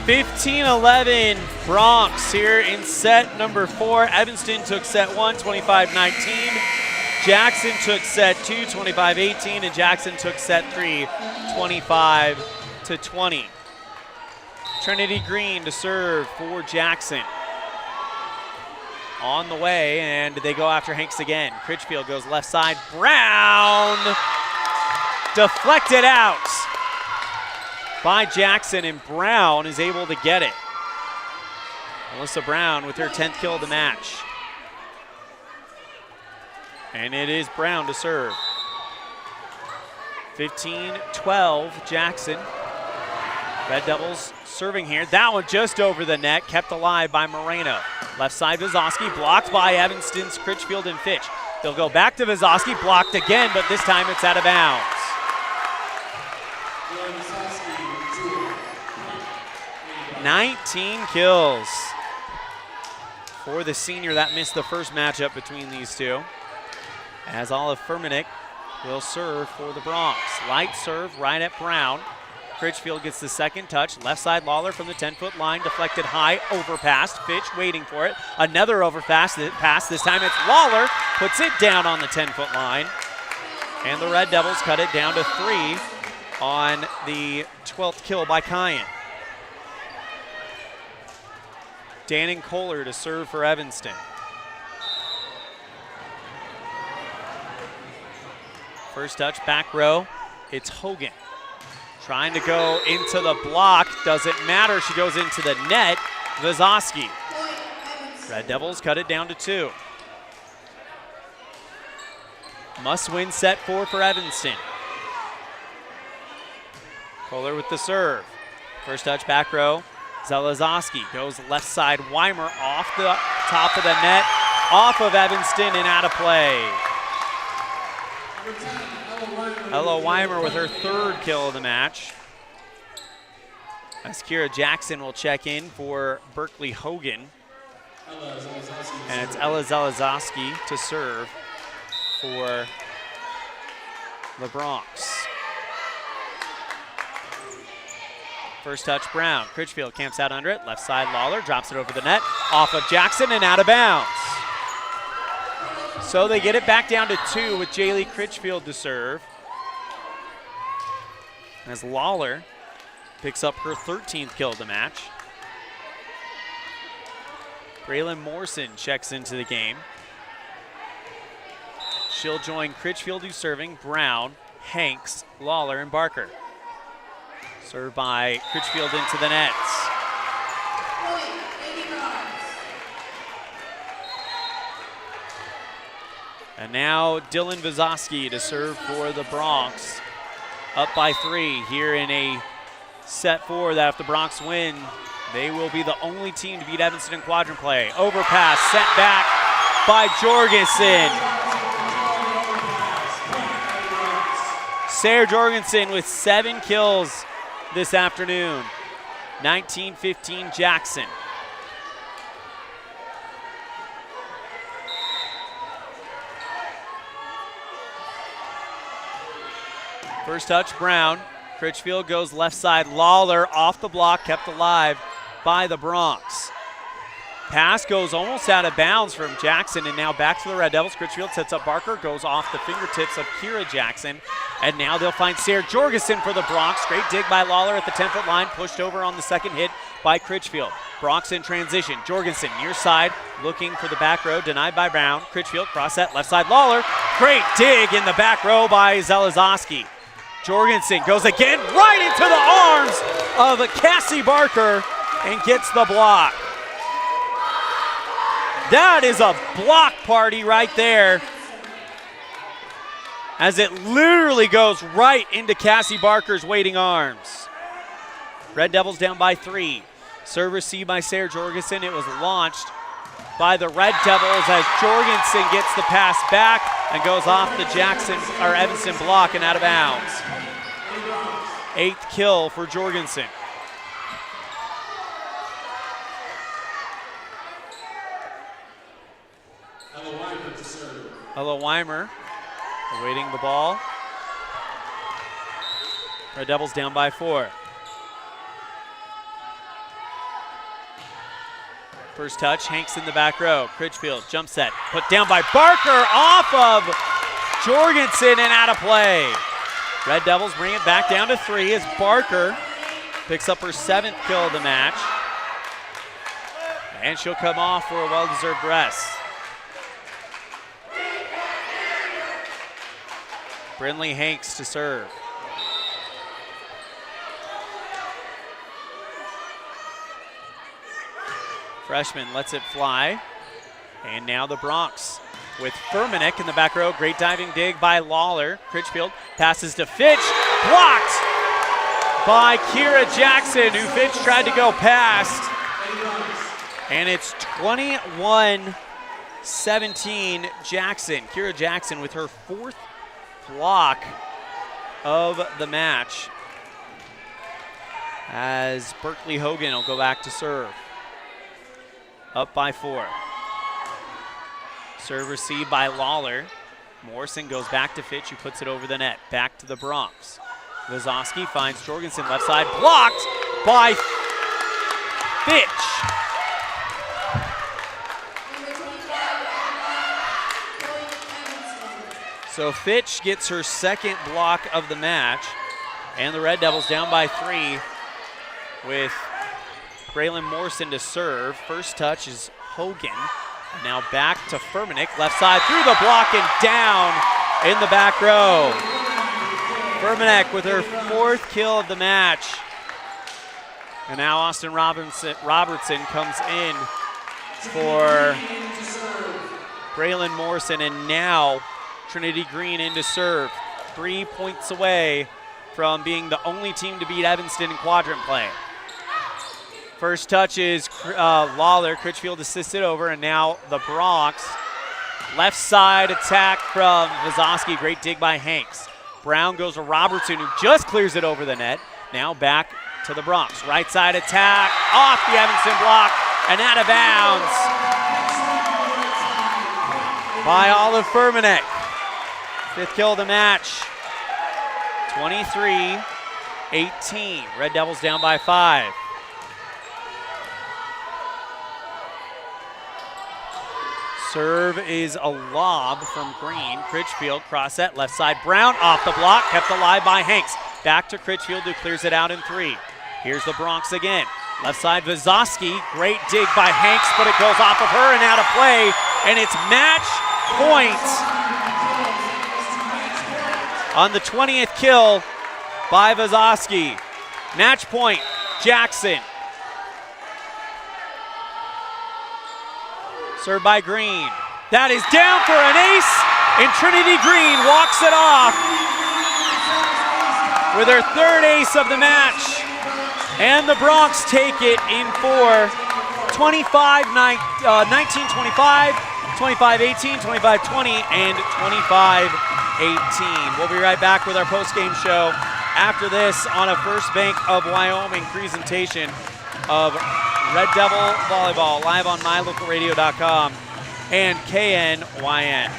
Speaker 2: (15-11) Bronx here in set number 4. Evanston took set 1, 25-19. Jackson took set 2, 25-18, and Jackson took set 3, 25-20. Trinity Green to serve for Jackson. On the way, and they go after Hanks again. Critchfield goes left side. Brown deflected out by Jackson, and Brown is able to get it. Alyssa Brown with her 10th kill of the match. And it is Brown to serve. 15-12 Jackson. Red Devils serving here. That one just over the net, kept alive by Moreno. Left side Vizowski, blocked by Evanston's Critchfield and Fitch. They'll go back to Vizowski, blocked again, but this time it's out of bounds. 19 kills for the senior. That missed the first matchup between these two. As Olliff Furmanek will serve for the Bronx. Light serve right at Brown. Critchfield gets the second touch. Left side Lawler from the 10-foot line. Deflected high, overpassed. Fitch waiting for it. Another overpass. This time it's Lawler. Puts it down on the 10-foot line. And the Red Devils cut it down to 3 on the 12th kill by Cazin. Dannon Kohler to serve for Evanston. First touch, back row. It's Hogan. Trying to go into the block. Doesn't matter. She goes into the net. Vazoski. Red Devils cut it down to 2. Must win set 4 for Evanston. Kohler with the serve. First touch, back row. Zelezoski goes left side. Weimer off the top of the net. Off of Evanston and out of play. Ella Weimer with her 3rd kill of the match. As Kira Jackson will check in for Berkeley Hogan. And it's Ella Zelezoski to serve for the Bronx. First touch, Brown. Critchfield camps out under it. Left side, Lawler drops it over the net. Off of Jackson and out of bounds. So they get it back down to 2 with Jaylee Critchfield to serve. As Lawler picks up her 13th kill of the match. Braylon Morrison checks into the game. She'll join Critchfield who's serving, Brown, Hanks, Lawler, and Barker. Served by Critchfield into the nets. And now Dylan Vazoski to serve for the Bronx. Up by 3 here in a set 4 that if the Bronx win, they will be the only team to beat Evanston in quadrant play. Overpass sent back by Jorgensen. Sarah Jorgensen with 7 kills this afternoon. 19-15 Jackson. First touch, Brown. Critchfield goes left side. Lawler off the block, kept alive by the Bronx. Pass goes almost out of bounds from Jackson, and now back to the Red Devils. Critchfield sets up Barker, goes off the fingertips of Kira Jackson, and now they'll find Sarah Jorgensen for the Bronx. Great dig by Lawler at the 10-foot line, pushed over on the second hit by Critchfield. Bronx in transition. Jorgensen near side, looking for the back row, denied by Brown. Critchfield cross set, left side Lawler. Great dig in the back row by Zelezoski. Jorgensen goes again right into the arms of Cassie Barker and gets the block. That is a block party right there, as it literally goes right into Cassie Barker's waiting arms. Red Devils down by 3. Serve received by Sarah Jorgensen. It was launched by the Red Devils as Jorgensen gets the pass back and goes off the Evanston block and out of bounds. 8th kill for Jorgensen. Ella Weimer awaiting the ball. Red Devils down by 4. First touch, Hanks in the back row. Critchfield, jump set, put down by Barker, off of Jorgensen and out of play. Red Devils bring it back down to 3 as Barker picks up her 7th kill of the match. And she'll come off for a well-deserved rest. Brinley Hanks to serve. Freshman lets it fly. And now the Bronx with Furmanek in the back row. Great diving dig by Lawler. Critchfield passes to Fitch. Blocked by Kira Jackson, who Fitch tried to go past. And it's 21-17 Jackson. Kira Jackson with her 4th block of the match, as Berkeley Hogan will go back to serve. Up by 4. Serve received by Lawler. Morrison goes back to Fitch, who puts it over the net. Back to the Bronx. Vazoski finds Jorgensen left side, blocked by Fitch. So Fitch gets her 2nd block of the match, and the Red Devils down by 3 with Braylon Morrison to serve. First touch is Hogan. And now back to Furmanek, left side through the block and down in the back row. Furmanek with her 4th kill of the match. And now Austin Robertson comes in for Braylon Morrison, and now Trinity Green in to serve. 3 points away from being the only team to beat Evanston in quadrant play. First touch is Lawler. Critchfield assisted over, and now the Bronx. Left side attack from Vazowski. Great dig by Hanks. Brown goes to Robertson, who just clears it over the net. Now back to the Bronx. Right side attack off the Evanston block and out of bounds by Olliff Furmanek. 5th kill of the match. 23-18. Red Devils down by 5. Serve is a lob from Green. Critchfield cross set left side. Brown off the block, kept alive by Hanks. Back to Critchfield, who clears it out in 3. Here's the Bronx again. Left side Vazowski. Great dig by Hanks, but it goes off of her and out of play. And it's match point on the 20th kill by Vazowski. Match point, Jackson. Served by Green. That is down for an ace, and Trinity Green walks it off with her 3rd ace of the match. And the Bronx take it in 4. 19-25, 25-18, 25-20, and 25-18. We'll be right back with our post-game show after this on a First Bank of Wyoming presentation of Red Devil Volleyball, live on mylocalradio.com and KNYN.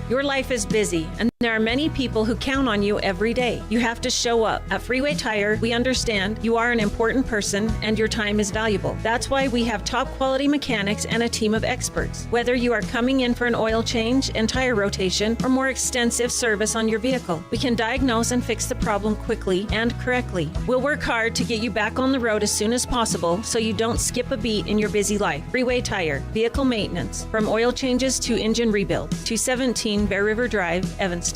Speaker 9: Your life is busy, and there are many people who count on you every day. You have to show up. At Freeway Tire, we understand you are an important person and your time is valuable. That's why we have top quality mechanics and a team of experts. Whether you are coming in for an oil change and tire rotation or more extensive service on your vehicle, we can diagnose and fix the problem quickly and correctly. We'll work hard to get you back on the road as soon as possible so you don't skip a beat in your busy life. Freeway Tire, vehicle maintenance, from oil changes to engine rebuild. 217 Bear River Drive, Evanston.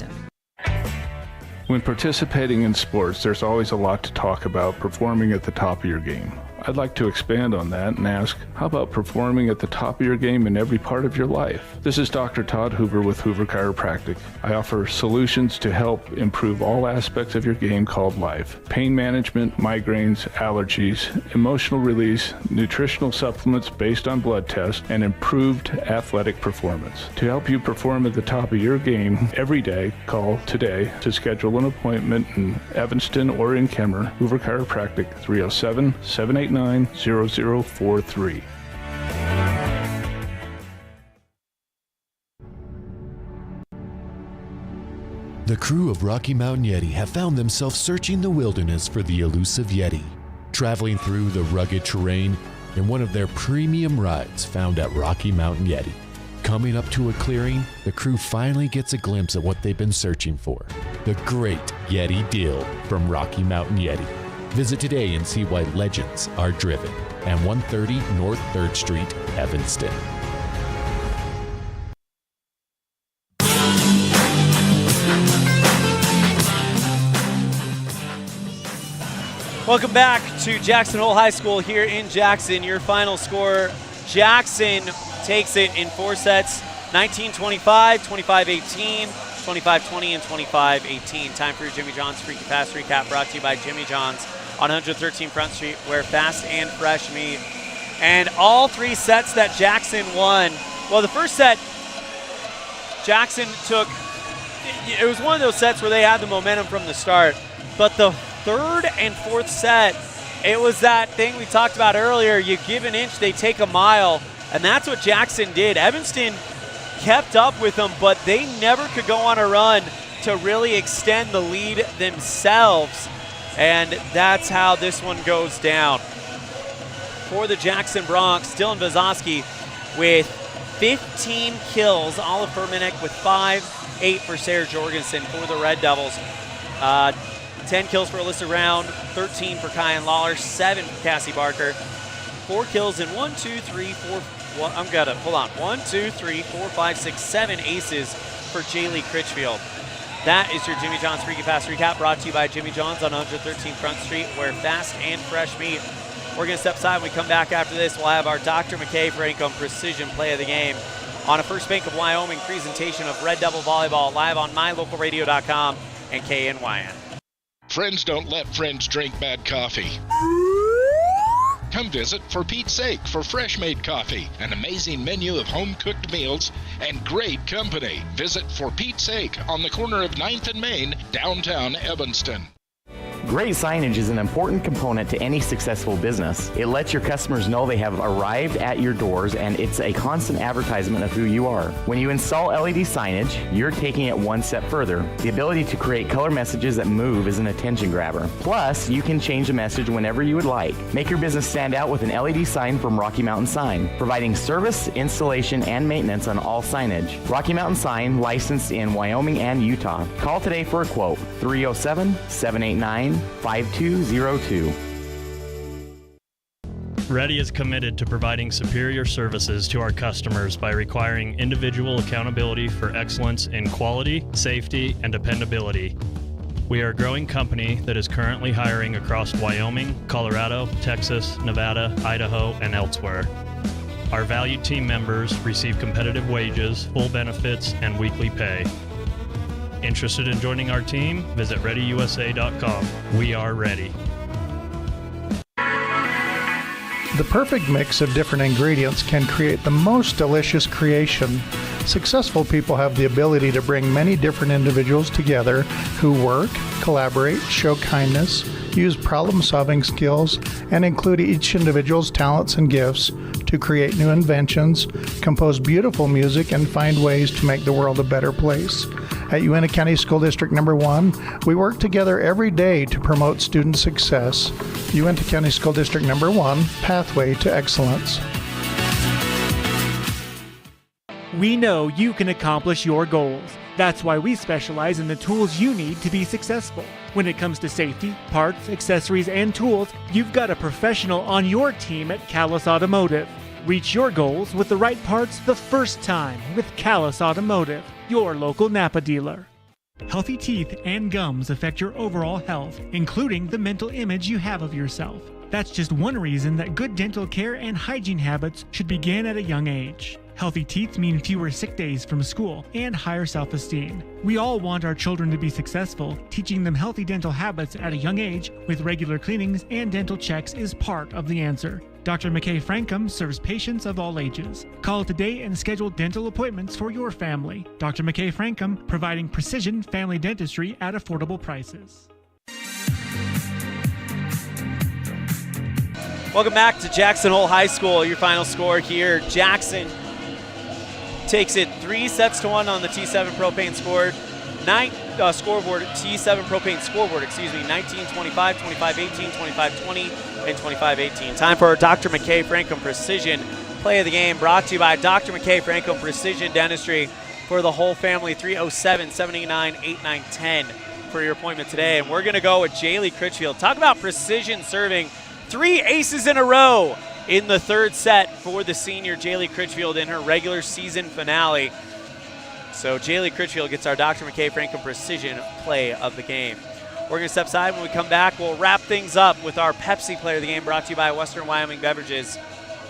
Speaker 11: When participating in sports, there's always a lot to talk about performing at the top of your game. I'd like to expand on that and ask, how about performing at the top of your game in every part of your life? This is Dr. Todd Hoover with Hoover Chiropractic. I offer solutions to help improve all aspects of your game called life. Pain management, migraines, allergies, emotional release, nutritional supplements based on blood tests, and improved athletic performance. To help you perform at the top of your game every day, call today to schedule an appointment in Evanston or in Kemmer. Hoover Chiropractic, 307-789-0043.
Speaker 12: The crew of Rocky Mountain Yeti have found themselves searching the wilderness for the elusive Yeti, traveling through the rugged terrain in one of their premium rides found at Rocky Mountain Yeti. Coming up to a clearing, the crew finally gets a glimpse at what they've been searching for, the great Yeti deal from Rocky Mountain Yeti. Visit today and see why legends are driven at 130 North 3rd Street, Evanston.
Speaker 2: Welcome back to Jackson Hole High School here in Jackson. Your final score, Jackson takes it in 4 sets, 19-25, 25-18, 25-20, and 25-18. Time for your Jimmy John's Free Fast Recap, brought to you by Jimmy John's on 113 Front Street, where fast and fresh meet. And all 3 sets that Jackson won, well, the first set, Jackson took, it was one of those sets where they had the momentum from the start, but the 3rd and 4th set, it was that thing we talked about earlier, you give an inch, they take a mile, and that's what Jackson did. Evanston kept up with them, but they never could go on a run to really extend the lead themselves. And that's how this one goes down. For the Jackson Bronx, Dylan Vazowski with 15 kills. Olliff Furmanek with 5, 8 for Sarah Jorgensen for the Red Devils. 10 kills for Alyssa Round, 13 for Kyan Lawler, 7 for Cassie Barker. 4 kills in 1, 2, 3, 4, Well, hold on. 1, 2, 3, 4, 5, 6, 7 aces for Jaylee Critchfield. That is your Jimmy John's Freaky Fast Recap, brought to you by Jimmy John's on 113 Front Street, where fast and fresh meat. We're going to step aside. When we come back after this, we'll have our Dr. McKay Frankum Precision Play of the Game on a First Bank of Wyoming presentation of Red Devil Volleyball, live on mylocalradio.com and KNYN.
Speaker 15: Friends don't let friends drink bad coffee. Come visit For Pete's Sake for fresh-made coffee, an amazing menu of home-cooked meals, and great company. Visit For Pete's Sake on the corner of 9th and Main, downtown Evanston.
Speaker 21: Great signage is an important component to any successful business. It lets your customers know they have arrived at your doors, and it's a constant advertisement of who you are. When you install LED signage, you're taking it one step further. The ability to create color messages that move is an attention grabber. Plus, you can change the message whenever you would like. Make your business stand out with an LED sign from Rocky Mountain Sign, providing service, installation, and maintenance on all signage. Rocky Mountain Sign, licensed in Wyoming and Utah. Call today for a quote, 307-789-5202.
Speaker 22: Ready is committed to providing superior services to our customers by requiring individual accountability for excellence in quality, safety, and dependability. We are a growing company that is currently hiring across Wyoming, Colorado, Texas, Nevada, Idaho, and elsewhere. Our valued team members receive competitive wages, full benefits, and weekly pay. Interested in joining our team? Visit ReadyUSA.com. We are ready.
Speaker 23: The perfect mix of different ingredients can create the most delicious creation. Successful people have the ability to bring many different individuals together who work, collaborate, show kindness, use problem-solving skills, and include each individual's talents and gifts to create new inventions, compose beautiful music, and find ways to make the world a better place. At Uintah County School District Number 1, we work together every day to promote student success. Uintah County School District Number 1, Pathway to Excellence.
Speaker 17: We know you can accomplish your goals. That's why we specialize in the tools you need to be successful. When it comes to safety, parts, accessories, and tools, you've got a professional on your team at Callus Automotive. Reach your goals with the right parts the first time with Callus Automotive, your local Napa dealer. Healthy teeth and gums affect your overall health, including the mental image you have of yourself. That's just one reason that good dental care and hygiene habits should begin at a young age. Healthy teeth mean fewer sick days from school and higher self-esteem. We all want our children to be successful. Teaching them healthy dental habits at a young age with regular cleanings and dental checks is part of the answer. Dr. McKay Frankum serves patients of all ages. Call today and schedule dental appointments for your family. Dr. McKay Frankum, providing precision family dentistry at affordable prices.
Speaker 2: Welcome back to Jackson Hole High School. Your final score here, Jackson takes it 3-1 on the T7 Propane scoreboard. T7 Propane scoreboard, 19-25, 25-18, 25-20, and 25-18. Time for our Dr. McKay Frankum Precision Play of the Game, brought to you by Dr. McKay Frankum Precision Dentistry for the whole family. 307-789-8910 for your appointment today. And we're going to go with Jaylee Critchfield. Talk about precision serving. 3 aces in a row in the third set for the senior Jaylee Critchfield in her regular season finale. So Jaylee Critchfield gets our Dr. McKay Frankum Precision Play of the Game. We're going to step aside. When we come back, we'll wrap things up with our Pepsi Player of the Game, brought to you by Western Wyoming Beverages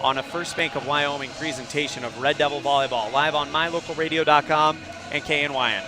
Speaker 2: on a First Bank of Wyoming presentation of Red Devil Volleyball, live on mylocalradio.com and KNYN.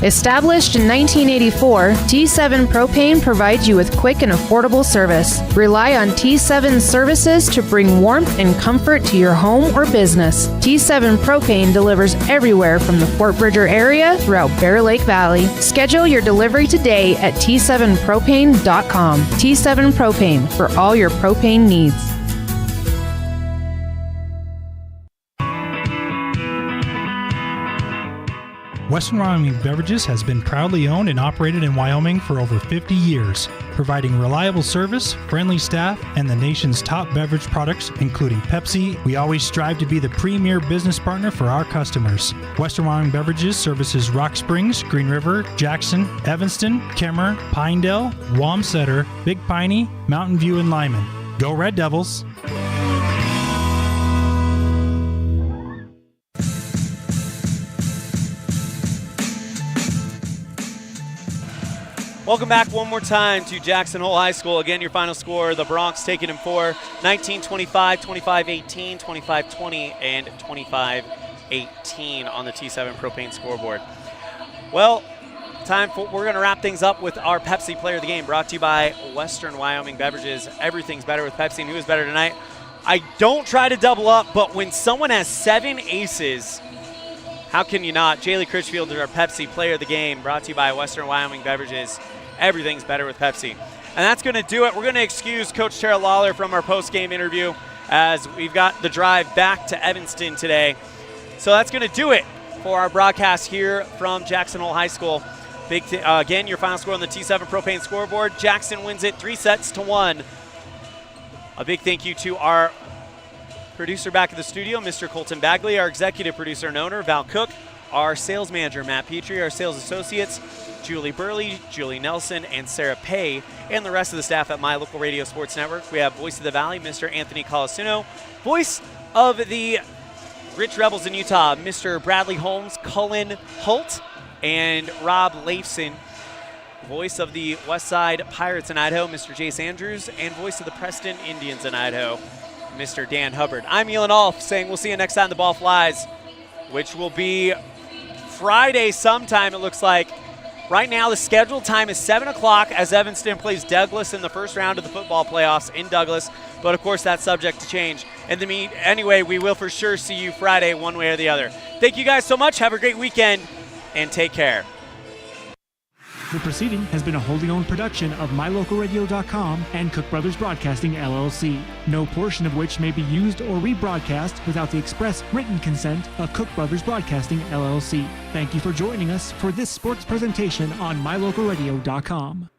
Speaker 13: Established in 1984, T7 Propane provides you with quick and affordable service. Rely on T7 services to bring warmth and comfort to your home or business. T7 Propane delivers everywhere from the Fort Bridger area throughout Bear Lake Valley. Schedule your delivery today at T7propane.com. T7 Propane, for all your propane needs.
Speaker 23: Western Wyoming Beverages has been proudly owned and operated in Wyoming for over 50 years, providing reliable service, friendly staff, and the nation's top beverage products, including Pepsi. We always strive to be the premier business partner for our customers. Western Wyoming Beverages services Rock Springs, Green River, Jackson, Evanston, Kemmer, Pinedale, Wamsutter, Big Piney, Mountain View, and Lyman. Go Red Devils!
Speaker 2: Welcome back one more time to Jackson Hole High School. Again, your final score, the Bronx taking them for 19-25, 25-18, 25-20, and 25-18 on the T7 Propane scoreboard. Well, we're going to wrap things up with our Pepsi Player of the Game, brought to you by Western Wyoming Beverages. Everything's better with Pepsi, and who is better tonight? I don't try to double up, but when someone has 7 aces, how can you not? Jaylee Critchfield is our Pepsi Player of the Game, brought to you by Western Wyoming Beverages. Everything's better with Pepsi. And that's going to do it. We're going to excuse Coach Tara Lawler from our post-game interview as we've got the drive back to Evanston today. So that's going to do it for our broadcast here from Jackson Hole High School. Again, your final score on the T7 Propane scoreboard. Jackson wins it 3-1. A big thank you to our producer back in the studio, Mr. Colton Bagley, our executive producer and owner, Val Cook, our sales manager, Matt Petrie, our sales associates, Julie Burley, Julie Nelson, and Sarah Pay, and the rest of the staff at My Local Radio Sports Network. We have Voice of the Valley, Mr. Anthony Colasuno, Voice of the Rich Rebels in Utah, Mr. Bradley Holmes, Cullen Holt, and Rob Leifson. Voice of the Westside Pirates in Idaho, Mr. Jace Andrews, and voice of the Preston Indians in Idaho, Mr. Dan Hubbard. I'm Elan Olliff saying we'll see you next time the ball flies, which will be Friday sometime, it looks like. Right now, the scheduled time is 7 o'clock as Evanston plays Douglas in the first round of the football playoffs in Douglas. But, of course, that's subject to change. Anyway, we will for sure see you Friday one way or the other. Thank you guys so much. Have a great weekend, and take care.
Speaker 17: The proceeding has been a wholly owned production of MyLocalRadio.com and Cook Brothers Broadcasting, LLC. No portion of which may be used or rebroadcast without the express written consent of Cook Brothers Broadcasting, LLC. Thank you for joining us for this sports presentation on MyLocalRadio.com.